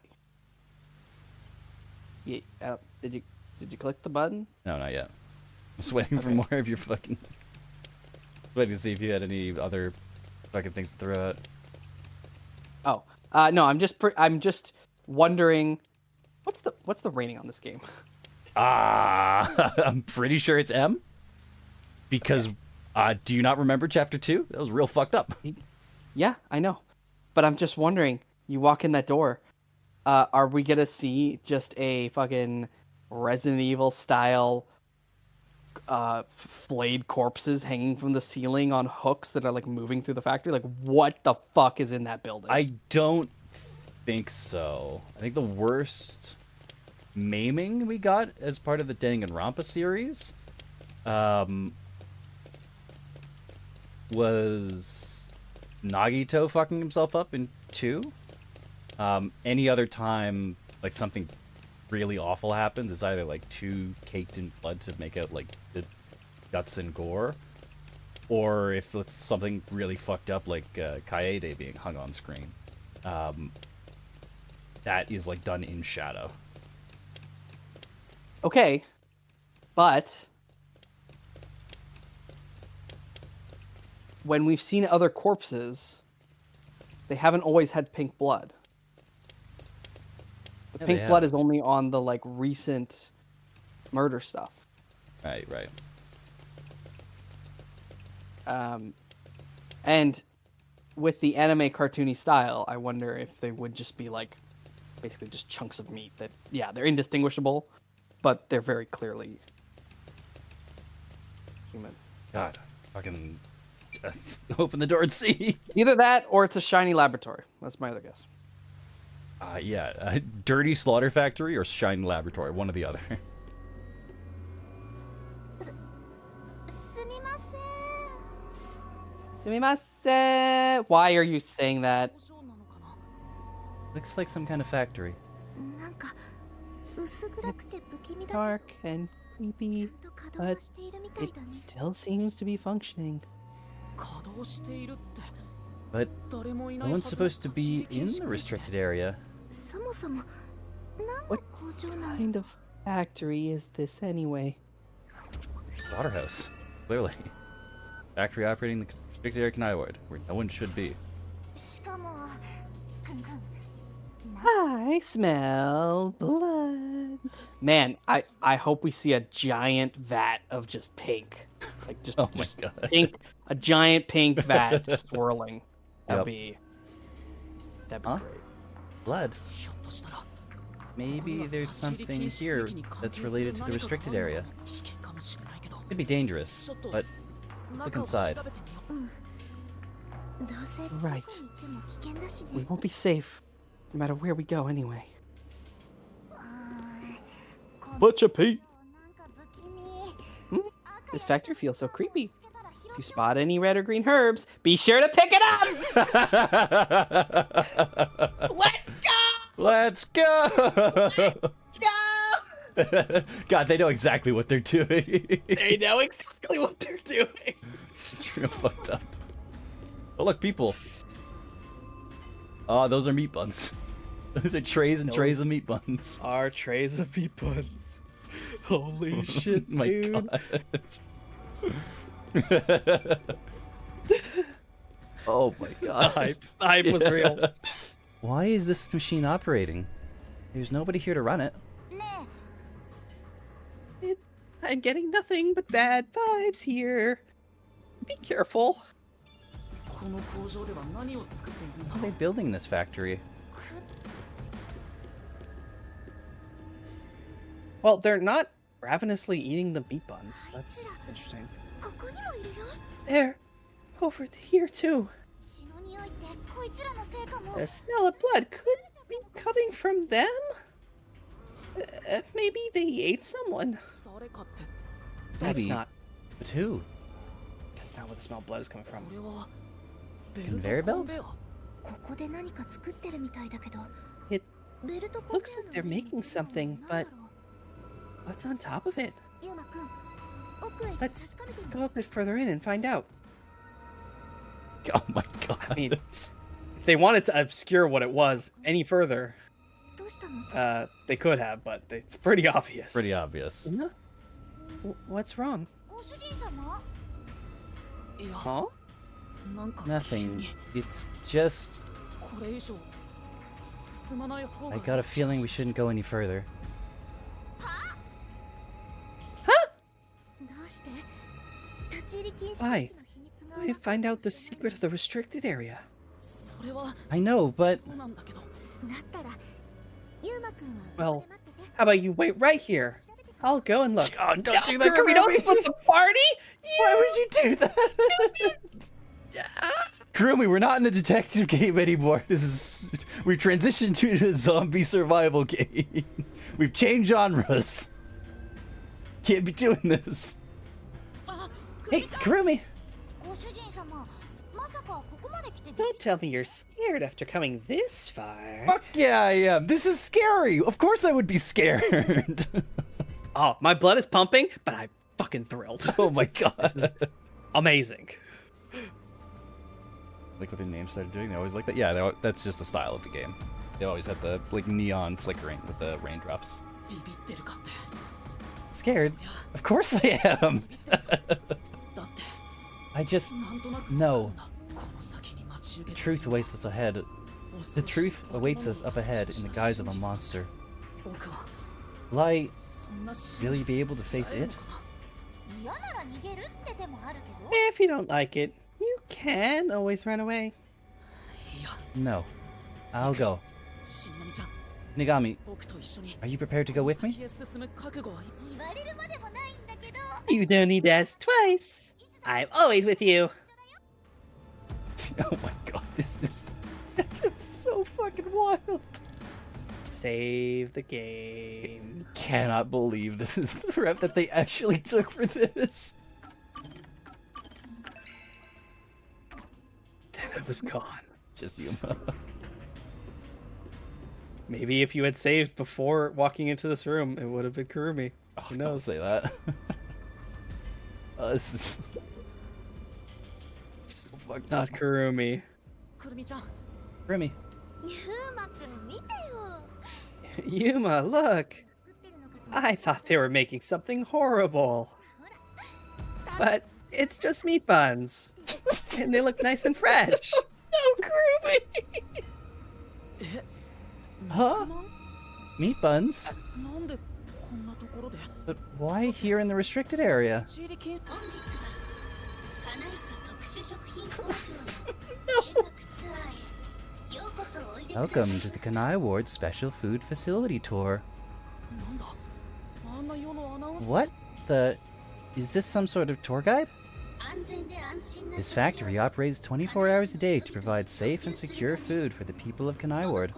be. Yeah, did you click the button? No, not yet. I'm just waiting for more of your fucking... Waiting to see if you had any other fucking things to throw out. Oh, no, I'm just wondering, what's the rating on this game? I'm pretty sure it's M. Because, do you not remember Chapter 2? That was real fucked up. Yeah, I know. But I'm just wondering, you walk in that door, are we gonna see just a fucking Resident Evil style flayed corpses hanging from the ceiling on hooks that are like moving through the factory? Like, what the fuck is in that building? I don't think so. I think the worst maiming we got as part of the Danganronpa series was Nagito fucking himself up in 2. Any other time, like, something really awful happens, it's either like too caked in blood to make out like the guts and gore, or if it's something really fucked up like Kaede being hung on screen. That is like done in shadow. Okay, but when we've seen other corpses, they haven't always had pink blood. The Yeah, pink blood is only on the like recent murder stuff. Right. And with the anime cartoony style, I wonder if they would just be like basically just chunks of meat that, yeah, they're indistinguishable, but they're very clearly human. God, fucking open the door and see. Either that or it's a shiny laboratory. That's my other guess. Dirty slaughter factory or shiny laboratory, one or the other. Sumimasen. Why are you saying that? Looks like some kind of factory. It's dark and creepy, but it still seems to be functioning. But no one's supposed to be in the restricted area. What kind of factory is this anyway? Slaughterhouse, clearly. Factory operating the restricted area Kanaiwood, where no one should be. I smell blood. Man, I hope we see a giant vat of just pink. Like just, Oh my just God. pink, a giant pink vat just swirling. That'd be great. Blood. Maybe there's something here that's related to the restricted area. Could be dangerous, but look inside. Right. We won't be safe, no matter where we go anyway. Bunch of Pete. This factory feels so creepy. If you spot any red or green herbs, be sure to pick it up! Let's go! Let's go! Go! God, they know exactly what they're doing. They know exactly what they're doing. It's real fucked up. Oh, look, people. Oh, those are meat buns. Those are trays and trays of meat buns. Our trays of meat buns. Holy shit, My dude. God. Oh my God. The hype was real. Why is this machine operating? There's nobody here to run it. I'm getting nothing but bad vibes here. Be careful. How are they building this factory? Well, they're not ravenously eating the meat buns. That's interesting. There. Over here, too. The smell of blood could be coming from them? Maybe they ate someone. That's Maybe. not. But who? That's not where the smell of blood is coming from. Conveyor belt? It looks like they're making something, but what's on top of it? Let's go a bit further in and find out. Oh my God. I mean, if they wanted to obscure what it was any further, they could have, but it's pretty obvious. Pretty obvious. Huh? What's wrong? Huh? Nothing. It's just... I got a feeling we shouldn't go any further. Why? I find out the secret of the restricted area. I know, but... Well, how about you wait right here? I'll go and look. Oh, don't do that, We don't Kurumi. split the party? Why would you do that? Kurumi, we're not in a detective game anymore. We've transitioned to a zombie survival game. We've changed genres. Can't be doing this. Hey, Kurumi. Don't tell me you're scared after coming this far. Fuck yeah, I am. This is scary. Of course I would be scared. Oh, my blood is pumping, but I'm fucking thrilled. Oh my God. This is amazing. Like what their name started doing, they always like that. Yeah, that's just the style of the game. They always have the like neon flickering with the raindrops. Scared? Of course I am. I just know. The truth awaits us ahead. The truth awaits us up ahead in the guise of a monster. Will I really be able to face it? If you don't like it, you can always run away. No. I'll go. Nagami, are you prepared to go with me? You don't need to ask twice. I'm always with you. Oh my god, this is it's so fucking wild. Save the game. Cannot believe this is the rep that they actually took for this. Then it was gone. Just Yuma. Maybe if you had saved before walking into this room, it would have been Kurumi. Who Don't knows? say that. This is Not Kurumi. Remy. Yuma, look. I thought they were making something horrible. But it's just meat buns. And they look nice and fresh. No, Kurumi. Huh? Meat buns? But why here in the restricted area? Welcome to the Kanai Ward Special Food Facility Tour. What the? Is this some sort of tour guide? This factory operates 24 hours a day to provide safe and secure food for the people of Kanai Ward.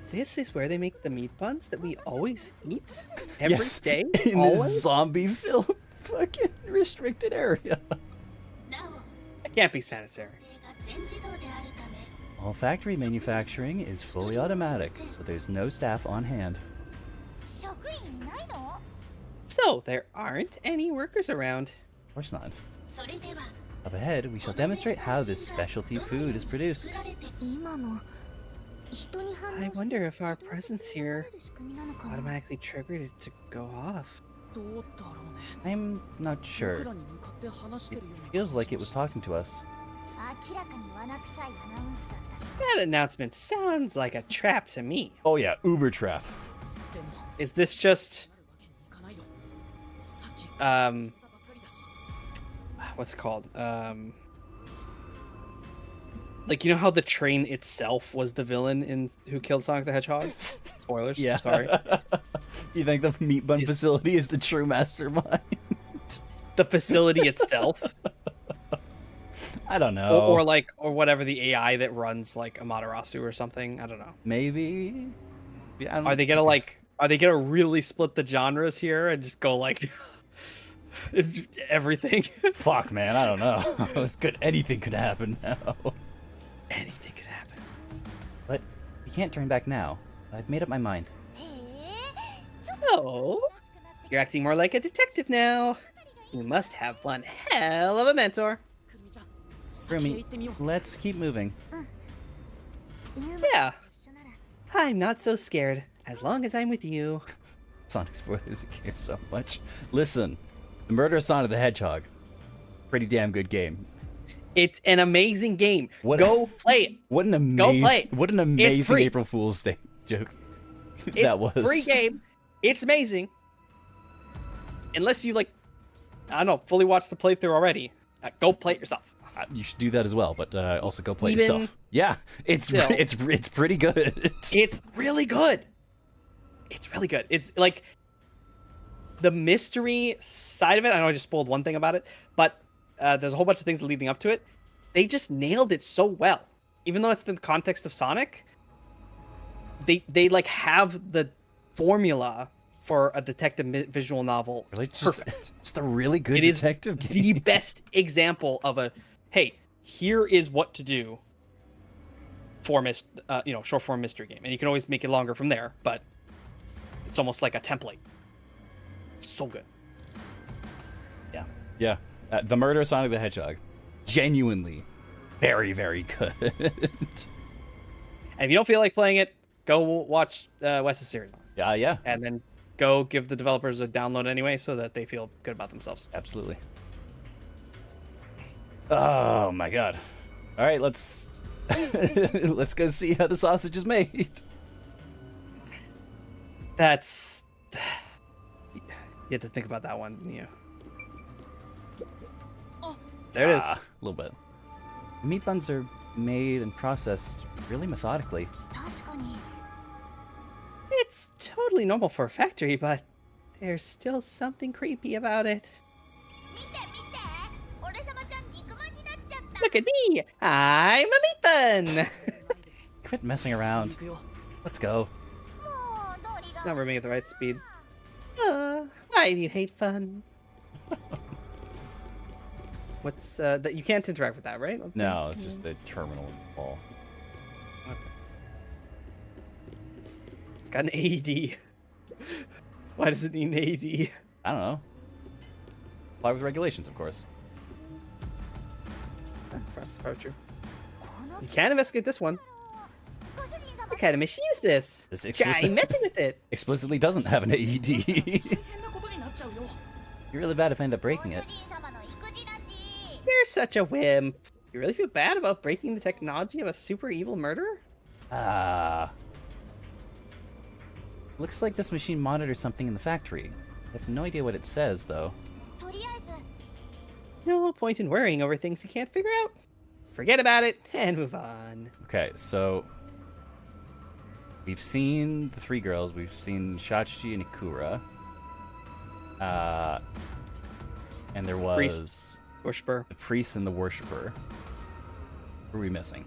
This is where they make the meat buns that we always eat every Yes, day. in Always? this zombie-filled fucking restricted area. It can't be sanitary. All factory manufacturing is fully automatic, so there's no staff on hand. So there aren't any workers around. Of course not. Up ahead, we shall demonstrate how this specialty food is produced. I wonder if our presence here automatically triggered it to go off. I'm not sure. It feels like it was talking to us. That announcement sounds like a trap to me. Oh yeah, Uber trap. Is this just what's it called? Like, you know how the train itself was the villain in Who Killed Sonic the Hedgehog? Spoilers. Yeah. Sorry. You think the meat bun facility is the true mastermind? The facility itself, I don't know. or whatever the AI that runs like Amaterasu or something. I don't know. Maybe. Yeah, I don't Are they gonna really split the genres here and just go like everything? Fuck, man, I don't know. Anything could happen now. Anything could happen. But you can't turn back now. I've made up my mind. Oh, you're acting more like a detective now. You must have one hell of a mentor. Rumi, let's keep moving. Yeah. I'm not so scared, as long as I'm with you. Sonic spoilers care so much. Listen, The Murder of Sonic the Hedgehog. Pretty damn good game. It's an amazing game. What- Go play it. What an Go amazing, play it. what an It's amazing free. April Fool's Day joke It's that was. free game. It's amazing. Unless you like, I don't know, fully watch the playthrough already. Go play it yourself. You should do that as well, but also go play it Even yourself. Yeah, it's still. it's pretty good. It's really good. It's really good. It's like the mystery side of it. I know I just spoiled one thing about it, but there's a whole bunch of things leading up to it. They just nailed it so well. Even though it's the context of Sonic, they like have the formula for a detective visual novel. Really, just a really good It is detective game. the best example of a, hey, here is what to do for short form mystery game, and you can always make it longer from there, but it's almost like a template. It's so good. Yeah. The Murder of Sonic the Hedgehog. Genuinely very, very good. And if you don't feel like playing it, go watch Wes's series, Yeah. and then go give the developers a download anyway, so that they feel good about themselves. Absolutely. Oh my god. All right, let's let's go see how the sausage is made. That's you had to think about that one, didn't you? There it is. A little bit. The meat buns are made and processed really methodically. 確かに It's totally normal for a factory, but there's still something creepy about it. 見て見て俺様ちゃん肉まんになっちゃった Look at me! I'm a meat bun! Quit messing around. Let's go. もうノリが Not moving at the right speed. Why do you hate fun? What's that? You can't interact with that, right? No, it's just a terminal ball. It's got an AED. Why does it need an AED? I don't know. Apply with regulations, of course. Probably true. You can't investigate this one. ご主人様 What kind of machine is this? This Guy messing with it. explicitly doesn't have an AED. 変なことになっちゃうよ You're really bad if I end up ご breaking 主 it. 人様の育児だし You're such a wimp. You really feel bad about breaking the technology of a super evil murderer? Looks like this machine monitors something in the factory. I have no idea what it says, though. とりあえず No point in worrying over things you can't figure out. Forget about it and move on. Okay, so we've seen the three girls. We've seen Shachi and Ikura. And there was Priest. Worshiper. the priest and the worshiper. Who are we missing?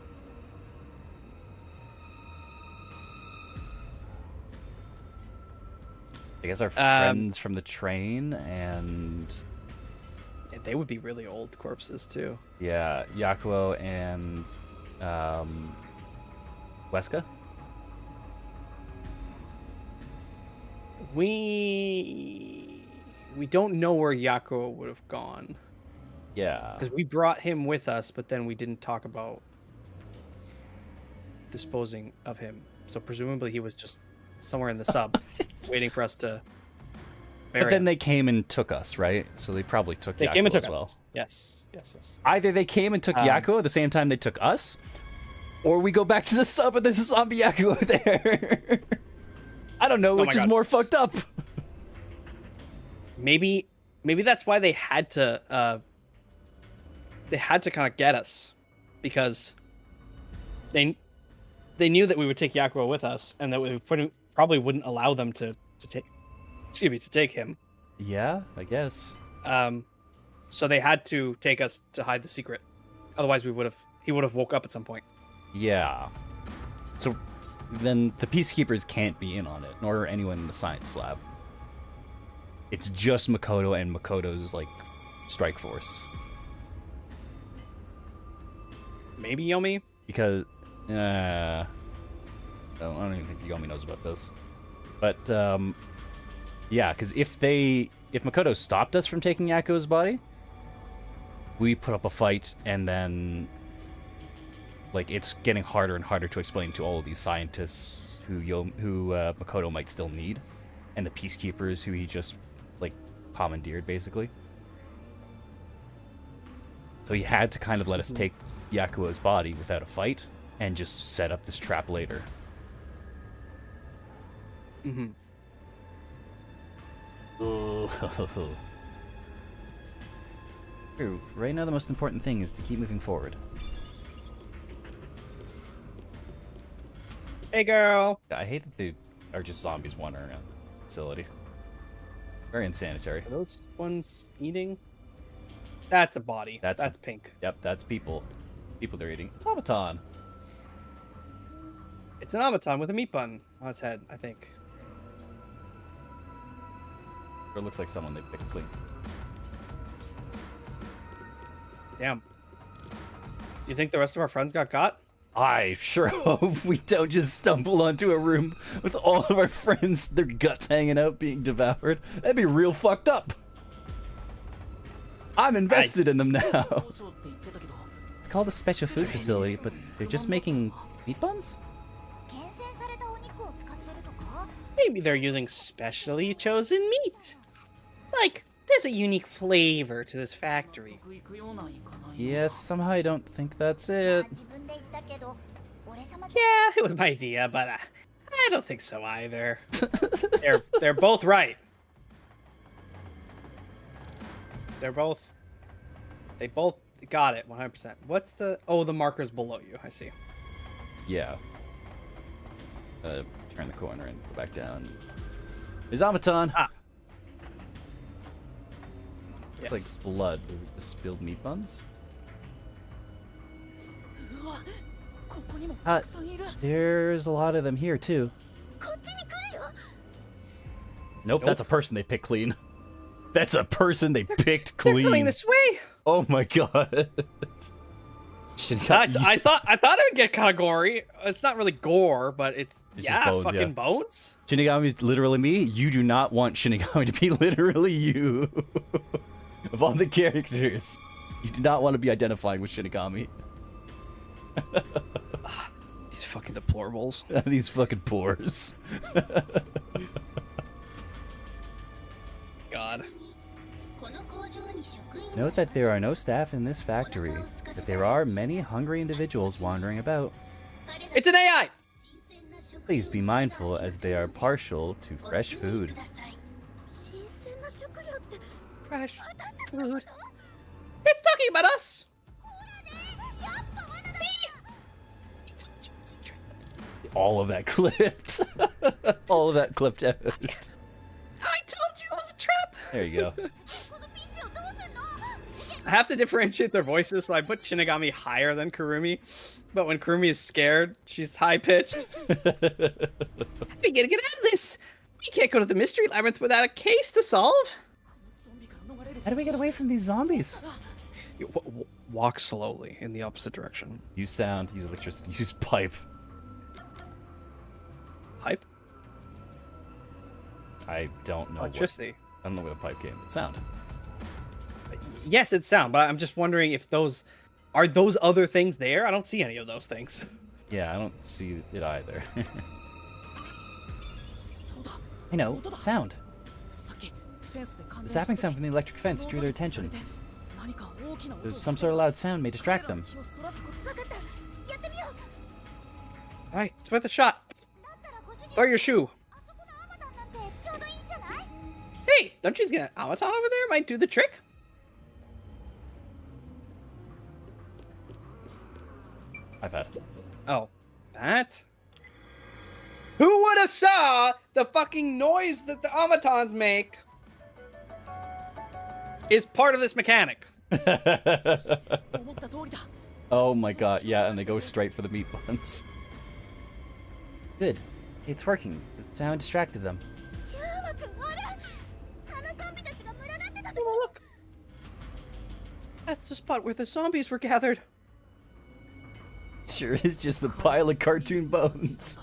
I guess our friends from the train and Yeah, they would be really old corpses too. yeah, Yakuo and Weska. We don't know where Yakuo would have gone Yeah. because we brought him with us, but then we didn't talk about disposing of him. So presumably he was just somewhere in the sub, waiting for us to bury But then him. they came and took us, right? So they probably took They Yakuo came and took as well. us. Yes, yes, yes. Either they came and took Yakuo at the same time they took us, or we go back to the sub and there's a zombie Yakuo there. I don't know which is God. more fucked up. Maybe that's why they had to kind of get us, because they knew that we would take Yakuo with us, and that we probably wouldn't allow them to take him. Yeah, I guess. So they had to take us to hide the secret. Otherwise, he would have woke up at some point. Yeah. So then the peacekeepers can't be in on it, nor anyone in the science lab. It's just Makoto and Makoto's like strike force. Maybe Yomi. Because I don't even think Yomi knows about this. But yeah, because if Makoto stopped us from taking Yakuo's body, we put up a fight, and then like it's getting harder and harder to explain to all of these scientists who Makoto might still need, and the peacekeepers who he just like commandeered basically. So he had to kind of let us take Yakuo's body without a fight and just set up this trap later. Mm-hmm. True. Right now the most important thing is to keep moving forward. Hey, girl. I hate that they are just zombies wandering around the facility. Very insanitary. Are those ones eating? That's a body. That's pink. Yep, that's people. People they're eating. It's automaton. It's an automaton with a meat bun on its head, I think. Or it looks like someone they picked clean. Damn. Do you think the rest of our friends got? I sure hope we don't just stumble onto a room with all of our friends, their guts hanging out, being devoured. That'd be real fucked up. I'm invested in them now. そうって言ってたけど It's called a special food facility, but they're just making meat buns? 厳選されたお肉を使ってるとか Maybe they're using specially chosen meat. Like there's a unique flavor to this factory. Yes, somehow I don't think that's it. Yeah, it was my idea, but I don't think so either. they're both right. They both got it 100%. What's the the marker's below you? I see. Yeah. Turn the corner and go back down. Is automaton. Ah. It's Yes. like blood. Was it just spilled meat buns? There's a lot of them here too. Nope, that's a person they picked clean. That's a person they picked They're clean. going this way. Oh my god. I thought it would get kind of gory. It's not really gore, but it's just bones, fucking yeah. bones. Shinigami's literally me. You do not want Shinigami to be literally you. Of all the characters, you do not want to be identifying with Shinigami. These fucking deplorables. These fucking pores. God. Note that there are no staff in this factory, but there are many hungry individuals wandering about. It's an AI. Please be mindful as they are partial to fresh food. Fresh food. It's talking about us. All of that clipped. All of that clipped out. I told you it was a trap. There you go. I have to differentiate their voices, so I put Shinigami higher than Kurumi. But when Kurumi is scared, she's high-pitched. We gotta get out of this. We can't go to the Mystery Labyrinth without a case to solve. How do we get away from these zombies? Walk slowly in the opposite direction. Use sound, use electricity, use pipe. Pipe? I don't know. Electricity. I don't know where the pipe came. Sound. Yes, it's sound, but I'm just wondering if those are those other things there. I don't see any of those things. Yeah, I don't see it either. I know. Sound. The zapping sound from the electric fence drew their attention. There's some sort of loud sound may distract them. All right, it's worth a shot. Throw your shoe. Hey, don't you think an automaton over there might do the trick? iPad. Oh, that? Who would have saw the fucking noise that the automatons make is part of this mechanic? Oh my god, yeah, and they go straight for the meat buns. Good. It's working. The sound distracted them. Oh, look. That's the spot where the zombies were gathered. Sure is just a pile of cartoon bones.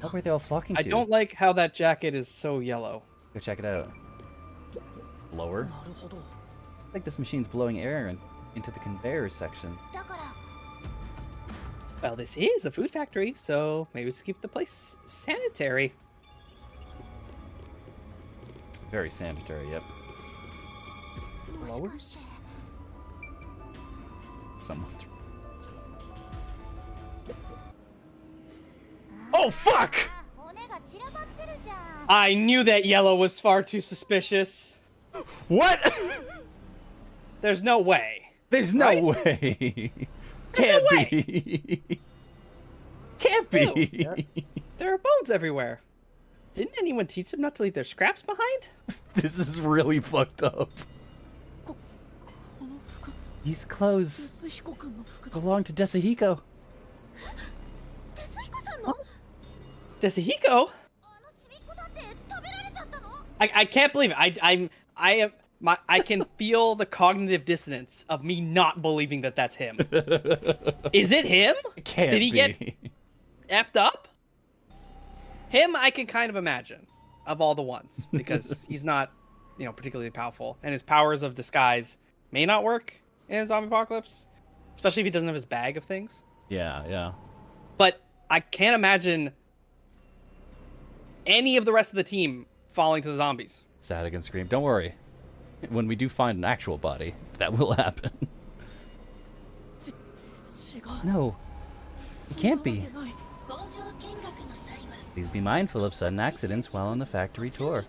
What were they all flocking to? I don't like how that jacket is so yellow. Go check it out. Blower? I think this machine's blowing air into the conveyor section. Well, this is a food factory, so maybe let's keep the place sanitary. Very sanitary, yep. Blowers? Someone. Oh, fuck! I knew that yellow was far too suspicious. What? There's no way. There's no Right? way. There's Can't no be. Can't be. Ew. There are bones everywhere. Didn't anyone teach them not to leave their scraps behind? This is really fucked up. These clothes belong to Desahiko. Desahiko? I can't believe it. I can feel the cognitive dissonance of me not believing that that's him. Is it him? It can't Did he be. get effed up? Him, I can kind of imagine of all the ones because he's not, particularly powerful, and his powers of disguise may not work in a zombie apocalypse, especially if he doesn't have his bag of things. Yeah, yeah. But I can't imagine any of the rest of the team falling to the zombies. Static and scream. Don't worry. When we do find an actual body, that will happen. No, it can't be. Please be mindful of sudden accidents while on the factory tour.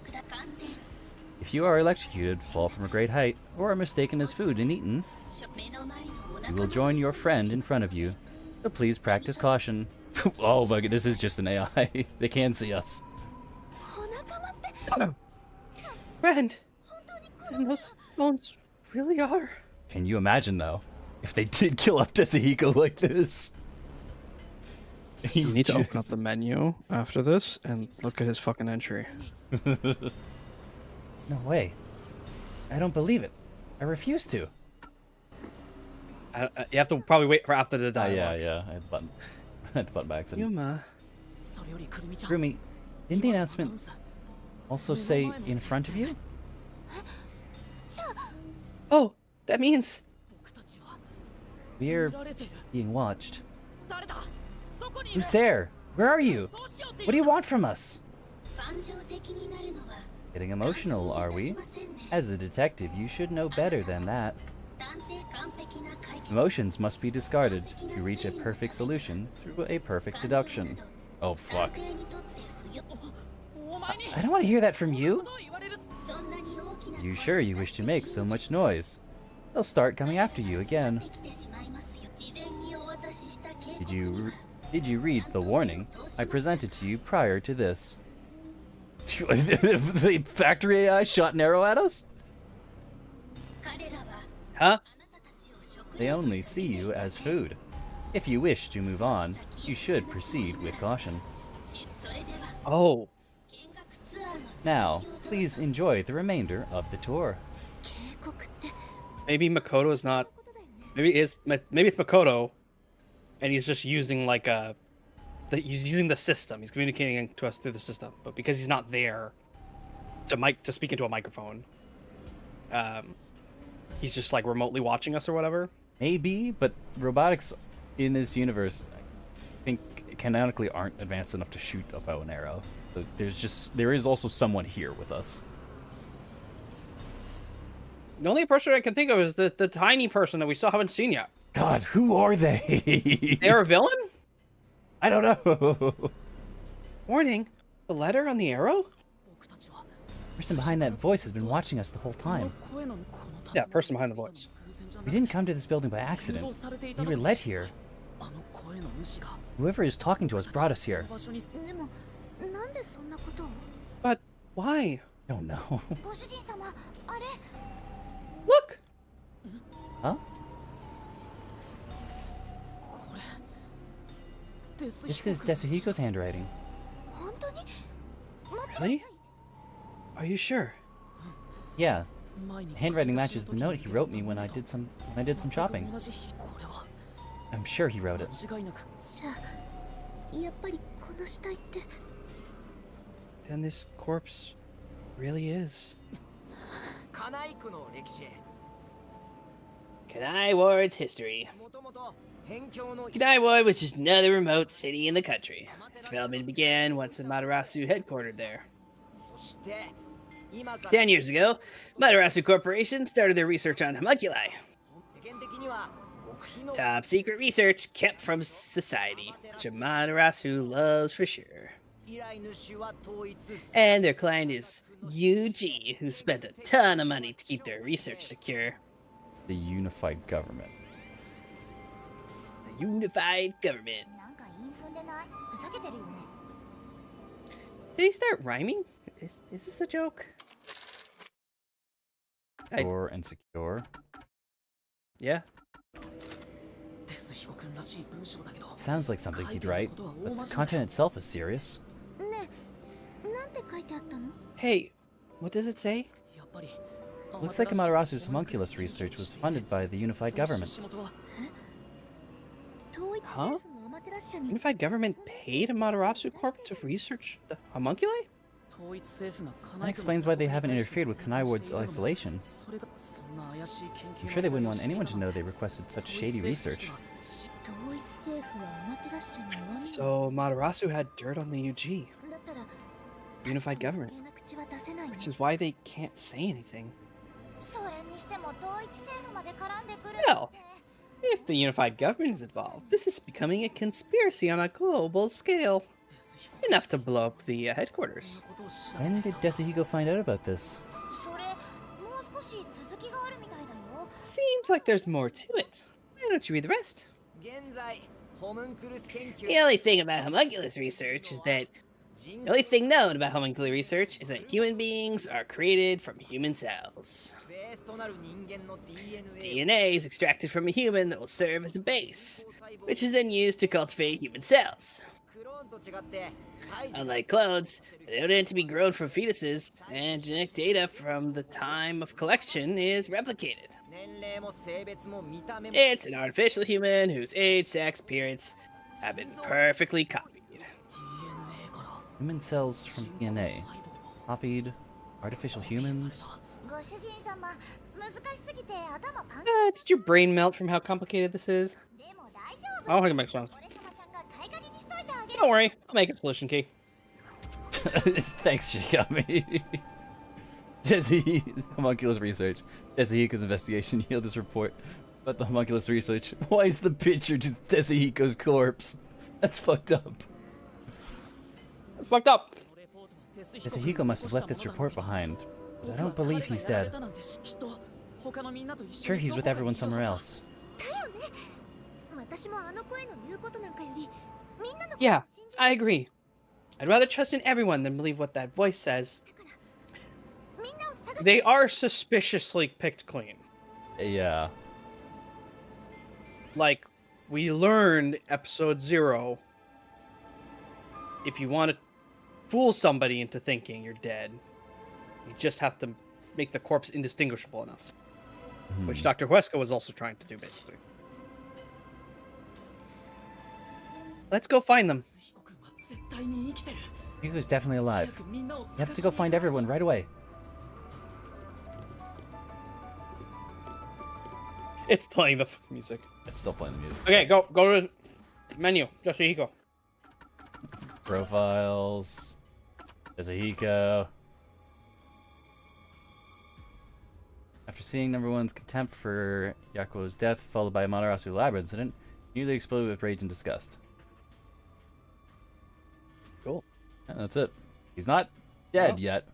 If you are electrocuted, fall from a great height, or are mistaken as food and eaten, you will join your friend in front of you. So please practice caution. Oh my god, this is just an AI. They can see us. Friend, and those bones really are. Can you imagine, though, if they did kill up Tetsuhiko like this? You need to open up the menu after this and look at his fucking entry. No way. I don't believe it. I refuse to. You have to probably wait for after the dialogue. Yeah. I had the button. I had the button by accident. Yuma. Rumi, didn't the announcement also say in front of you? Oh, that means... We're being watched. Who's there? Where are you? What do you want from us? Getting emotional, are we? As a detective, you should know better than that. Emotions must be discarded to reach a perfect solution through a perfect deduction. Oh, fuck. I don't want to hear that from you. You sure you wish to make so much noise? They'll start coming after you again. Did you read the warning I presented to you prior to this? The factory AI shot an arrow at us? Huh? They only see you as food. If you wish to move on, you should proceed with caution. Oh. Now, please enjoy the remainder of the tour. Maybe Makoto's not... Maybe it's Makoto, and he's just using like he's using the system. He's communicating to us through the system, but because he's not there to speak into a microphone, he's just like remotely watching us or whatever. Maybe, but robotics in this universe, I think, canonically aren't advanced enough to shoot a bow and arrow. So there is also someone here with us. The only person I can think of is the tiny person that we still haven't seen yet. God, who are they? They're a villain? I don't know. Warning, the letter on the arrow? The person behind that voice has been watching us the whole time. Yeah, person behind the voice. We didn't come to this building by accident. We were led here. Whoever is talking to us brought us here. But why? I don't know. Look! Huh? This is Tetsuhiko's handwriting. Really? Are you sure? Yeah. The handwriting matches the note he wrote me when I did some shopping. I'm sure he wrote it. Then this corpse really is. Kanai Ward's history. Kanai Ward was just another remote city in the country. Its development began once the Matarasu headquartered there. 10 years ago, Matarasu Corporation started their research on homunculi. Top secret research kept from society, which Matarasu loves for sure. And their client is UG, who spent a ton of money to keep their research secure. The unified government. The unified government. Did he start rhyming? Is this a joke? Secure and secure. Yeah. Sounds like something he'd write, but the content itself is serious. Hey, what does it say? Looks like Amaterasu's homunculus research was funded by the unified government. Huh? Unified government paid Amaterasu Corp to research the homunculi? That explains why they haven't interfered with Kanai Ward's isolation. I'm sure they wouldn't want anyone to know they requested such shady research. So Amaterasu had dirt on the UG. Unified government. Which is why they can't say anything. Well, if the unified government is involved, this is becoming a conspiracy on a global scale. Enough to blow up the headquarters. When did Desuhiko find out about this? Seems like there's more to it. Why don't you read the rest? The only thing about homunculus research is that the only thing known about homuncular research is that human beings are created from human cells. DNA is extracted from a human that will serve as a base, which is then used to cultivate human cells. Unlike clones, they don't need to be grown from fetuses, and genetic data from the time of collection is replicated. It's an artificial human whose age, sex, appearance have been perfectly copied. Human cells from DNA. Copied artificial humans. Did your brain melt from how complicated this is? I'll make it sense. Don't worry, I'll make a solution key. Thanks, Shikami. Homunculus research. Desuhiko's investigation yielded this report about the homunculus research. Why is the picture just Desuhiko's corpse? That's fucked up. That's fucked up. Desuhiko must have left this report behind, but I don't believe he's dead. Sure, he's with everyone somewhere else. Yeah, I agree. I'd rather trust in everyone than believe what that voice says. They are suspiciously picked clean. Yeah. Like, we learned episode 0. If you want to fool somebody into thinking you're dead, you just have to make the corpse indistinguishable enough. Which Dr. Huesca was also trying to do, basically. Let's go find them. Hugo's definitely alive. You have to go find everyone right away. It's playing the music. It's still playing the music. Okay, go to the menu. Desuhiko. Profiles. Desuhiko. After seeing number one's contempt for Yakuo's death, followed by a Amaterasu lab incident, he nearly exploded with rage and disgust. Cool. And that's it. He's not dead yet.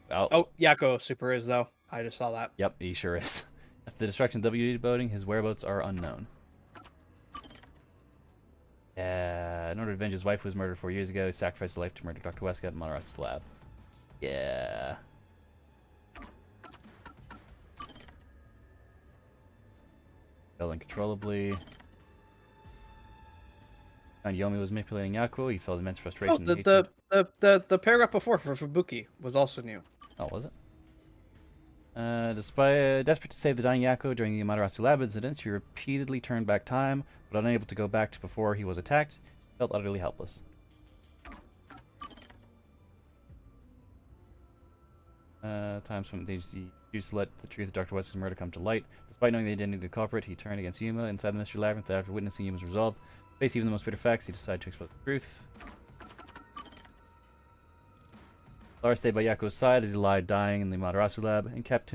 Oh, Yakuo super is, though. I just saw that. Yep, he sure is. After the destruction of WD boating, his whereabouts are unknown. Yeah, in order to avenge his wife who was murdered 4 years ago, he sacrificed his life to murder Dr. Weska at Monarach's lab. Yeah. Fell uncontrollably. Found Yomi was manipulating Yakuo. He felt immense frustration. Oh, and hatred. the paragraph before for Fubuki was also new. Oh, was it? Despite desperate to save the dying Yakuo during the Amaterasu lab incident, she repeatedly turned back time, but unable to go back to before he was attacked, she felt utterly helpless. Times when they used to let the truth of Dr. Wesley's murder come to light. Despite knowing the identity of the culprit, he turned against Yuma inside the mystery labyrinth. After witnessing Yuma's resolve, to face even the most bitter facts, he decided to expose the truth. Lara stayed by Yakuo's side as he lied dying in the Amaterasu lab and tried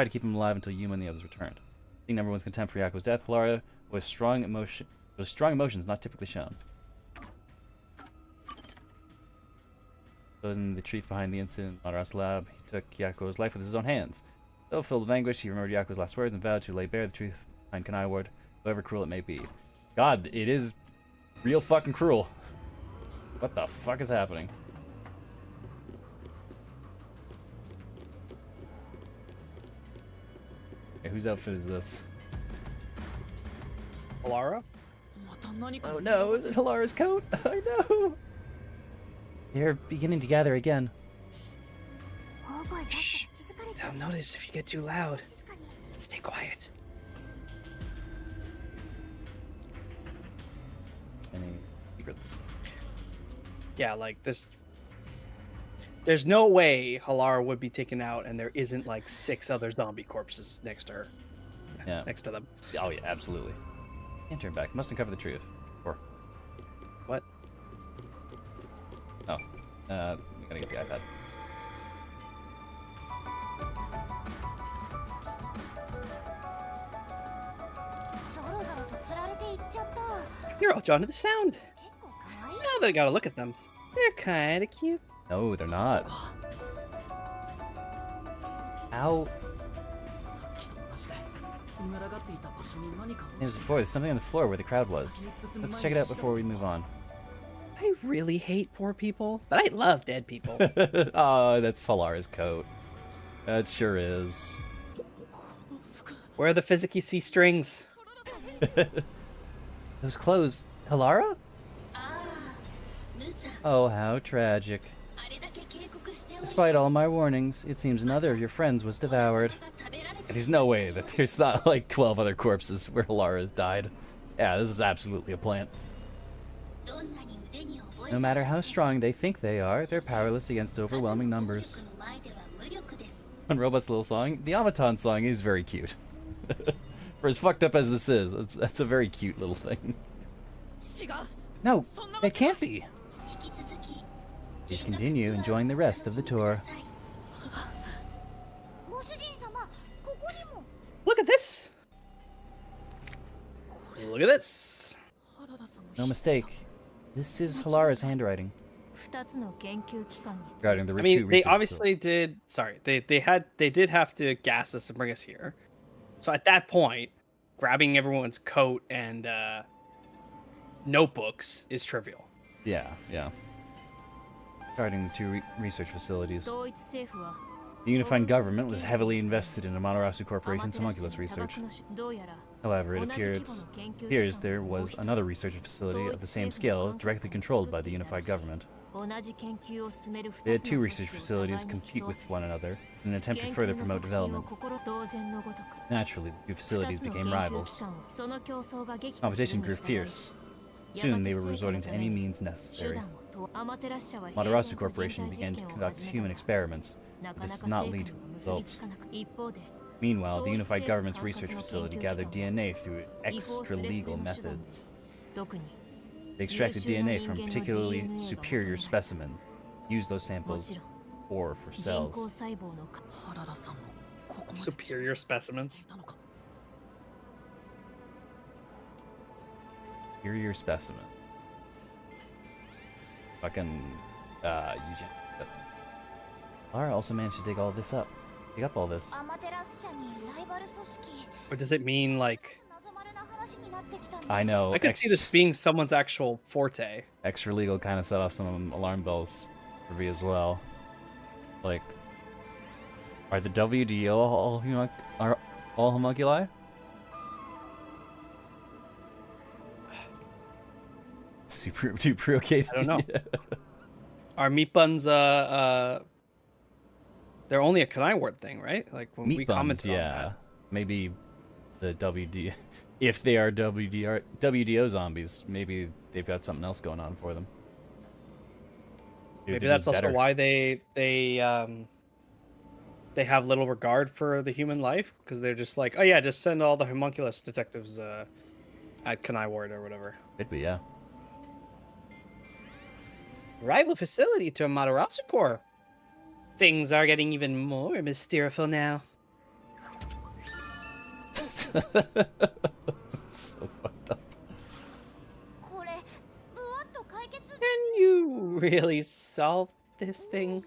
to keep him alive until Yuma and the others returned. Seeing number one's contempt for Yakuo's death, Lara was strong emotions not typically shown. Exposing the truth behind the incident in the Amaterasu lab, he took Yakuo's life with his own hands. Though filled with anguish, he remembered Yakuo's last words and vowed to lay bare the truth behind Kanai Ward, however cruel it may be. God, it is real fucking cruel. What the fuck is happening? Okay, whose outfit is this? Alara? Oh no, is it Hilara's coat? I know! They're beginning to gather again. Shh. They'll notice if you get too loud. Stay quiet. Any secrets? Yeah, like there's no way Halara would be taken out and there isn't like 6 other zombie corpses next to her. Yeah. Next to them. Oh yeah, absolutely. Can't turn back. Must uncover the truth. Or Oh. We gotta get the iPad. You're all drawn to the sound. Now that I gotta look at them, they're kind of cute. No, they're not. Ow. As before, there's something on the floor where the crowd was. Let's check it out before we move on. I really hate poor people, but I love dead people. Oh, that's Solara's coat. That sure is. Where are the Physicky C strings? Those clothes, Halara? Oh, how tragic. Despite all my warnings, it seems another of your friends was devoured. There's no way that there's not like 12 other corpses where Halara has died. Yeah, this is absolutely a plant. No matter how strong they think they are, they're powerless against overwhelming numbers. One robot's little song. The Amaton song is very cute. For as fucked up as this is, that's a very cute little thing. No, that can't be. Please continue enjoying the rest of the tour. Look at this. Look at this. No mistake. This is Halara's handwriting. Regarding the I mean, they research obviously did. Sorry, they did have to gas us and bring us here. So at that point, grabbing everyone's coat and notebooks is trivial. Yeah, yeah. Regarding the two research facilities. The unified government was heavily invested in Amaterasu Corporation's homunculus research. However, it appears there was another research facility of the same scale directly controlled by the unified government. They had two research facilities compete with one another in an attempt to further promote development. Naturally, the two facilities became rivals. Competition grew fierce. Soon they were resorting to any means necessary. Amaterasu Corporation began to conduct human experiments, but this did not lead to results. Meanwhile, the unified government's research facility gathered DNA through extra-legal methods. They extracted DNA from particularly superior specimens, used those samples for cells. Superior specimens. Superior specimen. Fucking, Eugene. Lara also managed to dig all this up. Dig up all this. Or does it mean, like... I know. I could see this being someone's actual forte. Extra legal kind of set off some alarm bells for me as well. Like, are the WDO all homunculi? Super duper okay. I don't know. Are meat buns they're only a Kanai thing, right? Like when meat we buns, commented yeah. on that. Maybe the WD if they are WDO zombies, maybe they've got something else going on for them. Maybe that's also why they have little regard for the human life, because they're just like, oh yeah, just send all the homunculus detectives at Kanai Ward or whatever. Could be, yeah. Rival facility to Amaterasu Corps. Things are getting even more mysterious now. So fucked up. Can you really solve this thing?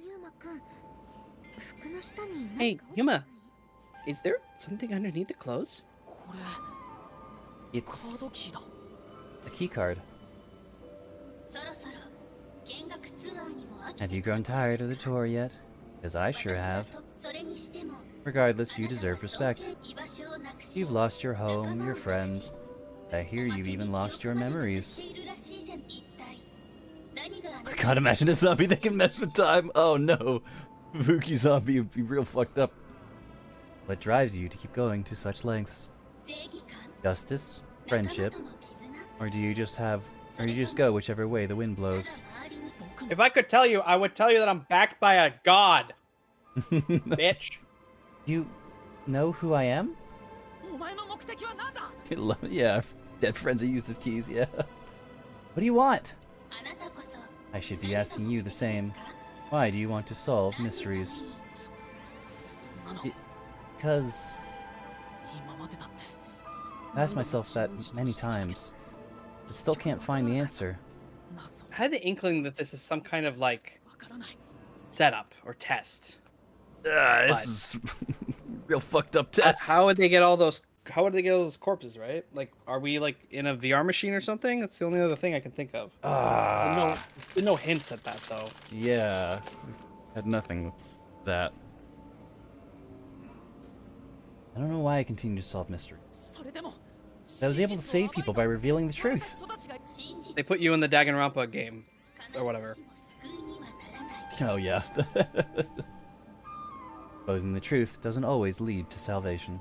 Hey, Yuma, is there something underneath the clothes? It's a key card. Have you grown tired of the tour yet? Because I sure have. Regardless, you deserve respect. You've lost your home, your friends. I hear you've even lost your memories. I can't imagine a zombie that can mess with time. Oh no. Fuki zombie would be real fucked up. What drives you to keep going to such lengths? Justice? Friendship? Or do you just go whichever way the wind blows? If I could tell you, I would tell you that I'm backed by a god. Bitch. You know who I am? Yeah, dead friends that used as keys, yeah. What do you want? I should be asking you the same. Why do you want to solve mysteries? Because I've asked myself that many times, but still can't find the answer. I had the inkling that this is some kind of like setup or test. This is real fucked up test. How would they get all those? How would they get all those corpses? Right? Like, are we like in a VR machine or something? That's the only other thing I can think of. There's no hints at that though. Yeah, had nothing with that. I don't know why I continue to solve mystery. I was able to save people by revealing the truth. They put you in the Danganronpa game, or whatever. Oh yeah. Exposing the truth doesn't always lead to salvation.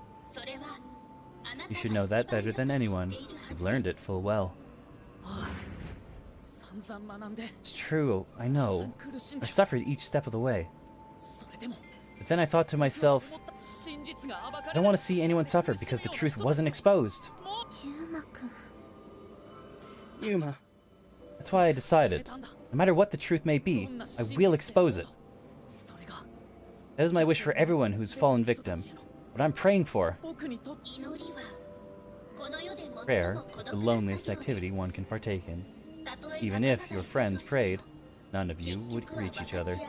You should know that better than anyone. You've learned it full well. It's true, I know. I suffered each step of the way. But then I thought to myself, I don't want to see anyone suffer because the truth wasn't exposed. Yuma. That's why I decided, no matter what the truth may be, I will expose it. That is my wish for everyone who's fallen victim. What I'm praying for. Prayer is the loneliest activity one can partake in. Even if your friends prayed, none of you would reach each other.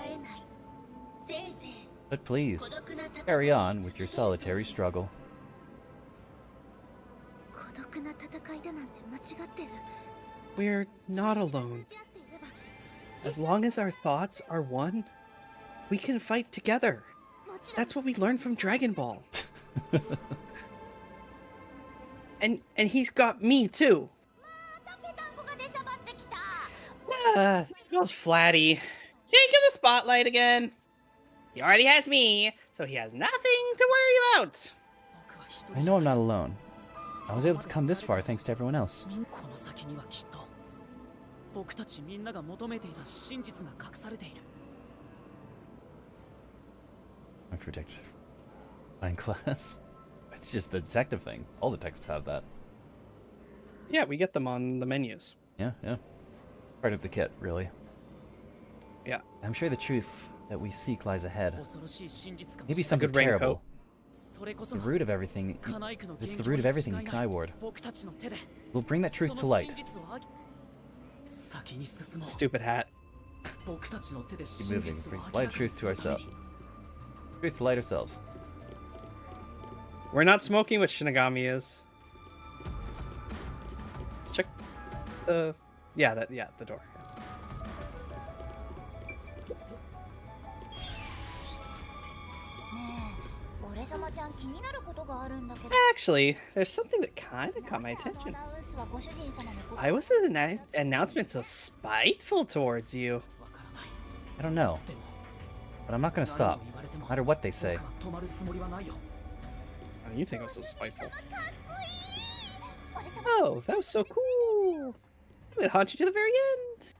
But please, carry on with your solitary struggle. We're not alone. As long as our thoughts are one, we can fight together. That's what we learned from Dragon Ball. and he's got me too. Goes Flatty. Taking the spotlight again. He already has me, so he has nothing to worry about. I know I'm not alone. I was able to come this far thanks to everyone else. I'm predictive. Fine class. It's just a detective thing. All detectives have that. Yeah, we get them on the menus. Yeah. Part of the kit, really. Yeah. I'm sure the truth that we seek lies ahead. Maybe A something good raincoat. terrible. The root of everything. It's the root of everything in Kaiward. We'll bring that truth to light. Stupid hat. Keep moving. Bring light of truth to ourselves. Truth to light ourselves. We're not smoking what Shinigami is. Check the... Yeah, the door. Actually, there's something that kind of caught my attention. Why was the announcement so spiteful towards you? I don't know. But I'm not gonna stop, no matter what they say. Oh, you think it was so spiteful? Oh, that was so cool! I'm gonna haunt you to the very end!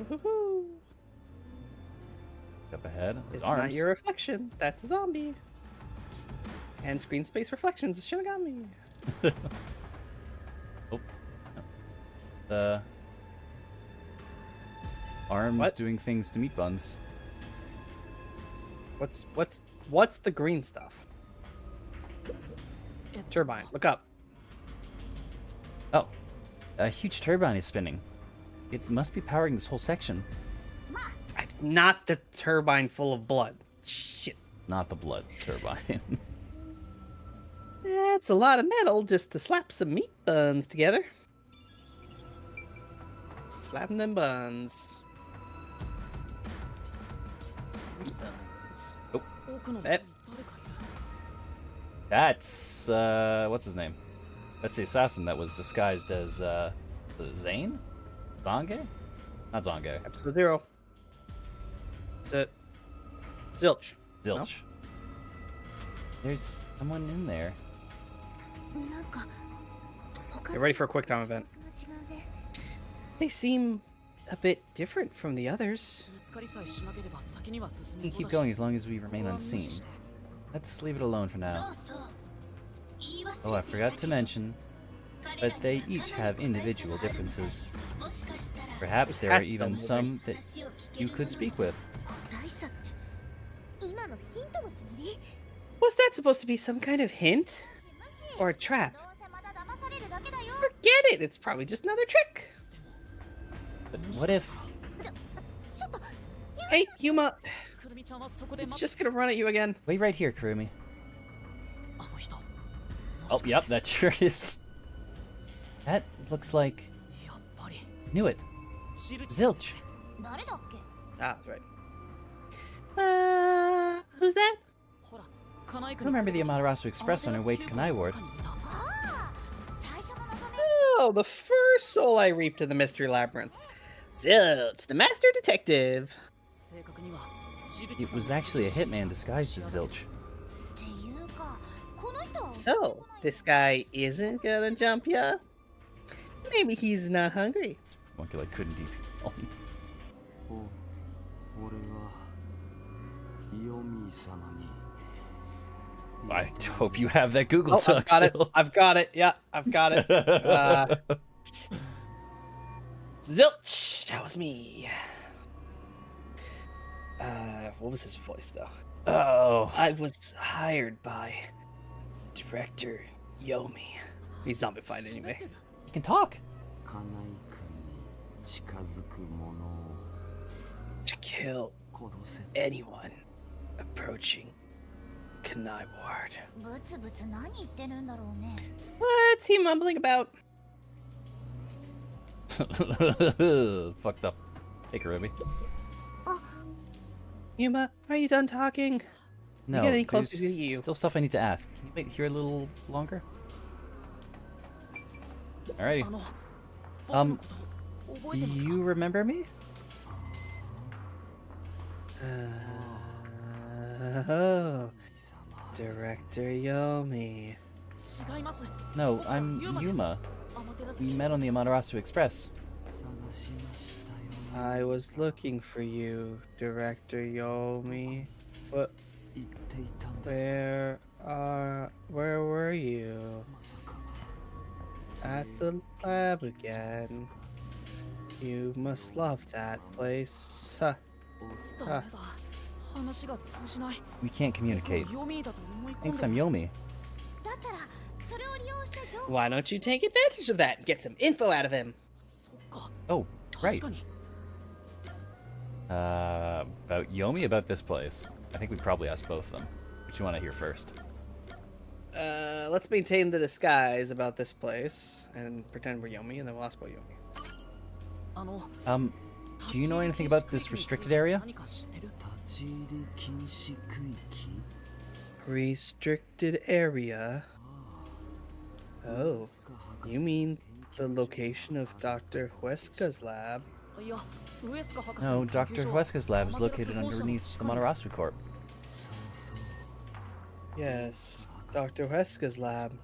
Woohoo! Up ahead. It's arms. not your reflection, that's a zombie. And screen space reflections is Shinigami. Oh. Arms What? doing things to meat buns. What's the green stuff? Turbine, look up. Oh. A huge turbine is spinning. It must be powering this whole section. It's not the turbine full of blood. Shit. Not the blood turbine. That's a lot of metal just to slap some meat buns together. Slapping them buns. Meat buns. Oh. That, That's, what's his name? That's the assassin that was disguised as, Zane? Zange? Not Zange. episode 0. Is it Zilch? Zilch. There's someone in there. Get ready for a quick time event. They seem a bit different from the others. We can keep going as long as we remain unseen. Let's leave it alone for now. Oh, I forgot to mention, but they each have individual differences. Perhaps there are even some that you could speak with. Was that supposed to be some kind of hint? Or a trap? Forget it! It's probably just another trick! But what if... Hey, Yuma! It's just gonna run at you again. Wait right here, Kurumi. Oh, yep, that sure is. That looks like... Knew it. Zilch. Ah, that's right. Who's that? Remember the Amaterasu Express on her way to Kanai Ward? Oh, the first soul I reaped in the Mystery Labyrinth. Zilch, the Master Detective. It was actually a hitman disguised as Zilch. So, this guy isn't gonna jump ya? Maybe he's not hungry. Homunculi couldn't DP. Oh. I hope you have that Google Oh, Doc I've got still. it. I've got it. Yeah, I've got it. Zilch, that was me. What was his voice though? Oh. I was hired by Director Yomi. He's zombified anyway. You can talk. To kill anyone approaching Kanai Ward. What's he mumbling about? Fucked up. Hey, Kurumi. Yuma, are you done talking? No, get any closer there's to you. still stuff I need to ask. Can you wait here a little longer? Alrighty. Do you remember me? Oh, Director Yomi. No, I'm Yuma. We met on the Amaterasu Express. I was looking for you, Director Yomi. What? Where were you? At the lab again. You must love that place. Huh. Huh. We can't communicate. Thinks I'm Yomi. Why don't you take advantage of that and get some info out of him? Oh, right. About Yomi, about this place. I think we probably asked both of them. Which you want to hear first? Let's maintain the disguise about this place and pretend we're Yomi, and then we'll ask about Yomi. Do you know anything about this restricted area? Restricted area? Oh, you mean the location of Dr. Huesca's lab? No, Dr. Huesca's lab is located underneath the Amaterasu Corp. Yes, Dr. Huesca's lab.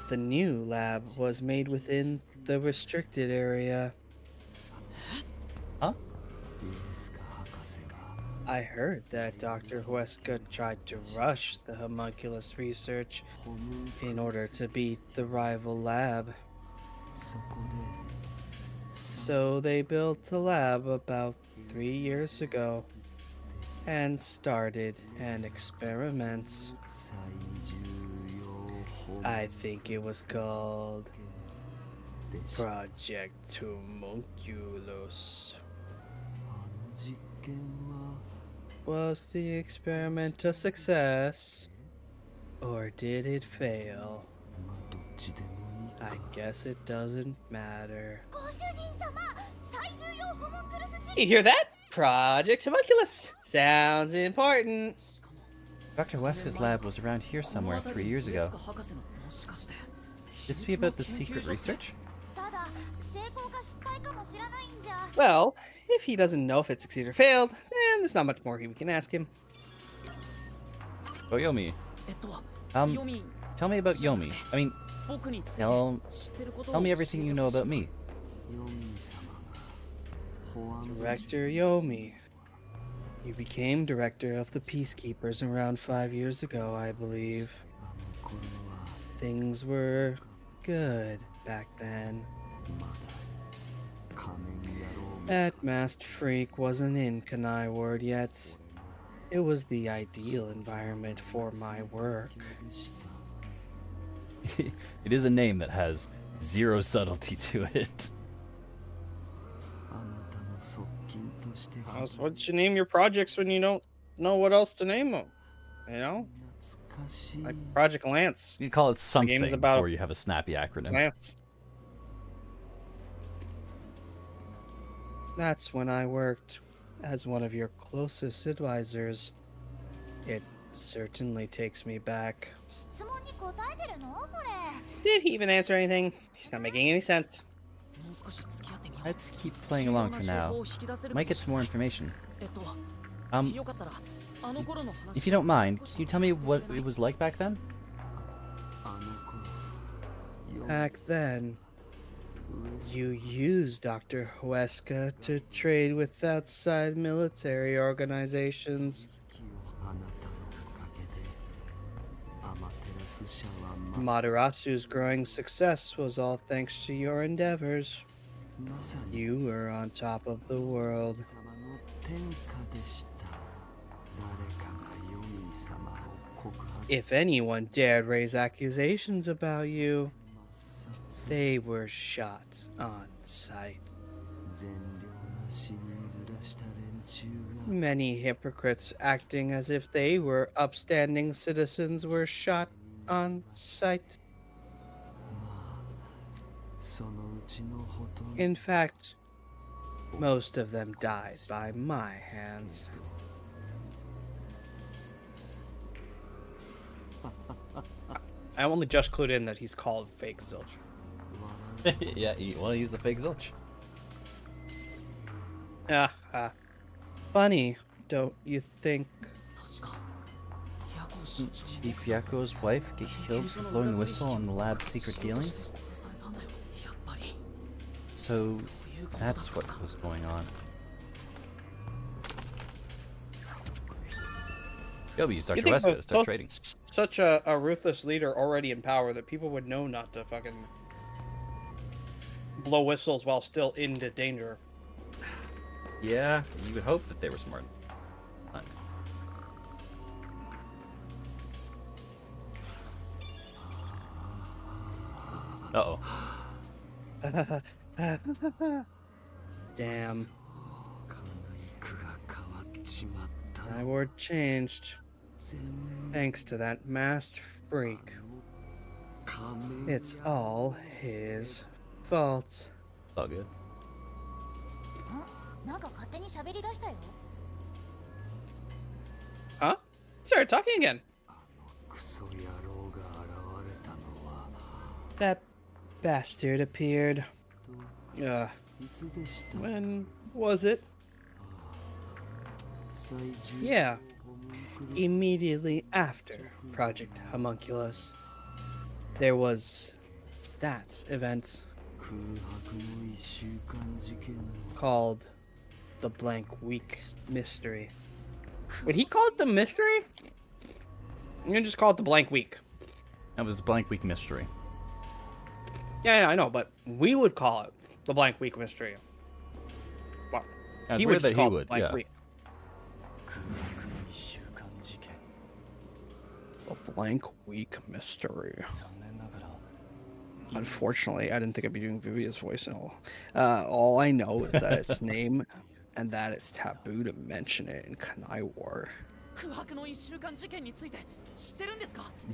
The new lab was made within the restricted area. Huh? I heard that Dr. Huesca tried to rush the homunculus research in order to beat the rival lab. So they built a lab about 3 years ago and started an experiment. I think it was called Project Homunculus. Was the experiment a success? Or did it fail? I guess it doesn't matter. You hear that? Project Homunculus! Sounds important. Dr. Huesca's lab was around here somewhere 3 years ago. This be about the secret research? Well, if he doesn't know if it succeeded or failed, then there's not much more we can ask him. Oh, Yomi. Tell me about Yomi. I mean, tell me everything you know about me. Director Yomi. You became director of the Peacekeepers around 5 years ago, I believe. Things were good back then. That masked freak wasn't in Kanai Ward yet. It was the ideal environment for my work. It is a name that has zero subtlety to it. What'd you name your projects when you don't know what else to name them? You know? Like Project Lance. You call it something game's about before you have a snappy acronym. Lance. That's when I worked as one of your closest advisors. It certainly takes me back. 質問に答えてるのこれ Did he even answer anything? He's not making any sense. Let's keep playing along for now. Might get some more information. If you don't mind, can you tell me what it was like back then? Back then, you used Dr. Huesca to trade with outside military organizations. Madarasu's growing success was all thanks to your endeavors. You were on top of the world. If anyone dared raise accusations about you, they were shot on sight. Many hypocrites acting as if they were upstanding citizens were shot on sight. In fact, most of them died by my hands. I only just clued in that he's called Fake Zilch. Yeah, he's the fake Zilch. Funny, don't you think? Chief Yako's wife get killed for blowing the whistle on the lab's secret dealings? So that's what was going on. Yo, we used Dr. Wesker to start trading. Such a ruthless leader already in power that people would know not to fucking blow whistles while still into danger. Yeah, you would hope that they were smart. Uh-oh. Damn. My word changed. Thanks to that masked freak. It's all his fault. It's all good. なんか勝手に喋り出したよ Huh? Started talking again. That bastard appeared. When was it? Yeah. Immediately after Project Homunculus. There was that event called the Blank Week Mystery. Would he call it the mystery? I'm gonna just call it the blank week. That was the Blank Week Mystery. Yeah, I know, but we would call it the blank week mystery. Well, He would, that he would, yeah. Week. The blank week mystery. Unfortunately, I didn't think I'd be doing Vivia's voice and all I know is that its name and that it's taboo to mention it in Kanai Ward.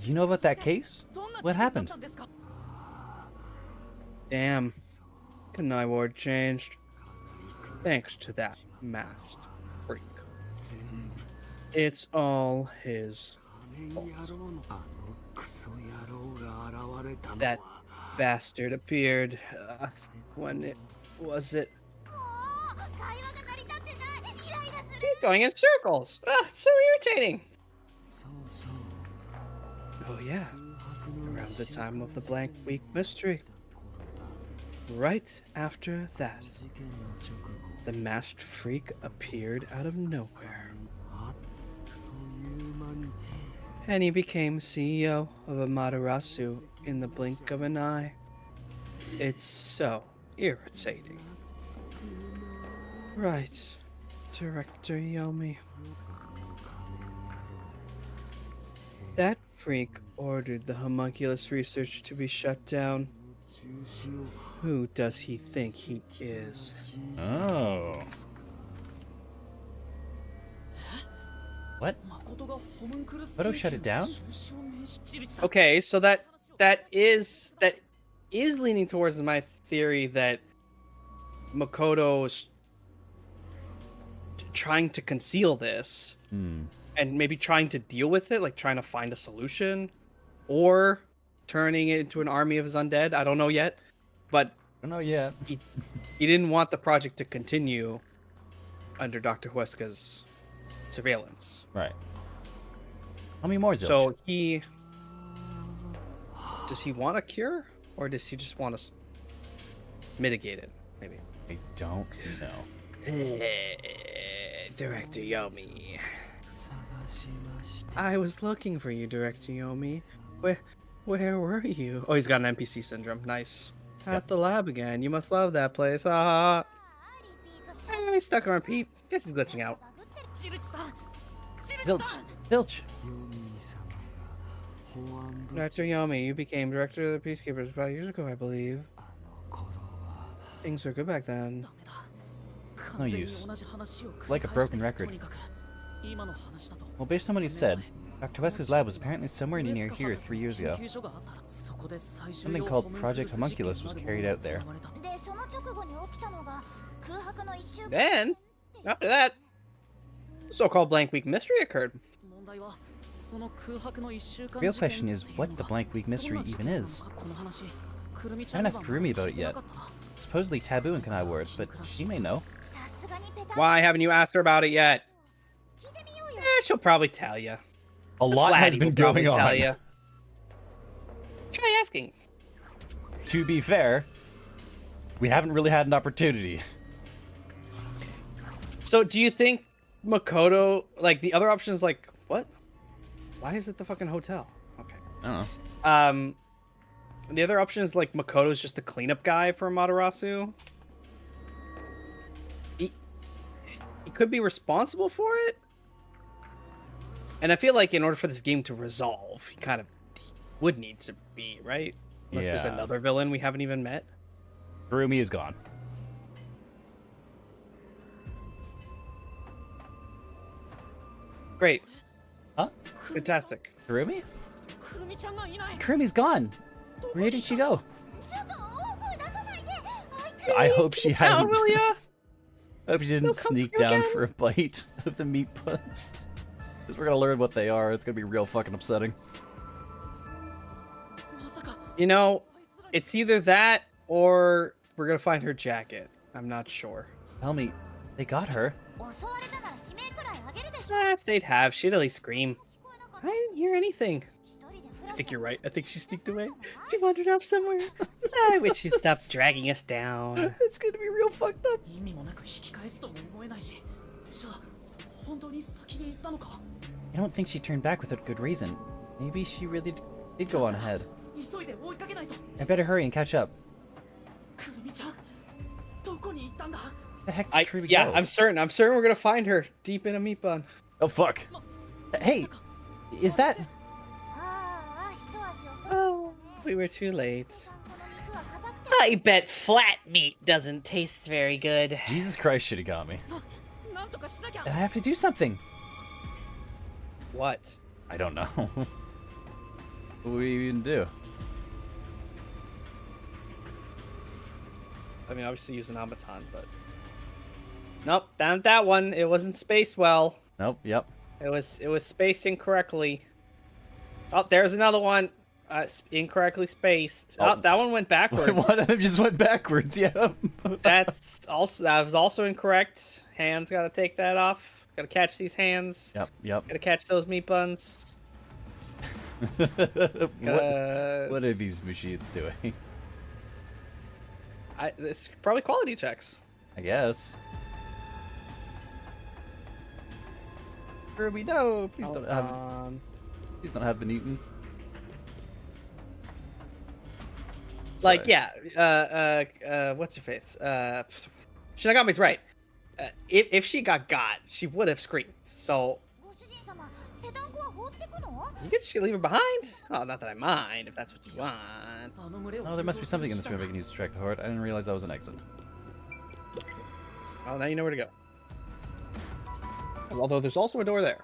You know about that case? What happened? Damn. Kanai Ward changed. Thanks to that masked freak. It's all his fault. That bastard appeared. When was it? He's going in circles. It's so irritating. Oh yeah. Around the time of the Blank Week Mystery. Right after that, the masked freak appeared out of nowhere. And he became CEO of Amaterasu in the blink of an eye. It's so irritating. Right, Director Yomi. That freak ordered the homunculus research to be shut down. Who does he think he is? Oh. What? Photo shut it down? Okay, so that is leaning towards my theory that Makoto's trying to conceal this and maybe trying to deal with it, like trying to find a solution, or turning it into an army of his undead. I don't know yet, but I don't know yet. He didn't want the project to continue under Dr. Huesca's surveillance. Right. How many more? Zilch? So does he want a cure, or does he just want to mitigate it? Maybe. I don't know. Director Yomi. I was looking for you, Director Yomi. Where were you? Oh, he's got an NPC syndrome. Nice. At the lab again. You must love that place. He's stuck on repeat. Guess he's glitching out. Zilch. Zilch. Director Yomi, you became director of the Peacekeepers about years ago, I believe. Things were good back then. No use. Like a broken record. Well, based on what he said, Dr. Huesca's lab was apparently somewhere near here 3 years ago. Something called Project Homunculus was carried out there. Then, after that, the so-called blank week mystery occurred. The real question is what the blank week mystery even is. I haven't asked Kurumi about it yet. It's supposedly taboo in Kanai words, but she may know. Why haven't you asked her about it yet? She'll probably tell you. A lot has been going on. Tell you. Try asking. To be fair, we haven't really had an opportunity. So, do you think Makoto, like, the other option is like, what? Why is it the fucking hotel? Okay. I don't know. The other option is like Makoto's just the cleanup guy for Amaterasu. He could be responsible for it. And I feel like in order for this game to resolve, he would need to be, right? Unless there's another villain we haven't even met. Kurumi is gone. Great. Huh? Fantastic. Kurumi? Kurumi's gone. Where did she go? I hope she hasn't. will ya? I hope she didn't sneak down for a bite of the meat puns. Because we're gonna learn what they are. It's gonna be real fucking upsetting. You know, it's either that or we're gonna find her jacket. I'm not sure. Tell me, they got her. If they'd have, she'd at least scream. I didn't hear anything. I think you're right. I think she sneaked away. She wandered off somewhere. I wish she'd stop dragging us down. It's gonna be real fucked up. I don't think she turned back without good reason. Maybe she really did go on ahead. I better hurry and catch up. The heck did Kurumi go? I'm certain we're gonna find her deep in a meat bun. Oh fuck! Hey, is that? Oh, we were too late. I bet flat meat doesn't taste very good. Jesus Christ, should have got me. I have to do something. What? I don't know. What do we even do? I mean, obviously use an automaton, but nope, not that one. It wasn't spaced well. Nope. Yep. It was spaced incorrectly. Oh, there's another one. Incorrectly spaced. Oh, that one went backwards. One of them just went backwards. Yeah. That was also incorrect. Hands gotta take that off. Gotta catch these hands. Yep. Gotta catch those meat buns. What are these machines doing? It's probably quality checks. I guess. Kirby, no! Please don't. He's not have been eaten. Like, yeah, what's her face? Shinigami's right. If she got, she would have screamed. So you could just leave her behind. Oh, not that I mind if that's what you want. Oh, there must be something in this room I can use to track the horde. I didn't realize that was an exit. Oh, now you know where to go. Although there's also a door there.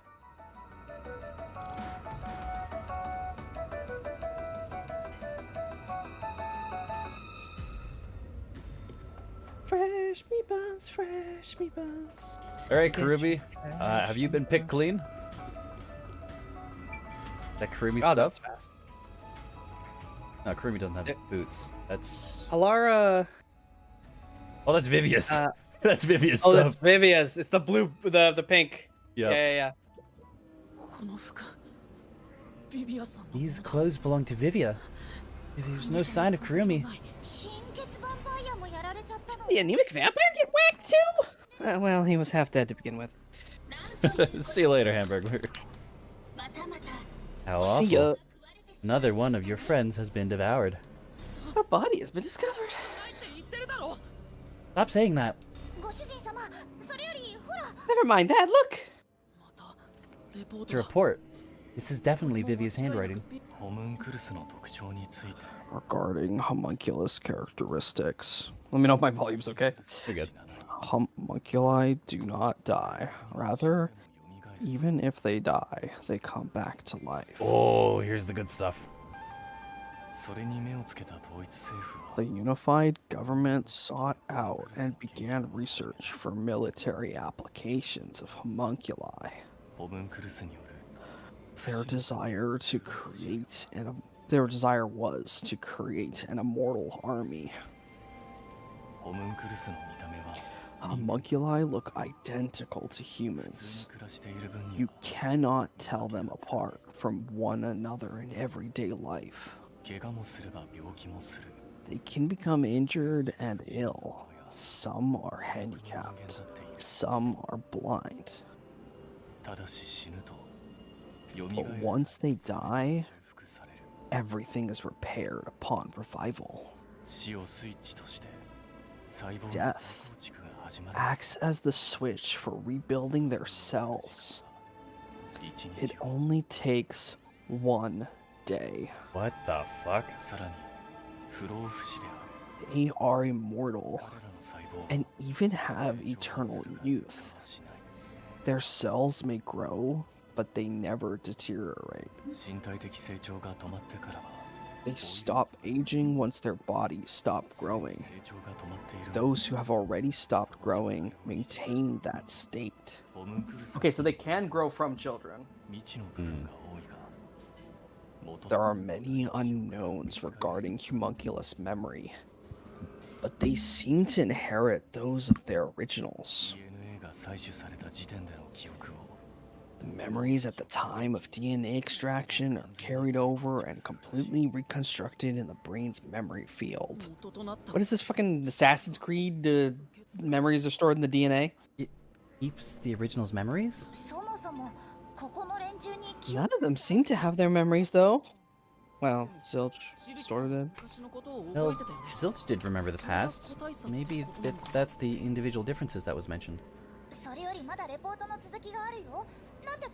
Fresh meatballs, fresh meatballs. All right, Karumi, have you been picked clean? That Karumi Oh, stuff? that's fast. No, Karumi doesn't have boots. That's... Alara. Oh, that's Vivia's. That's Vivia's Oh, stuff. that's Vivia's. It's the blue, the pink. Yep. Yeah. These clothes belong to Vivia. There's no sign of Karumi. The anemic vampire get whacked too? Well, he was half dead to begin with. See you later, Hamburger. How awful. See ya. Another one of your friends has been devoured. A body has been discovered. Stop saying that. Never mind that. Look. To report. This is definitely Vivia's handwriting. Regarding homunculus characteristics. Let me know if my volume's okay. You're good. Homunculi do not die. Rather, even if they die, they come back to life. Oh, here's the good stuff. The unified government sought out and began research for military applications of homunculi. Their desire was to create an immortal army. Homunculi look identical to humans. You cannot tell them apart from one another in everyday life. They can become injured and ill. Some are handicapped. Some are blind. But once they die, everything is repaired upon revival. Death acts as the switch for rebuilding their cells. It only takes one day. What the fuck? They are immortal and even have eternal youth. Their cells may grow, but they never deteriorate. They stop aging once their bodies stop growing. Those who have already stopped growing maintain that state. Okay, so they can grow from children. There are many unknowns regarding homunculus memory, but they seem to inherit those of their originals. The memories at the time of DNA extraction are carried over and completely reconstructed in the brain's memory field. What is this fucking Assassin's Creed? Memories are stored in the DNA? It keeps the original's memories? None of them seem to have their memories, though. Well, Zilch sort of did. Well, Zilch did remember the past. Maybe that's the individual differences that was mentioned.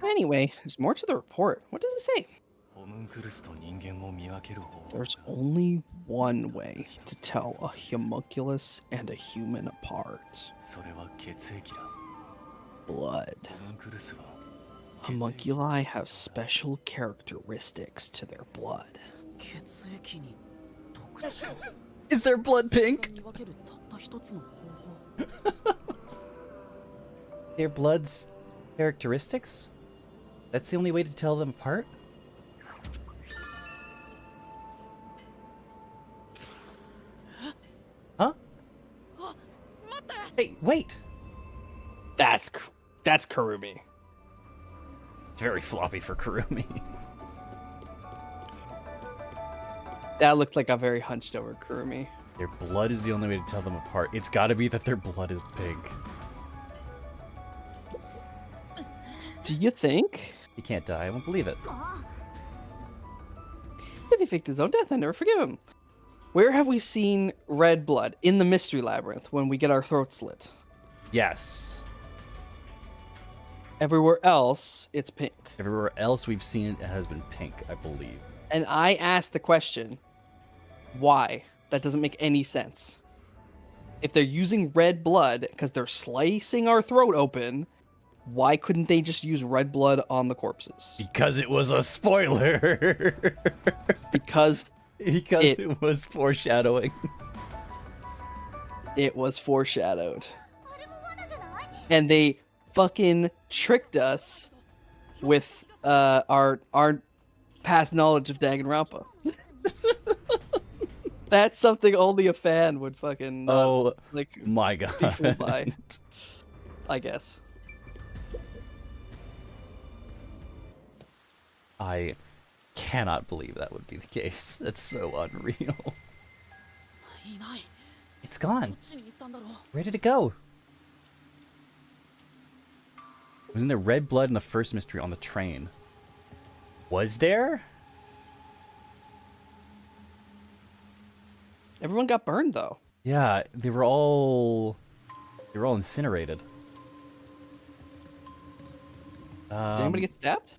Anyway, there's more to the report. What does it say? There's only one way to tell a homunculus and a human apart. Blood. Homunculi have special characteristics to their blood. Is their blood pink? Their blood's characteristics? That's the only way to tell them apart? Huh? Hey, wait! That's Karumi. It's very floppy for Karumi. That looked like a very hunched over Kurumi. Their blood is the only way to tell them apart. It's gotta be that their blood is pink. Do you think? He can't die, I won't believe it. if he faked his own death, I never forgive him. Where have we seen red blood? In the Mystery Labyrinth, when we get our throat slit. Yes. Everywhere else, it's pink. Everywhere else we've seen it has been pink, I believe. And I asked the question, why? That doesn't make any sense. If they're using red blood because they're slicing our throat open, why couldn't they just use red blood on the corpses? Because it was a spoiler. Because it was foreshadowing. It was foreshadowed. And they fucking tricked us with our past knowledge of Danganronpa. That's something only a fan would fucking my god. be fooled by, I guess. I cannot believe that would be the case. That's so unreal. It's gone. Where did it go? Wasn't there red blood in the first mystery on the train? Was there? Everyone got burned though. Yeah, they were all incinerated. Did anybody get stabbed?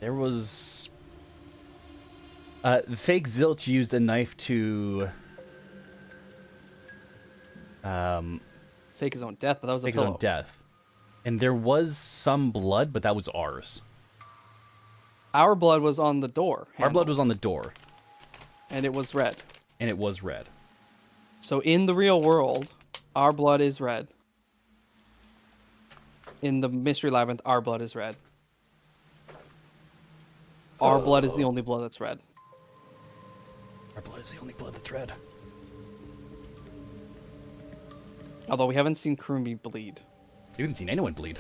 There was fake Zilch used a knife to Fake his own death, but that was a fake his own pillow. death. And there was some blood, but that was ours. Our blood was on the door. Our blood was on the door. And it was red. And it was red. So in the real world, our blood is red. In the Mystery Labyrinth, our blood is red. Our blood is the only blood that's red. Our blood is the only blood that's red. Although we haven't seen Kurumi bleed. You haven't seen anyone bleed.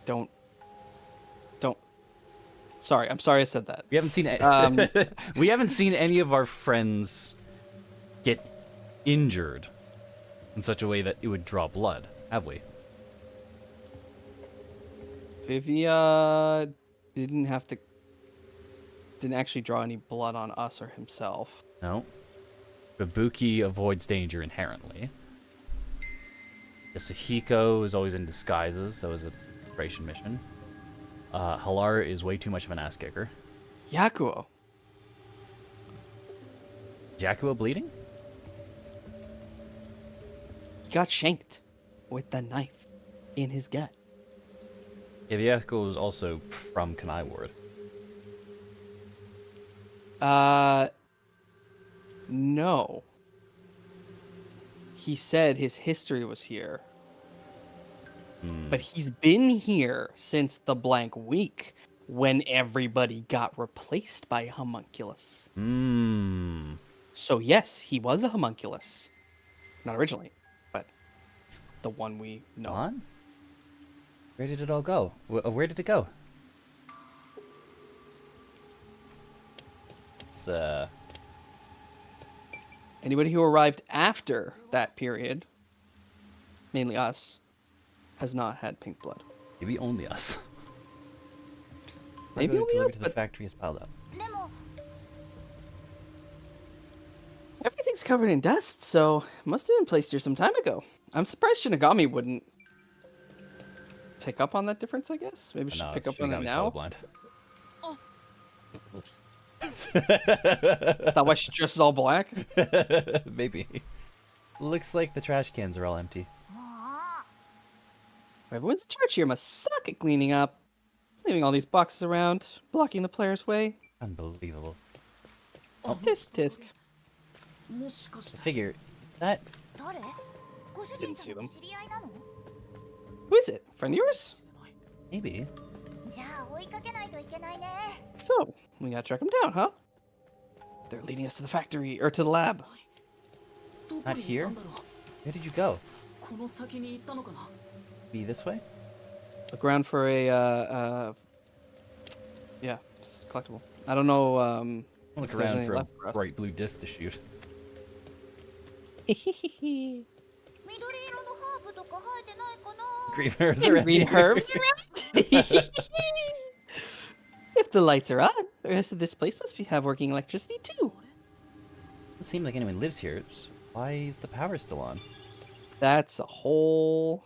Don't. Sorry, I'm sorry I said that. We haven't seen we haven't seen any of our friends get injured in such a way that it would draw blood, have we? Vivia didn't actually draw any blood on us or himself. No. Babuki avoids danger inherently. Yasuhiko is always in disguises. That was a operation mission. Halar is way too much of an ass kicker. Yakuo. Jakuo bleeding? He got shanked with the knife in his gut. Yeah, the Yakuo was also from Kanai Ward. No. He said his history was here. But he's been here since the blank week when everybody got replaced by a homunculus. So yes, he was a homunculus. Not originally, but the one we know. On? Where did it all go? Where did it go? It's Anybody who arrived after that period, mainly us, has not had pink blood. maybe only us. Maybe only us, the but factory is piled up. everything's covered in dust, so it must have been placed here some time ago. I'm surprised Shinigami wouldn't pick up on that difference, I guess. Maybe she should pick up on it now. Colorblind. Is that why she dresses all black? Maybe. Looks like the trash cans are all empty. Everyone's in charge here must suck at cleaning up. Leaving all these boxes around, blocking the player's way. Unbelievable. Tisk tisk. I figure that Didn't see them. Who is it? Friend of yours? maybe. So, we gotta track them down, huh? They're leading us to the factory, or to the lab. Not here. Where did you go? Be this way? Look around for a, yeah, it's collectible. I don't know, I'll look if there's around any for a left for us. bright blue disc to shoot. Green Green herbs are empty. herbs around? If If the lights are on, the rest of this place must have working electricity too. Doesn't seem like anyone lives here. So why is the power still on? That's a hole.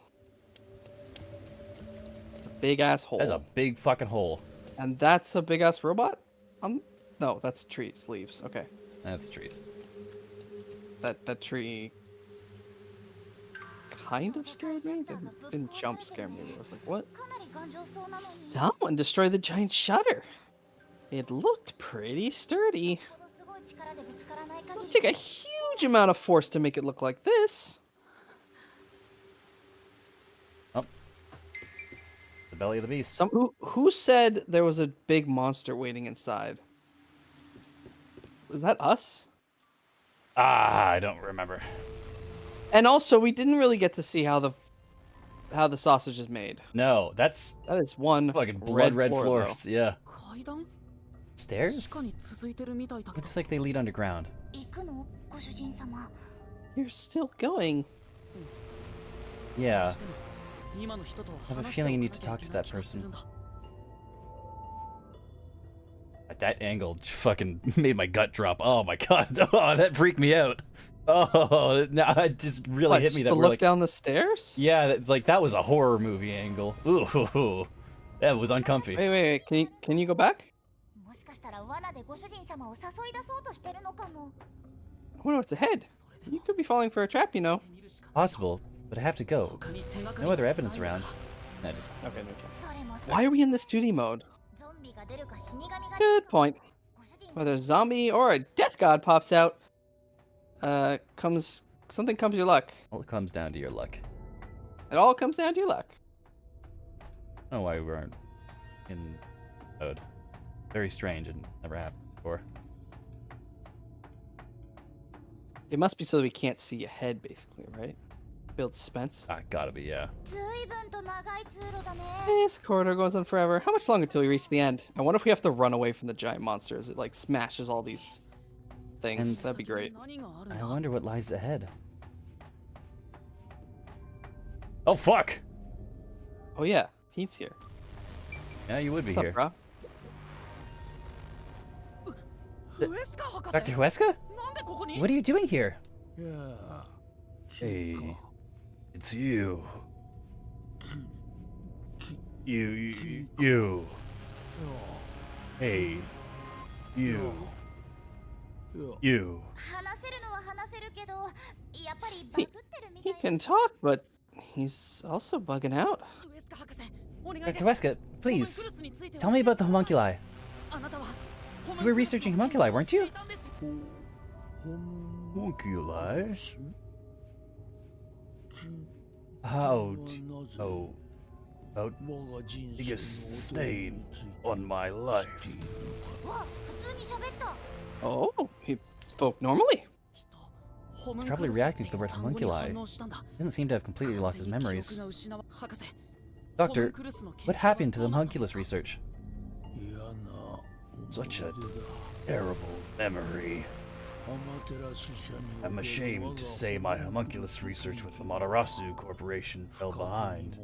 It's a big ass hole. That's a big fucking hole. And that's a big ass robot? No, that's trees, leaves. Okay. That's trees. That tree kind of scared me. Didn't jump scare me. I was like, what? Someone destroyed the giant shutter. It looked pretty sturdy. It'll take a huge amount of force to make it look like this. Oh. The belly of the beast. Who said there was a big monster waiting inside? Was that us? I don't remember. And also, we didn't really get to see how the sausage is made. No, that is one fucking blood red floors. Though. Yeah. Stairs? Looks like they lead underground. You're still going. Yeah. I have a feeling you need to talk to that person. At that angle, fucking made my gut drop. Oh my god. Oh, that freaked me out. Oh, no, it just really hit me. That we're look like down the stairs. Yeah, that was a horror movie angle. Ooh, that was uncomfy. Wait. Can you go back? I wonder what's ahead. You could be falling for a trap, you know. Possible, but I have to go. No other evidence around. Okay. Why are we in this 2D mode? Good point. Whether a zombie or a death god pops out, something comes your luck. Well, it comes down to your luck. It all comes down to your luck. I don't know why we weren't in mode. Very strange and never happened before. It must be so that we can't see ahead, basically, right? Build suspense. Gotta be, yeah. This corridor goes on forever. How much longer till we reach the end? I wonder if we have to run away from the giant monster as it like smashes all these things. That'd be great. I wonder what lies ahead. Oh fuck! Oh yeah, he's here. Yeah, you would be What's here. up, bro? Dr. Huesca? What are you doing here? Hey, it's you. You. Hey, you. He can talk, but he's also bugging out. Dr. Huesca, please, tell me about the homunculi. You were researching homunculi, weren't you? Homunculi? How about biggest stain on my life? Oh, he spoke normally. He's probably reacting to the word homunculi. He doesn't seem to have completely lost his memories. Doctor, what happened to the homunculus research? Such a terrible memory. I'm ashamed to say my homunculus research with the Matarasu Corporation fell behind.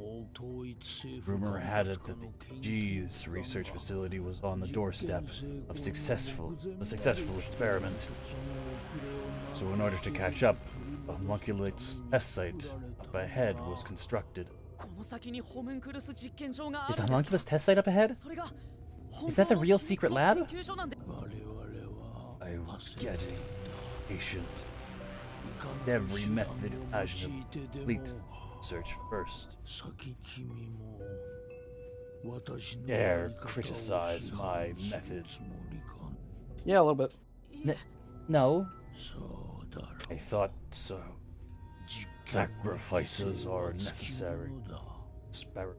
Rumor had it that the G's research facility was on the doorstep of a successful experiment. So in order to catch up, a homunculus test site up ahead was constructed. Is the homunculus test site up ahead? Is that the real secret lab? I was getting patient. Every method imaginable. Complete search first. Dare criticize my methods. Yeah, a little bit. No. I thought so. Sacrifices are necessary. Experiment.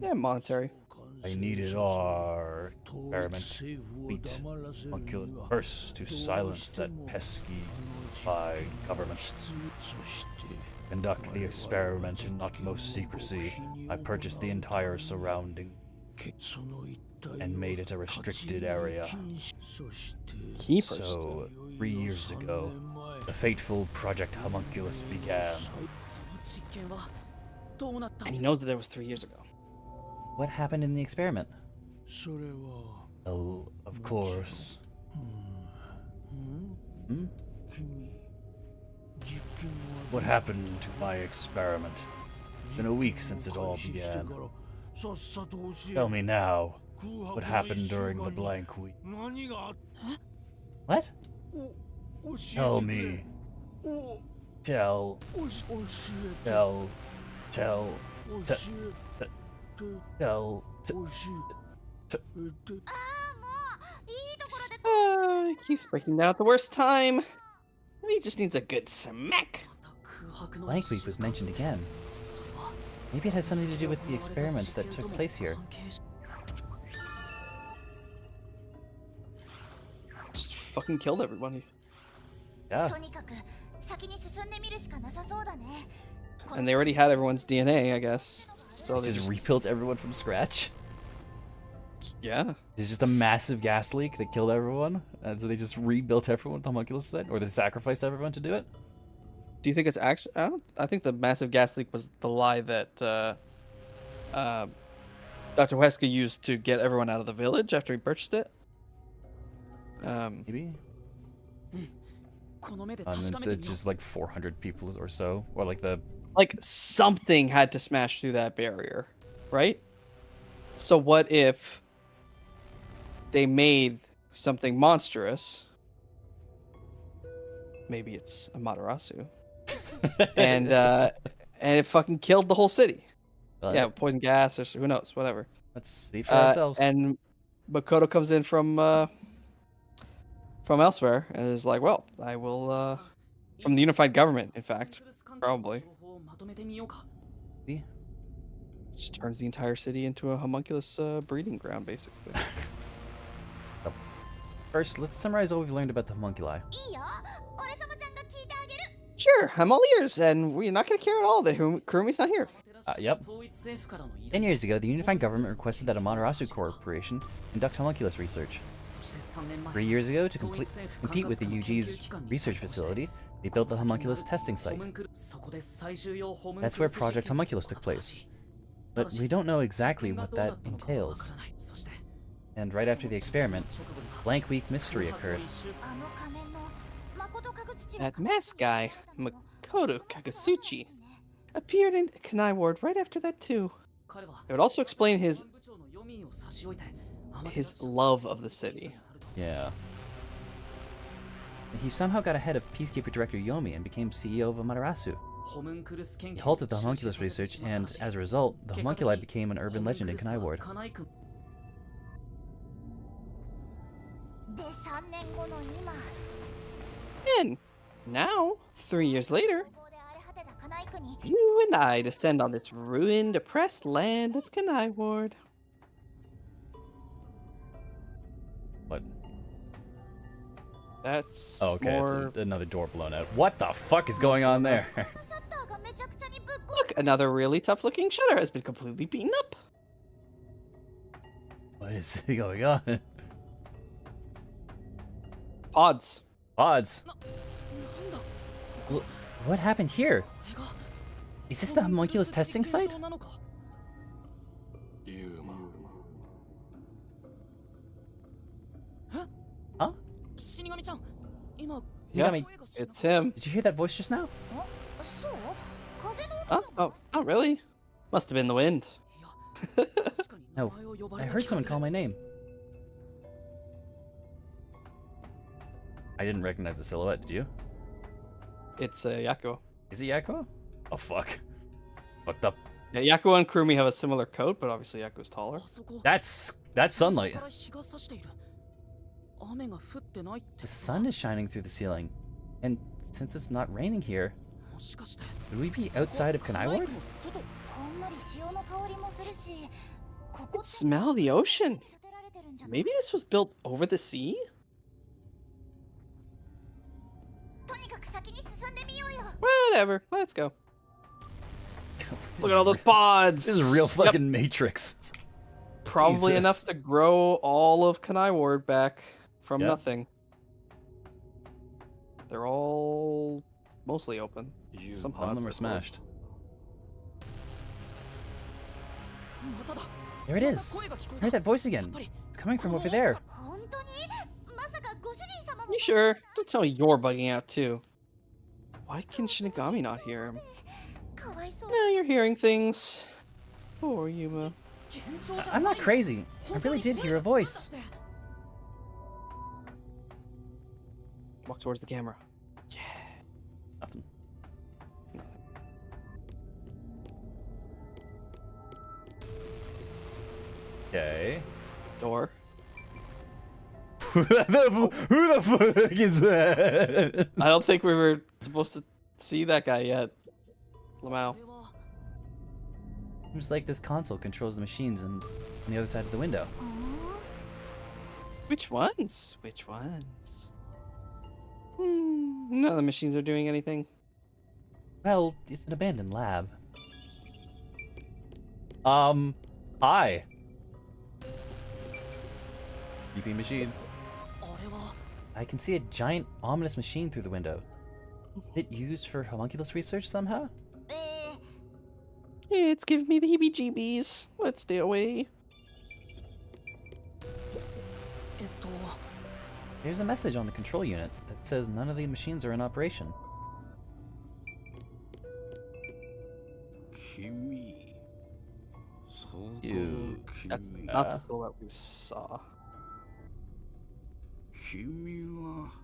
Yeah, monetary. I needed our experiment complete homunculus first to silence that pesky by government. Conduct the experiment in utmost secrecy. I purchased the entire surrounding and made it a restricted area. So, 3 years ago, the fateful Project Homunculus began. And he knows that there was 3 years ago. What happened in the experiment? Oh, of course. Hmm? What happened to my experiment? It's been a week since it all began. Tell me now, what happened during the blank week? What? Tell me. Tell. He keeps breaking down at the worst time. Maybe he just needs a good smack. Blank week was mentioned again. Maybe it has something to do with the experiments that took place here. Just fucking killed everyone. Yeah. And they already had everyone's DNA, I guess. So they just rebuilt everyone from scratch. Yeah. There's just a massive gas leak that killed everyone, and so they just rebuilt everyone with the homunculus set, or they sacrificed everyone to do it. Do you think it's actually? I think the massive gas leak was the lie that Dr. Wesker used to get everyone out of the village after he purchased it. Maybe. There's just like 400 people or so, or like something had to smash through that barrier, right? So what if they made something monstrous? Maybe it's a Matarasu. and it fucking killed the whole city. Yeah, poison gas or who knows, whatever. Let's see for ourselves. And Makoto comes in from elsewhere and is like, well, I will from the unified government, in fact, probably. Just turns the entire city into a homunculus breeding ground, basically. First, let's summarize what we've learned about the homunculi. Sure, I'm all ears, and we're not going to care at all that Kurumi's not here. Yep. 10 years ago, the unified government requested that Amaterasu Corporation conduct homunculus research. 3 years ago, to compete with the UG's research facility, they built the homunculus testing site. That's where Project Homunculus took place. But we don't know exactly what that entails. And right after the experiment, Blank Week mystery occurred. That masked guy, Makoto Kagutsuchi, appeared in Kanai Ward right after that too. It would also explain his love of the city. Yeah. He somehow got ahead of Peacekeeper Director Yomi and became CEO of Amaterasu. He halted the homunculus research, and as a result, the homunculi became an urban legend in Kanai Ward. And now, 3 years later, you and I descend on this ruined, oppressed land of Kanai Ward. What? That's okay, it's another door blown out. What the fuck is going on there? Look, another really tough-looking shutter has been completely beaten up. What is going on? Pods. Pods. What happened here? Is this the homunculus testing site? Huh? Yeah, it's him. Did you hear that voice just now? Oh, not really. Must have been the wind. No, I heard someone call my name. I didn't recognize the silhouette, did you? It's Yakuo. Is it Yakuo? Oh, fuck. Fucked up. Yeah, Yakuo and Kurumi have a similar coat, but obviously Yakuo's taller. That's sunlight. The sun is shining through the ceiling, and since it's not raining here, would we be outside of Kanai Ward? I can smell the ocean. Maybe this was built over the sea? Whatever, let's go. Look at all those pods. This is a real fucking Matrix. Probably enough to grow all of Kanai Ward back from nothing. They're all mostly open. Some of them are smashed. There it is. I heard that voice again. It's coming from over there. You sure? Don't tell me you're bugging out too. Why can Shinigami not hear him? Now you're hearing things. Poor Yuma. I'm not crazy. I really did hear a voice. Walk towards the camera. Yeah. Nothing. Okay. Door. Who the fuck is that? I don't think we were supposed to see that guy yet. Lamau. Seems like this console controls the machines on the other side of the window. Which ones? Which ones? None of the machines are doing anything. Well, it's an abandoned lab. Hi. Beeping machine. I can see a giant, ominous machine through the window. Is it used for homunculus research somehow? It's giving me the heebie-jeebies. Let's stay away. There's a message on the control unit that says none of the machines are in operation. You. That's not the silhouette we saw.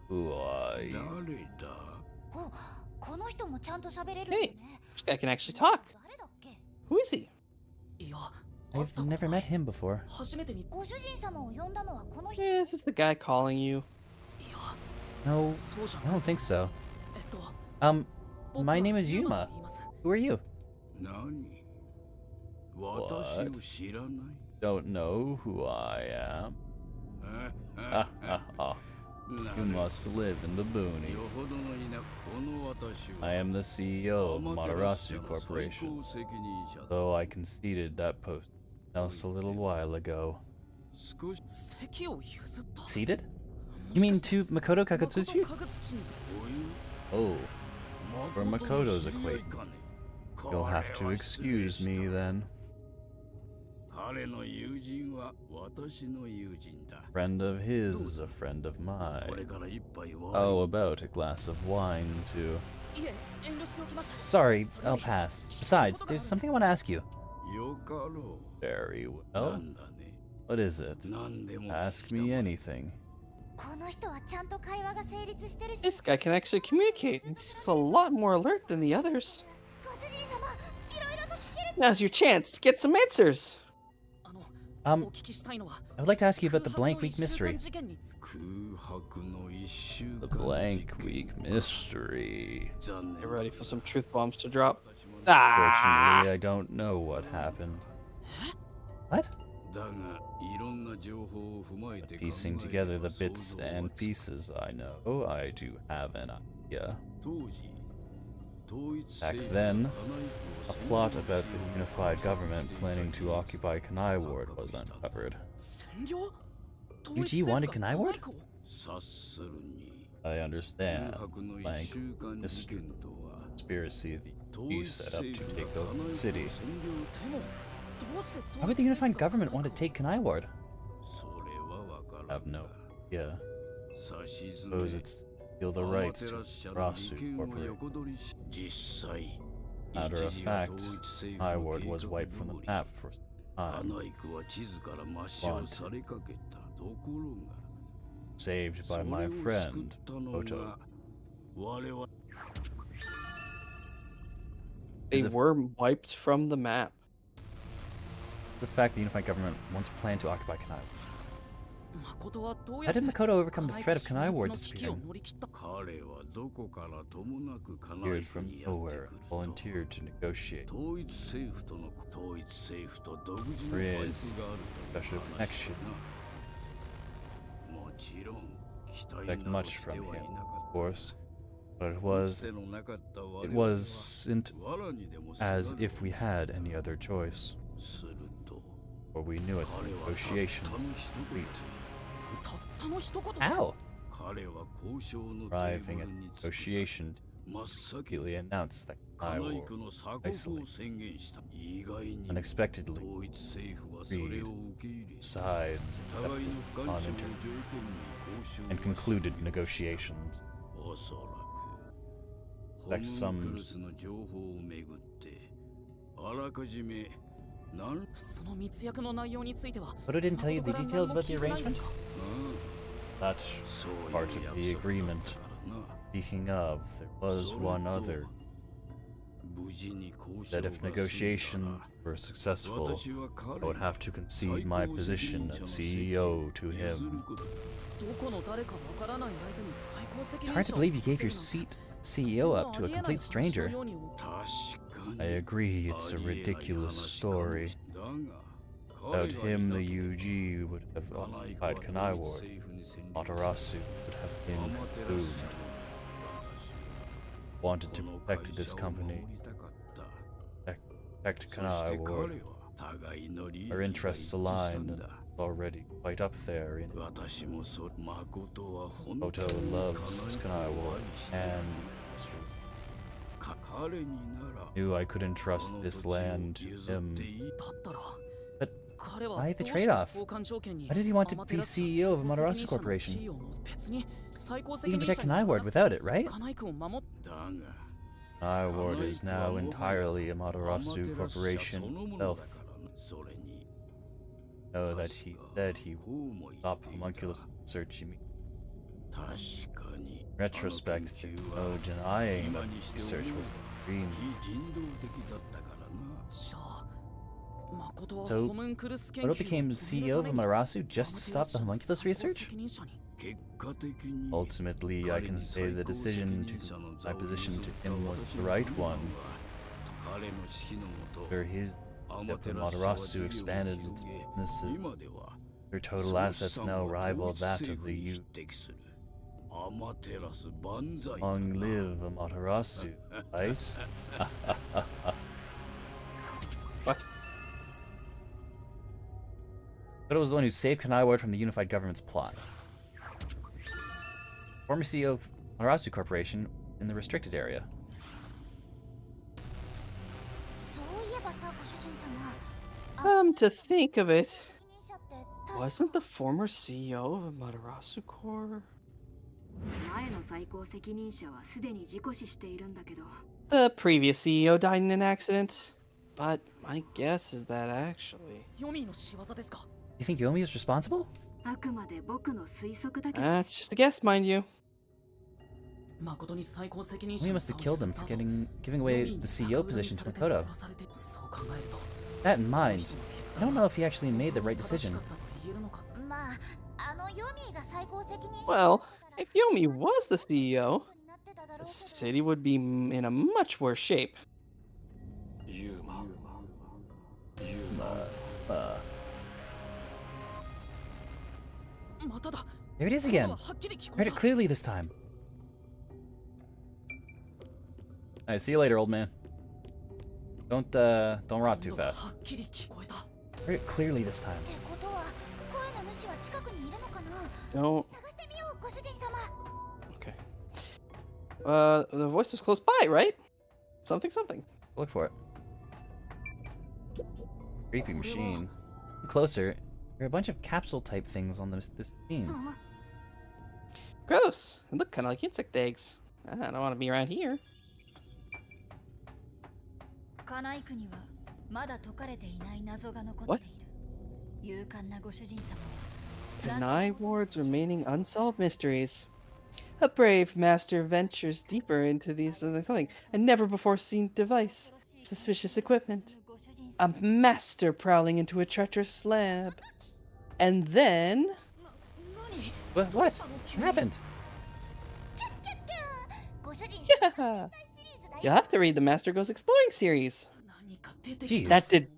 Who are you? Hey, this guy can actually talk. Who is he? I've never met him before. Yeah, is this the guy calling you? No, I don't think so. My name is Yuma. Who are you? What? Don't know who I am? You must live in the boonies. I am the CEO of Matarasu Corporation, though I conceded that post else a little while ago. Conceded? You mean to Makoto Kakatsuchi? Oh, for Makoto's acquaintance. You'll have to excuse me then. Friend of his is a friend of mine. How about a glass of wine, too? Sorry, I'll pass. Besides, there's something I want to ask you. Very well. What is it? Ask me anything. This guy can actually communicate. He's a lot more alert than the others. Now's your chance to get some answers. I would like to ask you about the Blank Week mystery. The Blank Week mystery. Get ready for some truth bombs to drop. Fortunately, I don't know what happened. What? Piecing together the bits and pieces I know, I do have an idea. Back then, a plot about the unified government planning to occupy Kanai Ward was uncovered. UG wanted Kanai Ward? I understand. Blank mystery conspiracy the UG set up to take over the city. Why would the unified government want to take Kanai Ward? I have no idea. Suppose it's steal the rights to Rasu Corporation. Matter of fact, Kanai Ward was wiped from the map for some time. Saved by my friend, Oto. They were wiped from the map. The fact the unified government once planned to occupy Kanai. How did Makoto overcome the threat of Kanai Ward disappearing? Appeared from nowhere and volunteered to negotiate. There is a special connection. Expect much from him, of course, but it wasn't as if we had any other choice. Or we knew it, the negotiation was complete. How? Arriving at negotiation immediately announced that Kanai were isolated, unexpectedly freed sides accepted on and concluded negotiations. Like some... Oda didn't tell you the details about the arrangement? That's part of the agreement. Speaking of, there was one other. That if negotiations were successful, I would have to concede my position as CEO to him. It's hard to believe you gave your seat CEO up to a complete stranger. I agree, it's a ridiculous story. Without him, the UG would have occupied Kanai Ward. Amaterasu would have been concluded. Wanted to protect this company. Protect Kanai Ward. Our interests aligned and already quite up there in Makoto loves Kanai Ward and knew I couldn't trust this land to him. But why the trade-off? Why did he want to be CEO of Amaterasu Corporation? He can protect Kanai Ward without it, right? Kanai Ward is now entirely Amaterasu Corporation itself. Know that he said he would stop homunculus research immediately. In retrospect, no denying that research was a dream. So, Oda became CEO of Amaterasu just to stop the homunculus research? Ultimately, I can say the decision to my position to him was the right one. After his death, Amaterasu expanded its businesses. Their total assets now rival that of the U. Long live Amaterasu, right? What? Oda was the one who saved Kanai Ward from the unified government's plot. Former CEO of Amaterasu Corporation in the restricted area. To think of it, wasn't the former CEO of Amaterasu Corp? The previous CEO died in an accident, but my guess is that actually... You think Yomi is responsible? That's just a guess, mind you. Yomi must have killed him for giving away the CEO position to Makoto. That in mind, I don't know if he actually made the right decision. Well, if Yomi was the CEO, the city would be in a much worse shape. There it is again. Heard it clearly this time. Alright, see you later, old man. Don't rot too fast. Heard it clearly this time. Don't. Okay. The voice was close by, right? Something. Look for it. Creepy machine. Closer. There are a bunch of capsule-type things on this machine. Gross. They look kind of like insect eggs. I don't want to be around here. What? Kanai Ward's remaining unsolved mysteries. A brave master ventures deeper into these something a never-before-seen device. Suspicious equipment. A master prowling into a treacherous lab. And then... What? What happened? Yeah! You'll have to read the Master Goes Exploring series. Jeez. That did...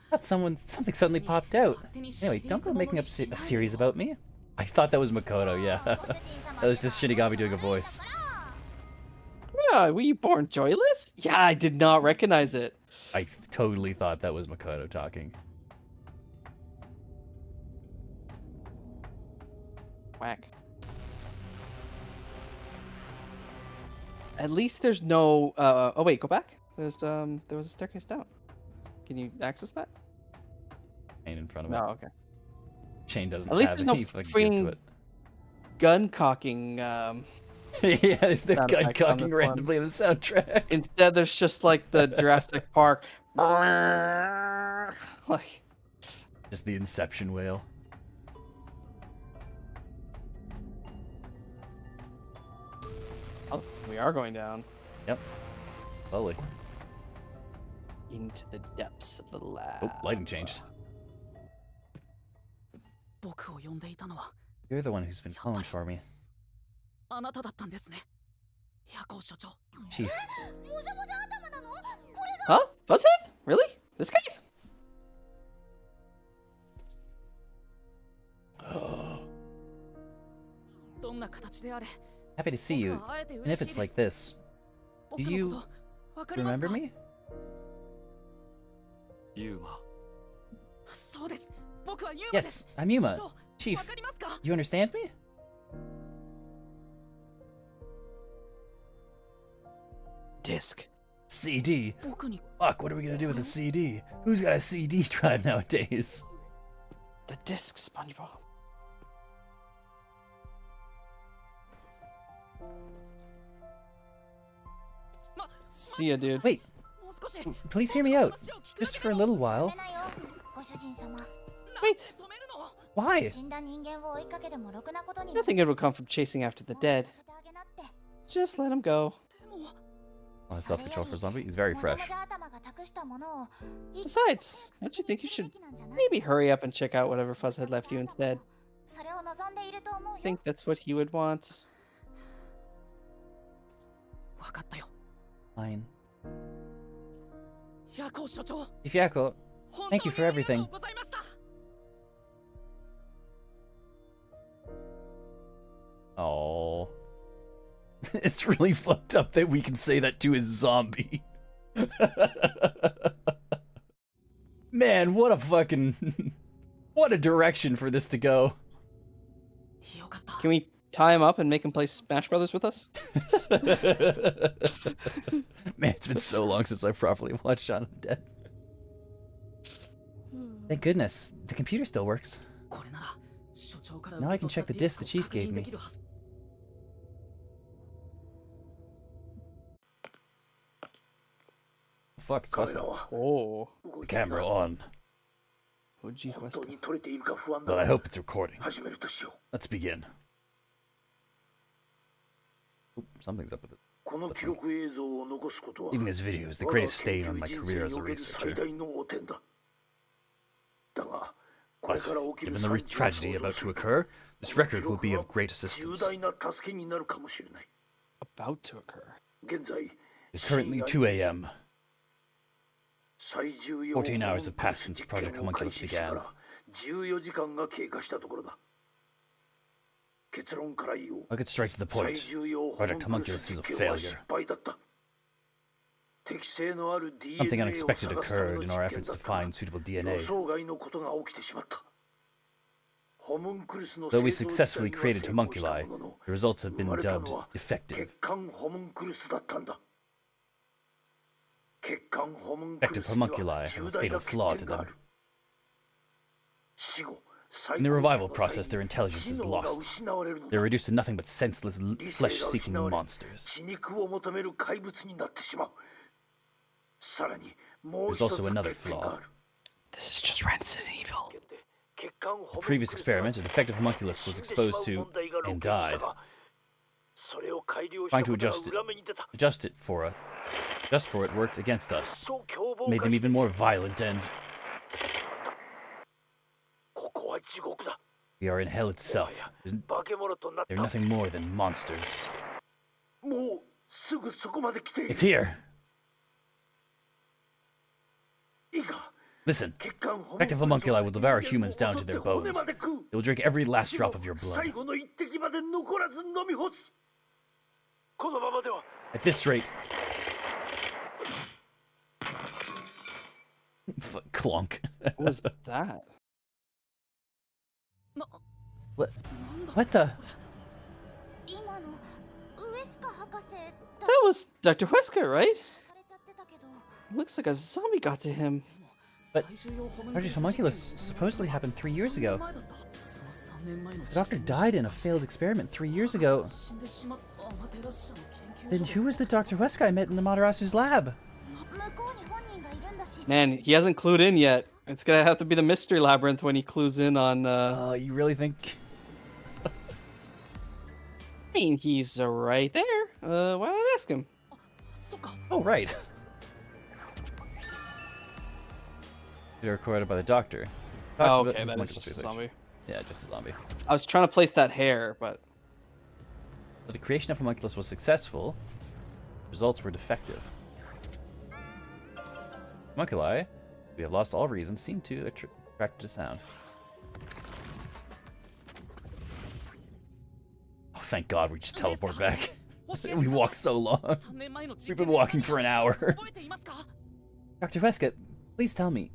Thought something suddenly popped out. Anyway, don't go making up a series about me. I thought that was Makoto, yeah. That was just Shinigami doing a voice. Were you born joyless? Yeah, I did not recognize it. I totally thought that was Makoto talking. Whack. At least there's no. Oh wait, go back. There was a staircase down. Can you access that? Chain in front of No. it. Okay. Chain doesn't At least have there's no any fucking gear to freaking it. gun cocking. Yeah, it's the sound gun effects on cocking this one. randomly in the soundtrack. Instead, there's just like the Jurassic Park. Like. Just the Inception whale. Oh, we are going down Yep. Slowly. into the depths of the lab. Oh, lighting changed. 僕を呼んでいたのは You're the one who's been calling for me. あなただったんですね。夜行所長。 Chief. Huh? Was it? Really? This guy? Oh. どんな形であれ、 Happy to see you. 僕は会えて And 嬉 if しい it's で like す。 this, 僕 do の you ことわかります remember か？ me? ユーマ。そうです。僕はユーマで Yes, す。 I'm Yuma. 所長 Chief, わかりますか？ you understand me? Disc. CD. 僕に Fuck, what are we gonna do with a CD? Who's got a CD drive nowadays? The disc, SpongeBob. See ya, dude. Wait, もう少し please hear me out. Just for a little while. ご主人様。 Wait. 止めるの？ Why? 死んだ人間を追いかけてもろくなことに Nothing good will come from chasing after the dead. させてあげなって。 Just let him go. でも Oh, that's self control for a zombie? He's very もじゃ fresh. もじゃ頭が託したものを Besides, don't you think you should maybe hurry up and check out whatever Fuzzhead left you instead? それを望んでいると思う I よ。 think that's what he would want. わかったよ。 Fine. 夜行所長。 Chief Yako, 本 Thank 当 you に for ありがとう everything. ございました。 oh. It's really fucked up that we can say that to a zombie. Man, what a fucking... what a direction for this to go. よかった。 Can we tie him up and make him play Smash Brothers with us? Man, it's been so long since I've properly watched Shaun of the Dead. Thank goodness, the computer still works. これなら所長から Now I can check the disc the chief gave me. 受け取ったディスクを確認できるはず。 Fuck, it's Wesker. Oh. The camera on. Oji Huesca. Well, I hope it's recording. Let's begin. Oop, something's up with it. Leaving this video is the greatest stain on my career as a researcher. But, given the tragedy about to occur, this record will be of great assistance. About to occur. It's currently 2 a.m. 14 hours have passed since Project Homunculus began. I'll get straight to the point. Project Homunculus is a failure. Something unexpected occurred in our efforts to find suitable DNA. Though we successfully created homunculi, the results have been dubbed defective. Defective homunculi have a fatal flaw to them. In the revival process, their intelligence is lost. They're reduced to nothing but senseless, flesh-seeking monsters. There's also another flaw. This is just Resident Evil. The previous experiment, a defective homunculus was exposed to and died. Trying to adjust it for it worked against us. Made them even more violent and... We are in hell itself. They're nothing more than monsters. It's here. Listen, defective homunculi will devour humans down to their bones. They will drink every last drop of your blood. At this rate... Clonk. What was that? What the? 今のウエスカ博士 That was Dr. Wesker, right? Looks like a zombie got to him. But Project Homunculus supposedly happened 3 years ago. The doctor died in a failed experiment 3 years ago. Then who was the Dr. Wesker I met in the Madarasu's lab? Man, he hasn't clued in yet. It's gonna have to be the mystery labyrinth when he clues in on. You really think? I mean, he's right there. Why not ask him? Oh, right. They're recorded by the doctor. Oh, okay, that is just a zombie. Yeah, just a zombie. I was trying to place that hair, but... The creation of Homunculus was successful. Results were defective. Homunculi, we have lost all reason, seem to attract to sound. Oh, thank God we just teleported back. We walked so long. We've been walking for an hour. Dr. Wesker, please tell me,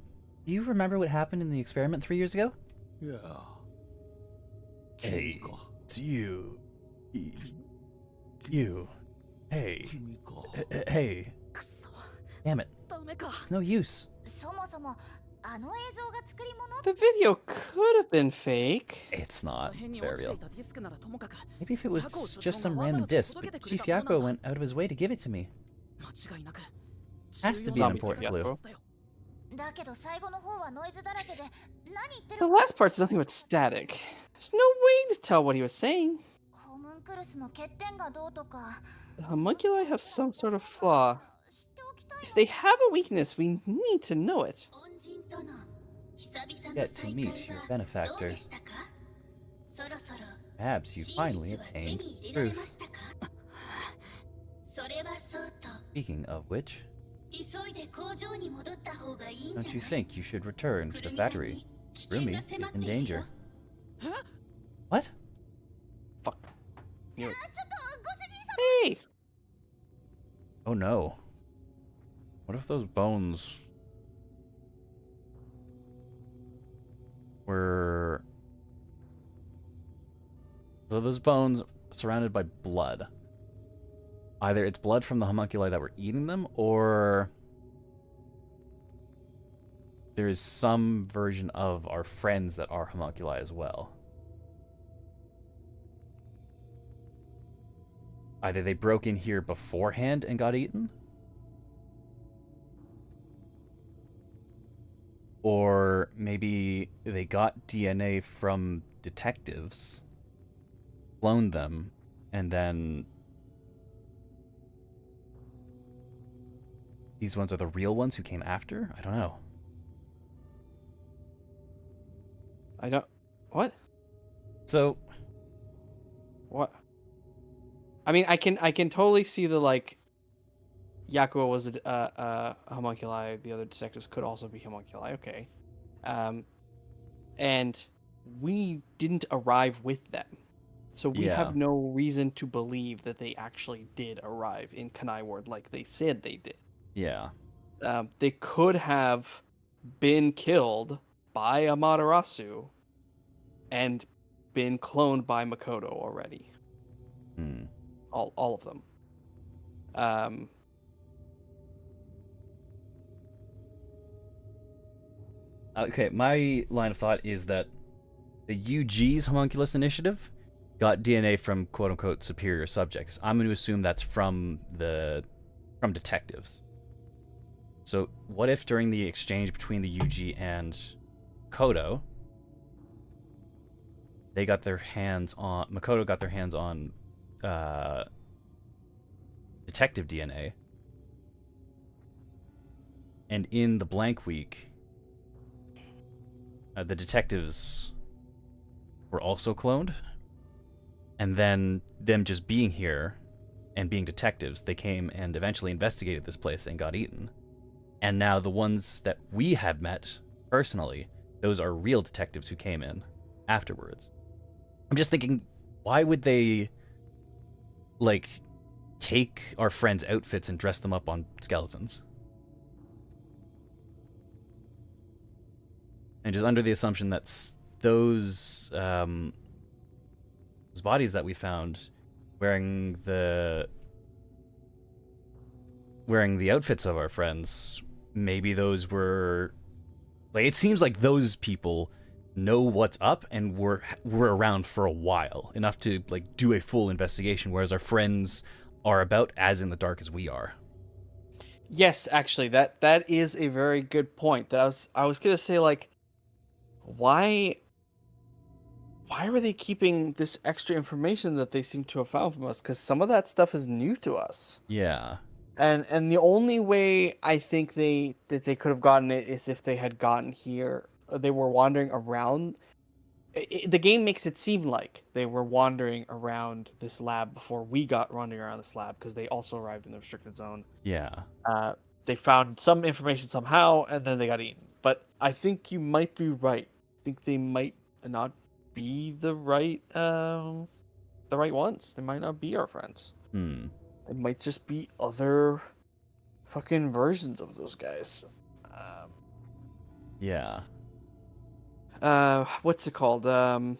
do you remember what happened in the experiment 3 years ago? Yeah. Hey, it's you. You. Hey. Hey. Damn it. It's no use. The video could have been fake. It's not. It's very real. Maybe if it was just some random disc, but Chief Yako went out of his way to give it to me. Has to be an important clue. The last part's nothing but static. There's no way to tell what he was saying. The homunculi have some sort of flaw. If they have a weakness, we need to know it. Get to meet your benefactor. Perhaps you finally obtained truth. Speaking of which, don't you think you should return to the factory? Rumi is in danger. What? Fuck. Hey! Oh no. What if those bones were... So those bones surrounded by blood. Either it's blood from the homunculi that were eating them, or there is some version of our friends that are homunculi as well. Either they broke in here beforehand and got eaten, or maybe they got DNA from detectives, cloned them, and then these ones are the real ones who came after? I don't know. I don't... What? So... What? I mean, I can totally see the, like... Yakuo was a homunculi. The other detectives could also be homunculi. Okay. And we didn't arrive with them. So we have no reason to believe that they actually did arrive in Kanai Ward like they said they did. Yeah. They could have been killed by Amaterasu and been cloned by Makoto already. All of them. Okay, my line of thought is that the UG's Homunculus Initiative got DNA from quote-unquote superior subjects. I'm going to assume that's from detectives. So what if during the exchange between the UG and Makoto, Makoto got their hands on detective DNA, and in the blank week, the detectives were also cloned, and then them just being here and being detectives, they came and eventually investigated this place and got eaten. And now the ones that we have met personally, those are real detectives who came in afterwards. I'm just thinking, why would they, like, take our friends' outfits and dress them up on skeletons? And just under the assumption that those bodies that we found wearing the wearing the outfits of our friends, maybe those were... Like, it seems like those people know what's up and were around for a while, enough to, like, do a full investigation, whereas our friends are about as in the dark as we are. Yes, actually, that is a very good point. That I was gonna say, like, why were they keeping this extra information that they seem to have found from us? Because some of that stuff is new to us. Yeah. And the only way I think they could have gotten it is if they had gotten here. They were wandering around. The game makes it seem like they were wandering around this lab before we got wandering around this lab, because they also arrived in the restricted zone. Yeah. They found some information somehow, and then they got eaten. But I think you might be right. I think they might not be the right ones. They might not be our friends. It might just be other fucking versions of those guys. Yeah. What's it called? I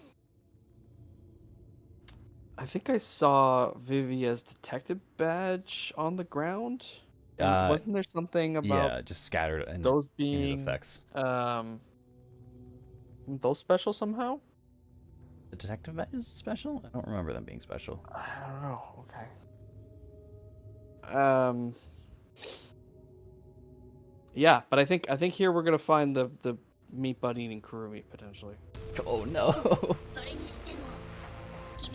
think I saw Vivia's detective badge on the ground. And wasn't there something about yeah, just scattered and those his being effects. those special somehow? The detective badge is special? I don't remember them being special. I don't know. Okay. Yeah, but I think here we're gonna find the meat bud eating Kurumi potentially. Oh no.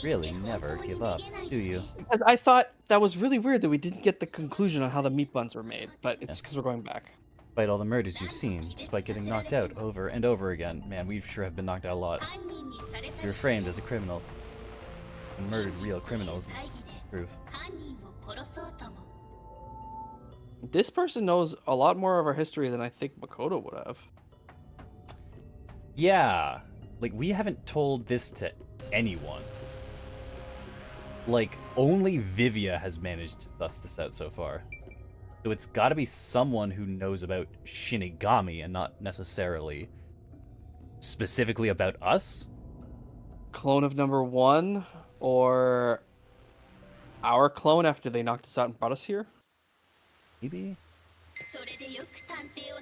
Really never give up, do you? Because I thought that was really weird that we didn't get the conclusion on how the meat buns were made, but it's because we're going back. Despite all the murders you've seen, despite getting knocked out over and over again, man, we sure have been knocked out a lot. You were framed as a criminal and murdered real criminals. Truth. This person knows a lot more of our history than I think Makoto would have. Yeah, like, we haven't told this to anyone. Like, only Vivia has managed to suss this out so far. So it's gotta be someone who knows about Shinigami and not necessarily specifically about us? Clone of number 1, or our clone after they knocked us out and brought us here? Maybe?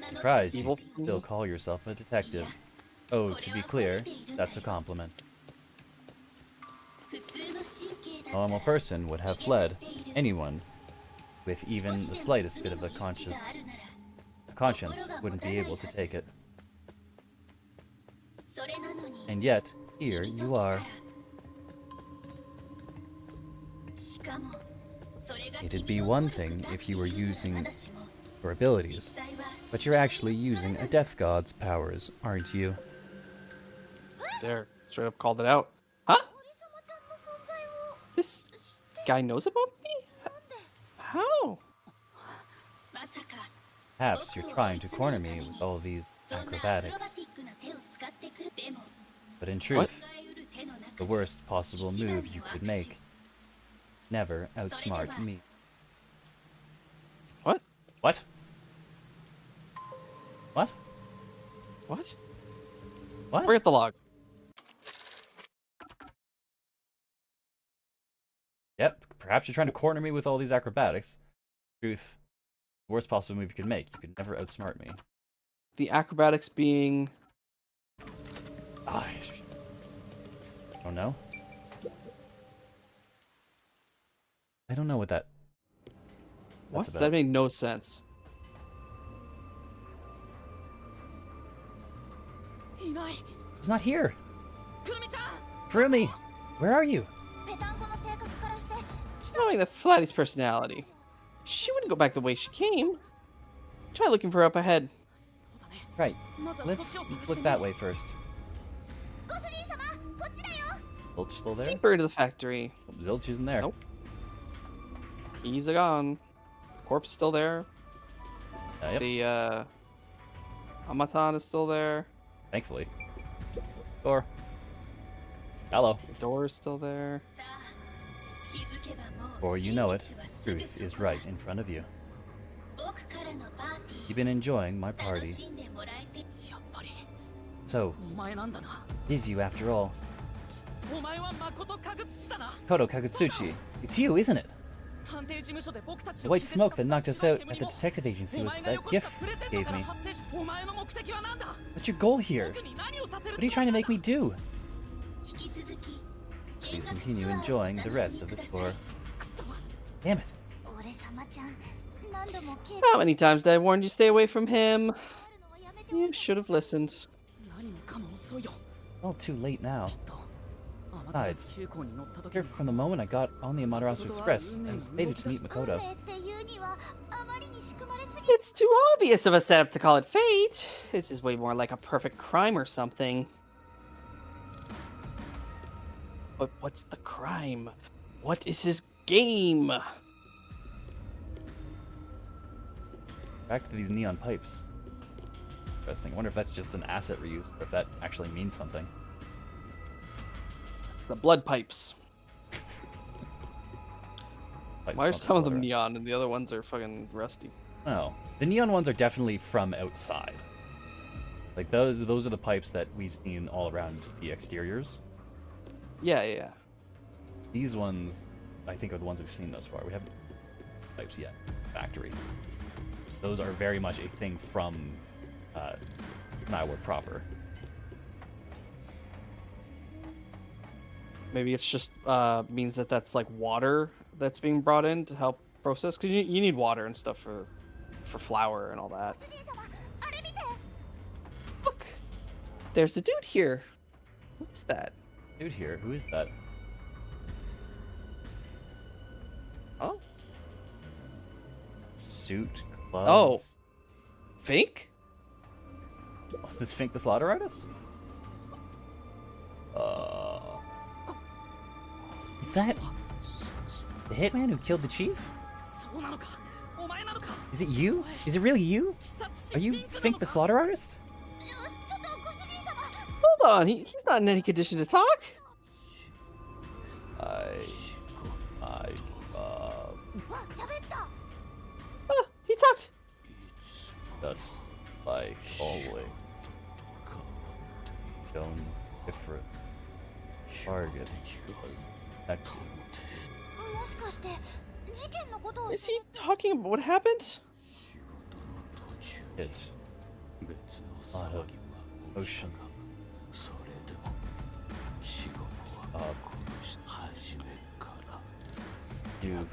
Surprised you Evil. still call yourself a detective. Oh, to be clear, that's a compliment. A normal person would have fled. Anyone with even the slightest bit of a conscience wouldn't be able to take it. And yet, here you are. It'd be one thing if you were using your abilities, but you're actually using a death god's powers, aren't you? There, straight up called it out. Huh? This guy knows about me? How? Perhaps you're trying to corner me with all these acrobatics. But in truth, the worst possible move you could make. Never outsmart me. What? What? What? What? What? Forget the log. Yep, perhaps you're trying to corner me with all these acrobatics. Truth, the worst possible move you could make. You could never outsmart me. The acrobatics being... I don't know. I don't know what that's What? about. That made no sense. He's not here. Kurumi, where are you? Knowing the Flatty's personality, she wouldn't go back the way she came. Try looking for her up ahead. Right. Let's look that way first. Zilch still there? Deeper into the factory. Zilch isn't there. Nope. He's gone. Corpse is still there. Yep. The Amatan is still there. Thankfully. Door. Hello. The door is still there. Before you know it, truth is right in front of you. You've been enjoying my party. So, it is you after all. Koto Kagutsuchi. It's you, isn't it? The white smoke that knocked us out at the detective agency was that gift you gave me. What's your goal here? What are you trying to make me do? Please continue enjoying the rest of the tour. Damn it. How many times did I warn you stay away from him? You should have listened. All too late now. Besides, here from the moment I got on the Amaterasu Express, I was fated to meet Makoto. It's too obvious of a setup to call it fate. This is way more like a perfect crime or something. But what's the crime? What is his game? Back to these neon pipes. Interesting. I wonder if that's just an asset reuse, or if that actually means something. It's the blood pipes. Why are some of them water. neon and the other ones are fucking rusty? Oh, the neon ones are definitely from outside. Like those are the pipes that we've seen all around the exteriors. Yeah. These ones, I think, are the ones we've seen thus far. We haven't pipes yet. Factory. Those are very much a thing from Niowa proper. Maybe it's just means that that's like water that's being brought in to help process, because you need water and stuff for flour and all that. Look, there's a dude here. Who is that? Dude here, who is that? Oh, Suit, gloves. Fink? Oh, is this Fink the Slaughter Artist? Is that the hitman who killed the chief? Is it you? Is it really you? Are you Fink the Slaughter Artist? Hold on, he's not in any condition to talk. He talked. Just like always. Shown different target was active. Is he talking about what happened? It out of ocean. You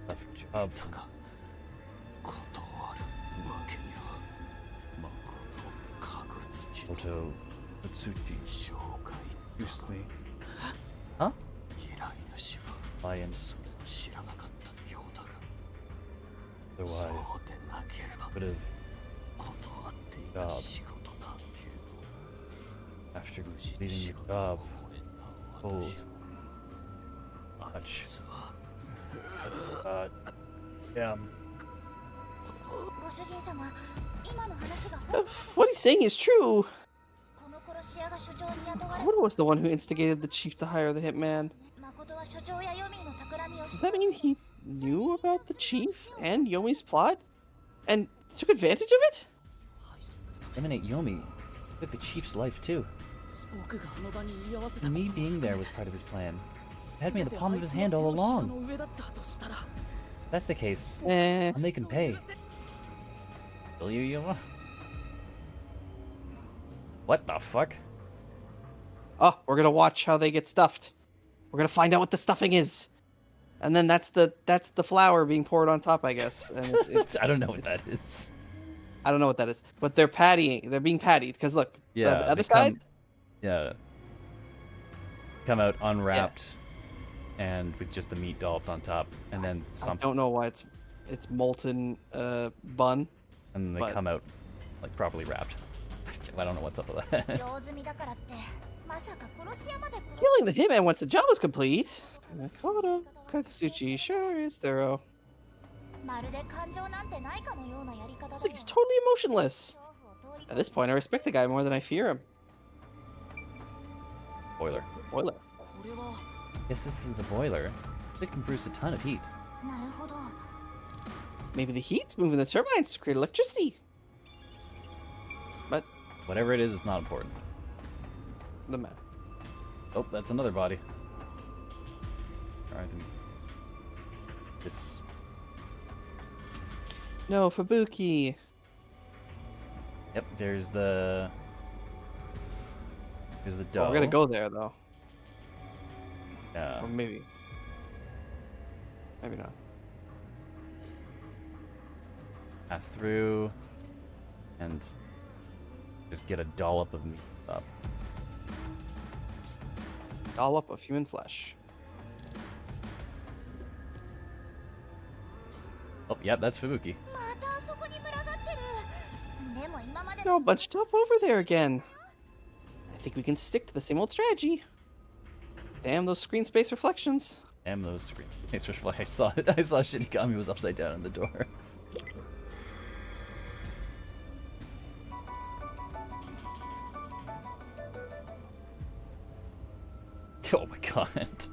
left job. Koto Utsuchi used me. Huh? Lions. Otherwise, would have job. After leaving the job, cold. Much. Yeah. What he's saying is true. Makoto was the one who instigated the chief to hire the hitman. Does that mean he knew about the chief and Yomi's plot and took advantage of it? Eliminate Yomi took the chief's life too. Me being there was part of his plan. He had me in the palm of his hand all along. If that's the case, I'll make him pay. Will you, Yoma? What the fuck? Oh, we're gonna watch how they get stuffed. We're gonna find out what the stuffing is, and then that's the flour being poured on top, I guess. And it's I don't know what that is. I don't know what that is, but they're pattying. They're being pattied because look, Yeah, the other they side. Come out unwrapped, and with just the meat dolloped on top, and then I some. don't know why it's molten bun. And they come out like properly wrapped. I don't know what's up with that. Killing the hitman once the job is complete. Makoto Kakasuchi sure is thorough. It's like he's totally emotionless. At this point, I respect the guy more than I fear him. Boiler. Boiler. Yes, this is the boiler. It can produce a ton of heat. Maybe the heat's moving the turbines to create electricity. But Whatever it is, it's not important. the man. Oh, that's another body. Alright then. This. No, Fubuki. Yep, there's the dough. Oh, we're gonna go there though. Yeah. Or maybe not. Pass through and just get a dollop of meat up. Dollop of human flesh. Oh, yep, that's Fubuki. またあそこに群がってる。でも今まで They're all bunched up over there again. I think we can stick to the same old strategy. Damn those screen space reflections. Damn those screen. Thanks for I saw it. I saw Shinigami was upside down in the door. Oh my god.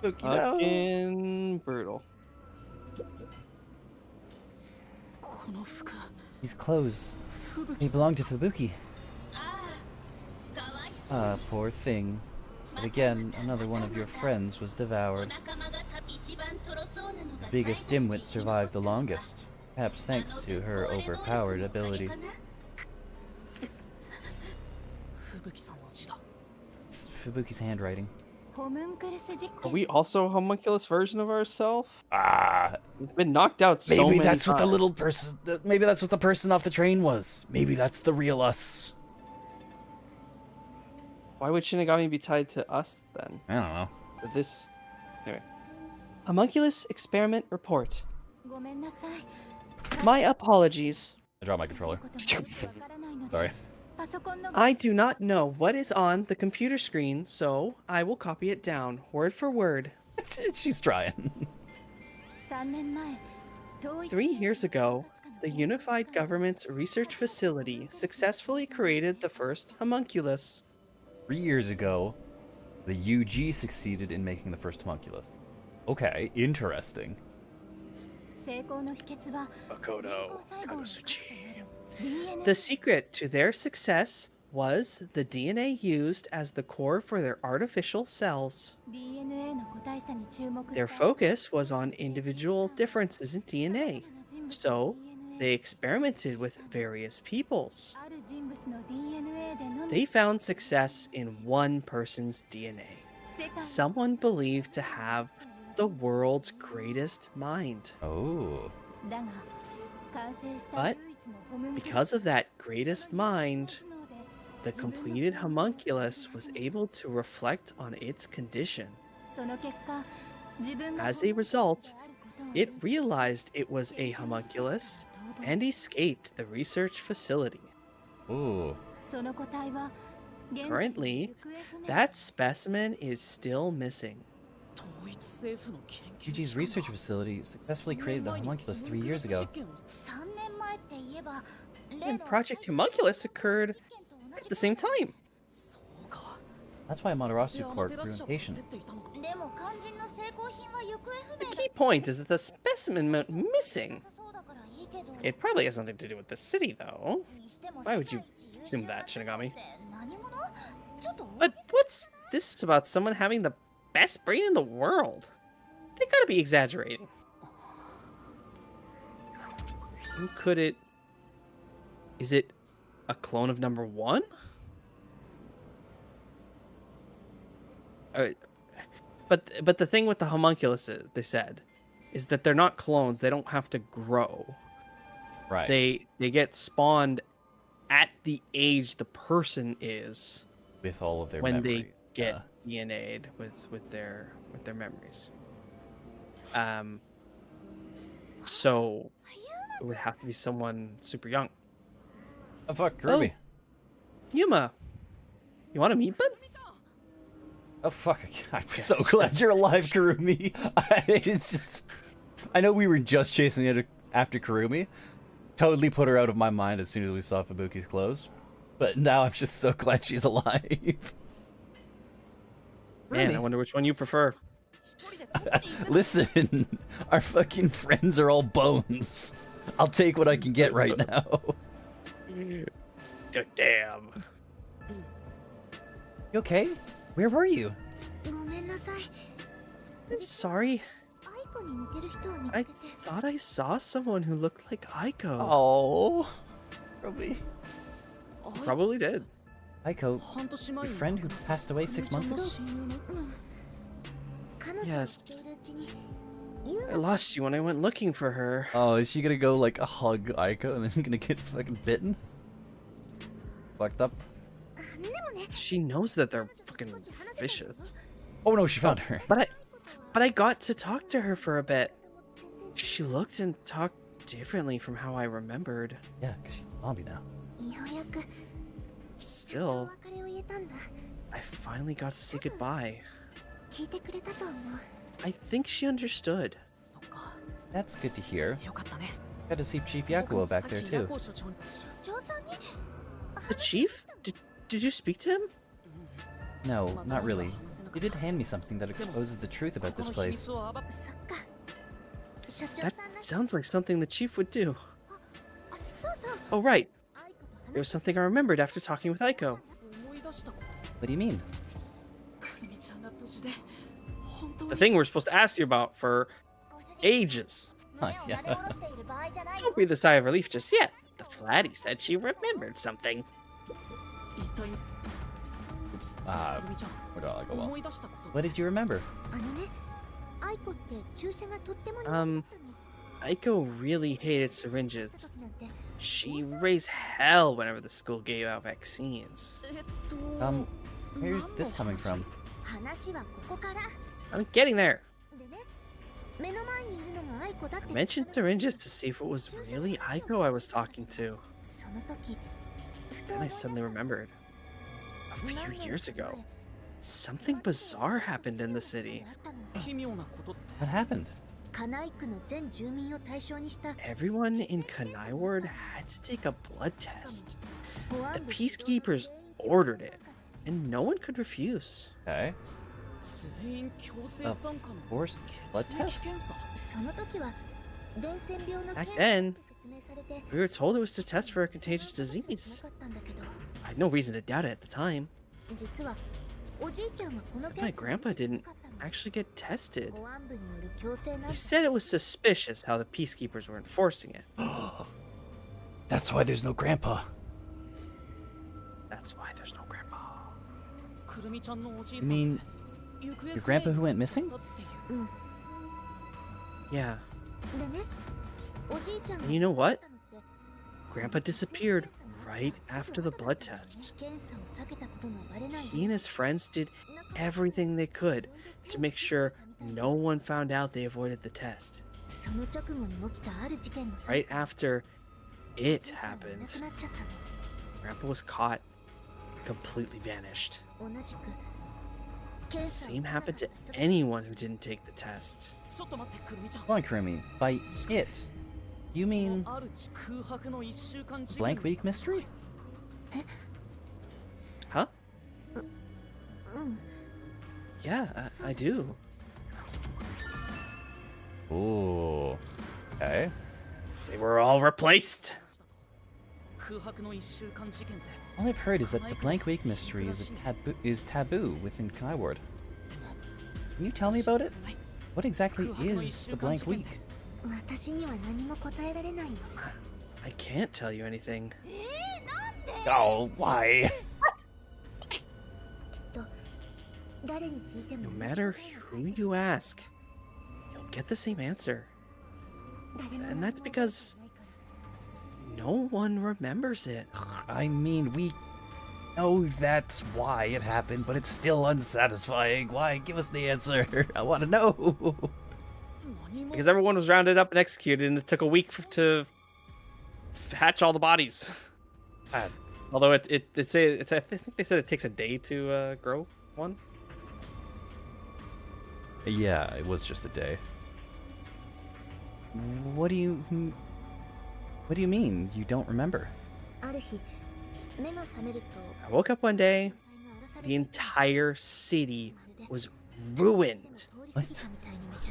Fucking brutal. These clothes, they belong to Fubuki. Ah, poor thing. But again, another one of your friends was devoured. The biggest dimwit survived the longest, perhaps thanks to her overpowered ability. It's Fubuki's handwriting. Are we also a homunculus version of ourselves? Ah, We've been knocked out so maybe many that's what the times. little person. Maybe that's what the person off the train was. Maybe that's the real us. Why would Shinigami be tied to us then? I don't know. Or this. Anyway. Homunculus experiment report. ごめんなさい。 My apologies. I dropped my controller. Sorry. I do not know what is on the computer screen, so I will copy it down, word for word. She's trying. 3年前、3 years ago, the Unified Government's research facility successfully created the first homunculus. 3 years ago, the UG succeeded in making the first homunculus. Okay, interesting. Makoto Kanosuchi. The secret to their success was the DNA used as the core for their artificial cells. Their focus was on individual differences in DNA, so they experimented with various peoples. They found success in one person's DNA, someone believed to have the world's greatest mind. Oh. But because of that greatest mind, the completed homunculus was able to reflect on its condition. As a result, it realized it was a homunculus and escaped the research facility. Ooh. Currently, that specimen is still missing. UG's research facility successfully created a homunculus 3 years ago. 3年前って言えば、 And Project Homunculus occurred at the same time. That's why Amaterasu Corp grew impatient. でも肝心の成功品は行方不 The 明 key point is that the specimen went missing. だそうだからいいけど。 It probably has nothing to do with the city, though. にしても Why would you 世界一 assume that, Shinigami? 何者？ちょっと But what's this about someone having the best brain in the world? They gotta be exaggerating. Who could it... Is it a clone of number 1? But the thing with the homunculuses, they said, is that they're not clones. They don't have to grow. Right. They get spawned at the age the person is With all of their when memory. they get DNA'd with their memories. So it would have to be someone super young. Oh fuck, Kirby. Yuma, you want to meet bud? Oh fuck, I'm so glad you're alive, Kurumi. It's just... I know we were just chasing it after Kurumi. Totally put her out of my mind as soon as we saw Fubuki's clothes. But now I'm just so glad she's alive. Man, I wonder which one you prefer. Listen, our fucking friends are all bones. I'll take what I can get right now. Damn. You okay? Where were you? ごめんなさい。 I'm sorry. I thought I saw someone who looked like Aiko. Oh, probably. Probably did. Aiko, your friend who passed away 6 months ago? Yes. I lost you when I went looking for her. Oh, is she gonna go like hug Aiko and then gonna get fucking bitten? Fucked up. She knows that they're fucking vicious. Oh no, she found her. But I got to talk to her for a bit. She looked and talked differently from how I remembered. Yeah, because she's a zombie now. Still, I finally got to say goodbye. I think she understood. That's good to hear. Got to see Chief Yakuo back there too. The chief? Did you speak to him? No, not really. He did hand me something that exposes the truth about this place. That sounds like something the chief would do. Oh, right. There was something I remembered after talking with Aiko. What do you mean? The thing we're supposed to ask you about for ages. Oh, yeah. Don't breathe a sigh of relief just yet. The Flatty said she remembered something. Where do I go? Well, what did you remember? Aiko really hated syringes. She raised hell whenever the school gave out vaccines. Where's this coming from? I'm getting there. I mentioned syringes to see if it was really Aiko I was talking to. Then I suddenly remembered. A few years ago, something bizarre happened in the city. What happened? Everyone in Kanai Ward had to take a blood test. The peacekeepers ordered it, and no one could refuse. Okay. A forced blood test? Back then, we were told it was to test for a contagious disease. I had no reason to doubt it at the time. But my grandpa didn't actually get tested. He said it was suspicious how the peacekeepers were enforcing it. That's why there's no grandpa. That's why there's no grandpa. You mean your grandpa who went missing? Yeah. And you know what? Grandpa disappeared right after the blood test. He and his friends did everything they could to make sure no one found out they avoided the test. Right after it happened, Grandpa was caught and completely vanished. The same happened to anyone who didn't take the test. Hold on, Kurumi. By it, you mean Blank Week mystery? Huh? Yeah, I do. Ooh. Okay. They were all replaced. All I've heard is that the Blank Week mystery is taboo within Kanai Ward. Can you tell me about it? What exactly is the Blank Week? I can't tell you anything. Oh, why? No matter who you ask, you'll get the same answer. And that's because no one remembers it. I mean, we know that's why it happened, but it's still unsatisfying. Why? Give us the answer. I want to know. Because everyone was rounded up and executed, and it took a week to hatch all the bodies. Although I think they said it takes a day to grow one. Yeah, it was just a day. What do you mean? You don't remember? I woke up one day, the entire city was ruined. What? It's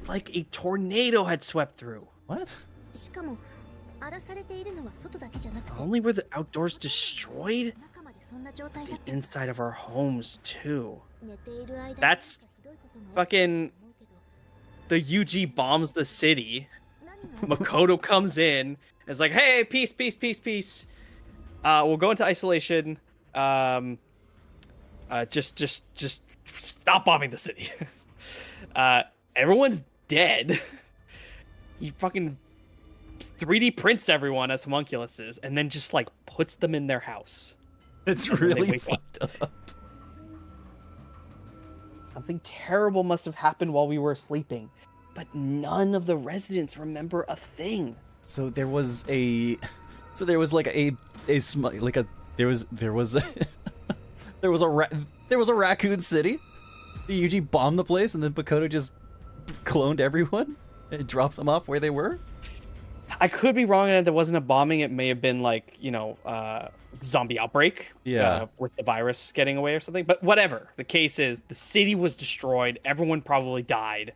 like a tornado had swept through. What? Not only were the outdoors destroyed, the inside of our homes too. That's fucking the UG bombs the city. Makoto comes in and is like, "Hey, peace, peace, peace, peace. We'll go into isolation. Just stop bombing the city." Everyone's dead. He fucking 3D prints everyone as homunculuses and then just like puts them in their house. It's really fucked up. Something terrible must have happened while we were sleeping, but none of the residents remember a thing. So there was a there was a raccoon city. The UG bombed the place, and then Makoto just cloned everyone and dropped them off where they were. I could be wrong in that there wasn't a bombing. It may have been like, zombie outbreak. Yeah. With the virus getting away or something. But whatever. The case is, the city was destroyed. Everyone probably died.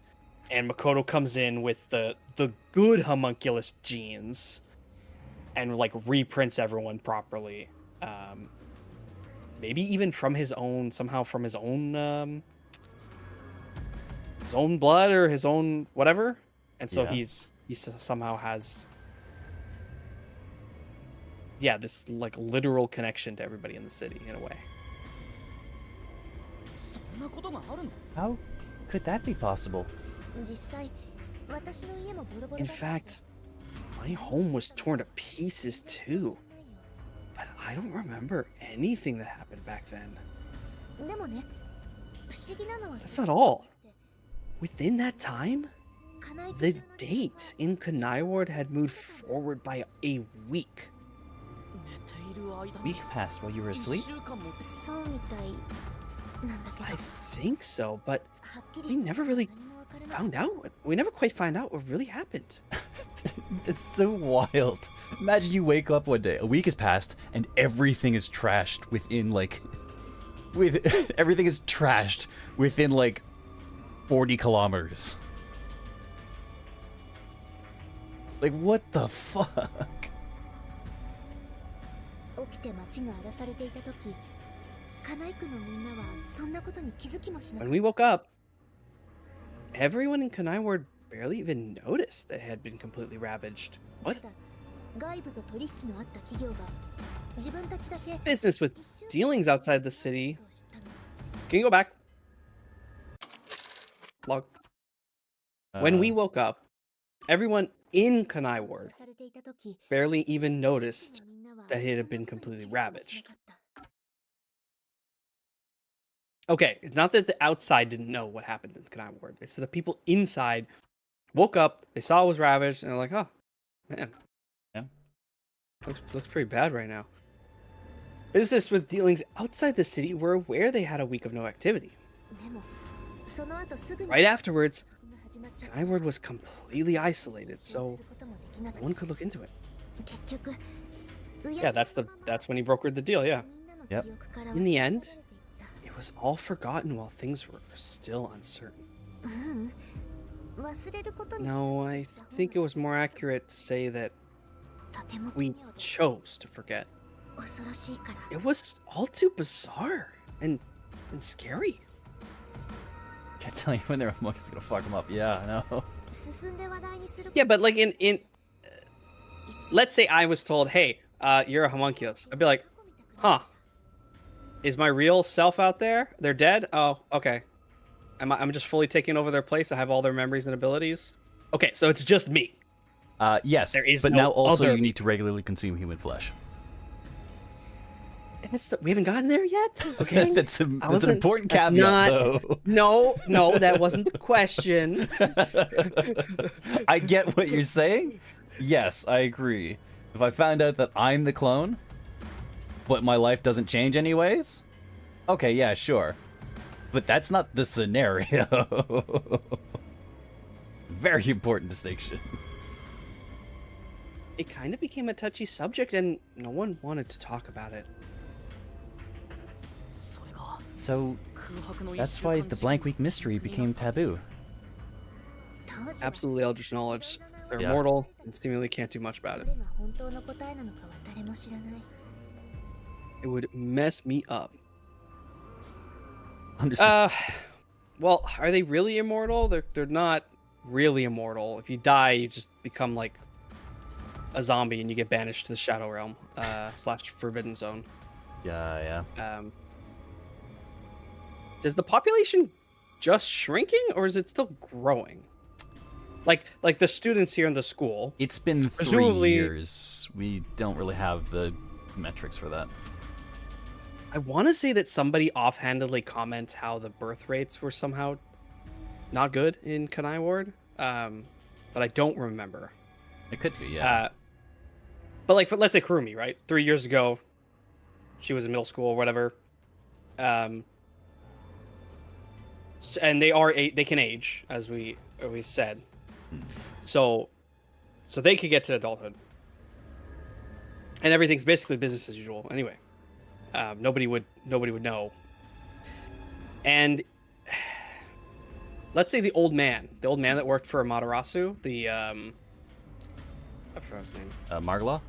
And Makoto comes in with the good homunculus genes and like reprints everyone properly. Maybe even from his own blood or his own whatever. And so he somehow has this like literal connection to everybody in the city in a way. How could that be possible? In fact, my home was torn to pieces too. But I don't remember anything that happened back then. That's not all. Within that time, the date in Kanai Ward had moved forward by a week. Week passed while you were asleep? I think so, but we never really found out. We never quite find out what really happened. It's so wild. Imagine you wake up one day, a week has passed, and everything is trashed within everything is trashed within 40 kilometers. Like, what the fuck? When we woke up, everyone in Kanai Ward barely even noticed that it had been completely ravaged. What? Business with dealings outside the city. Can you go back? Log. When we woke up, everyone in Kanai Ward barely even noticed that it had been completely ravaged. Okay, it's not that the outside didn't know what happened in the Kanai Ward. It's that the people inside woke up, they saw it was ravaged, and they're like, "Oh, man, yeah, looks pretty bad right now." Business with dealings outside the city were aware they had a week of no activity. Right afterwards, Kanai Ward was completely isolated, so no one could look into it. Yeah, that's when he brokered the deal. Yeah. Yep. In the end, it was all forgotten while things were still uncertain. No, I think it was more accurate to say that we chose to forget. It was all too bizarre and scary. Can't tell you when their monkey's gonna fuck them up. Yeah, I know. Yeah, but like in let's say I was told, "Hey, you're a homunculus." I'd be like, "Huh? Is my real self out there? They're dead? Oh, okay. I'm just fully taking over their place. I have all their memories and abilities. Okay, so it's just me." Yes, there is but no now also other... you need to regularly consume human flesh. We haven't gotten there yet? Okay. that's an important caveat, though. No, that wasn't the question. I get what you're saying. Yes, I agree. If I found out that I'm the clone, but my life doesn't change anyways, okay, yeah, sure. But that's not the scenario. Very important distinction. It kind of became a touchy subject, and no one wanted to talk about it. So, that's why the Blank Week mystery became taboo. Absolutely eldritch knowledge. They're Yeah. immortal and seemingly can't do much about it. It would mess me up. Understand? Well, are they really immortal? They're not really immortal. If you die, you just become like a zombie and you get banished to the Shadow Realm / Forbidden Zone. Yeah. Is the population just shrinking, or is it still growing? Like the students here in the school. It's been 3 presumably... years. We don't really have the metrics for that. I want to say that somebody offhandedly comment how the birth rates were somehow not good in Kanai Ward, but I don't remember. It could be, yeah. But like, let's say Kurumi, right? 3 years ago, she was in middle school or whatever. And they can age, as we said. So they could get to adulthood, and everything's basically business as usual anyway. Nobody would know. And let's say the old man that worked for Amaterasu, I forgot his name. Margala?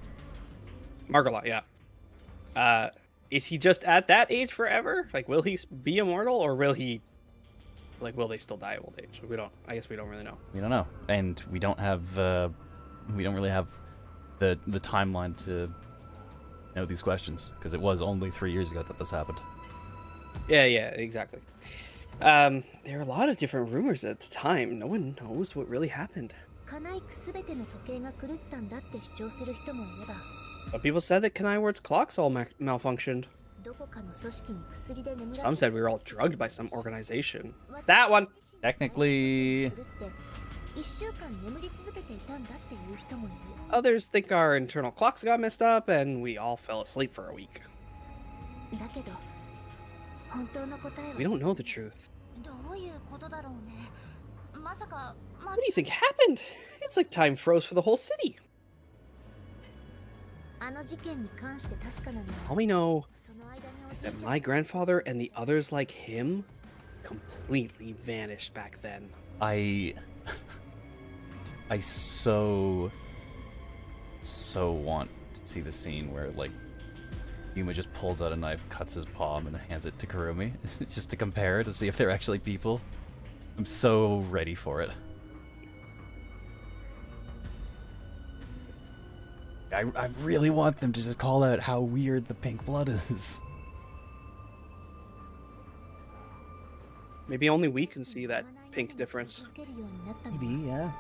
Margala, yeah. Is he just at that age forever? Like, will he be immortal, or will they still die of old age? I guess we don't really know. We don't know, and we don't really have the timeline to know these questions, because it was only 3 years ago that this happened. Yeah, exactly. There are a lot of different rumors at the time. No one knows what really happened. But people said that Kanai Ward's clocks all malfunctioned. Some said we were all drugged by some organization. That one! Technically... Others think our internal clocks got messed up and we all fell asleep for a week. We don't know the truth. What do you think happened? It's like time froze for the whole city. All we know is that my grandfather and the others like him completely vanished back then. I so want to see the scene where, like, Yuma just pulls out a knife, cuts his palm, and hands it to Kurumi, just to compare, to see if they're actually people. I'm so ready for it. I really want them to just call out how weird the pink blood is. Maybe only we can see that pink difference. Maybe, yeah.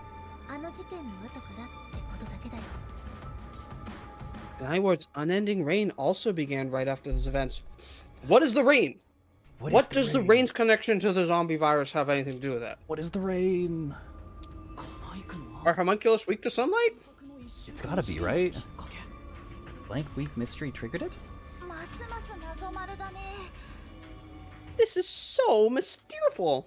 Kanai Ward's unending reign also began right after those events. What is the reign? What does the rain's connection to the zombie virus have anything to do with that? What is the rain? Are homunculus weak to sunlight? It's gotta be, right? Blank weak mystery triggered it? This is so mysterious.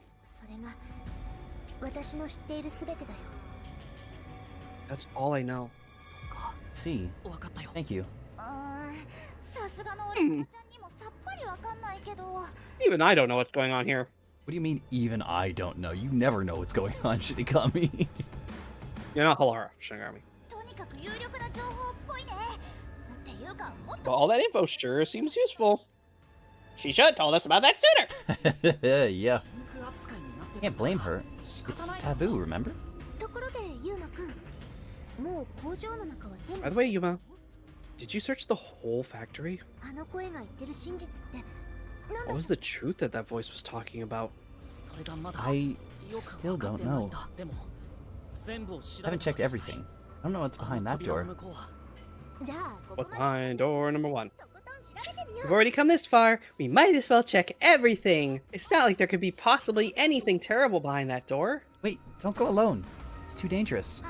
That's all I know. See. Thank you. Even I don't know what's going on here. What do you mean, even I don't know? You never know what's going on, Shinigami. You're not Halara, Shinigami. But all that info sure seems useful. She should have told us about that sooner. Yeah. Can't blame her. It's taboo, remember? By the way, Yuma, did you search the whole factory? What was the truth that voice was talking about? I still don't know. I haven't checked everything. I don't know what's behind that door. What's behind door number 1? We've already come this far. We might as well check everything. It's not like there could be possibly anything terrible behind that door. Wait, don't go alone. It's too dangerous.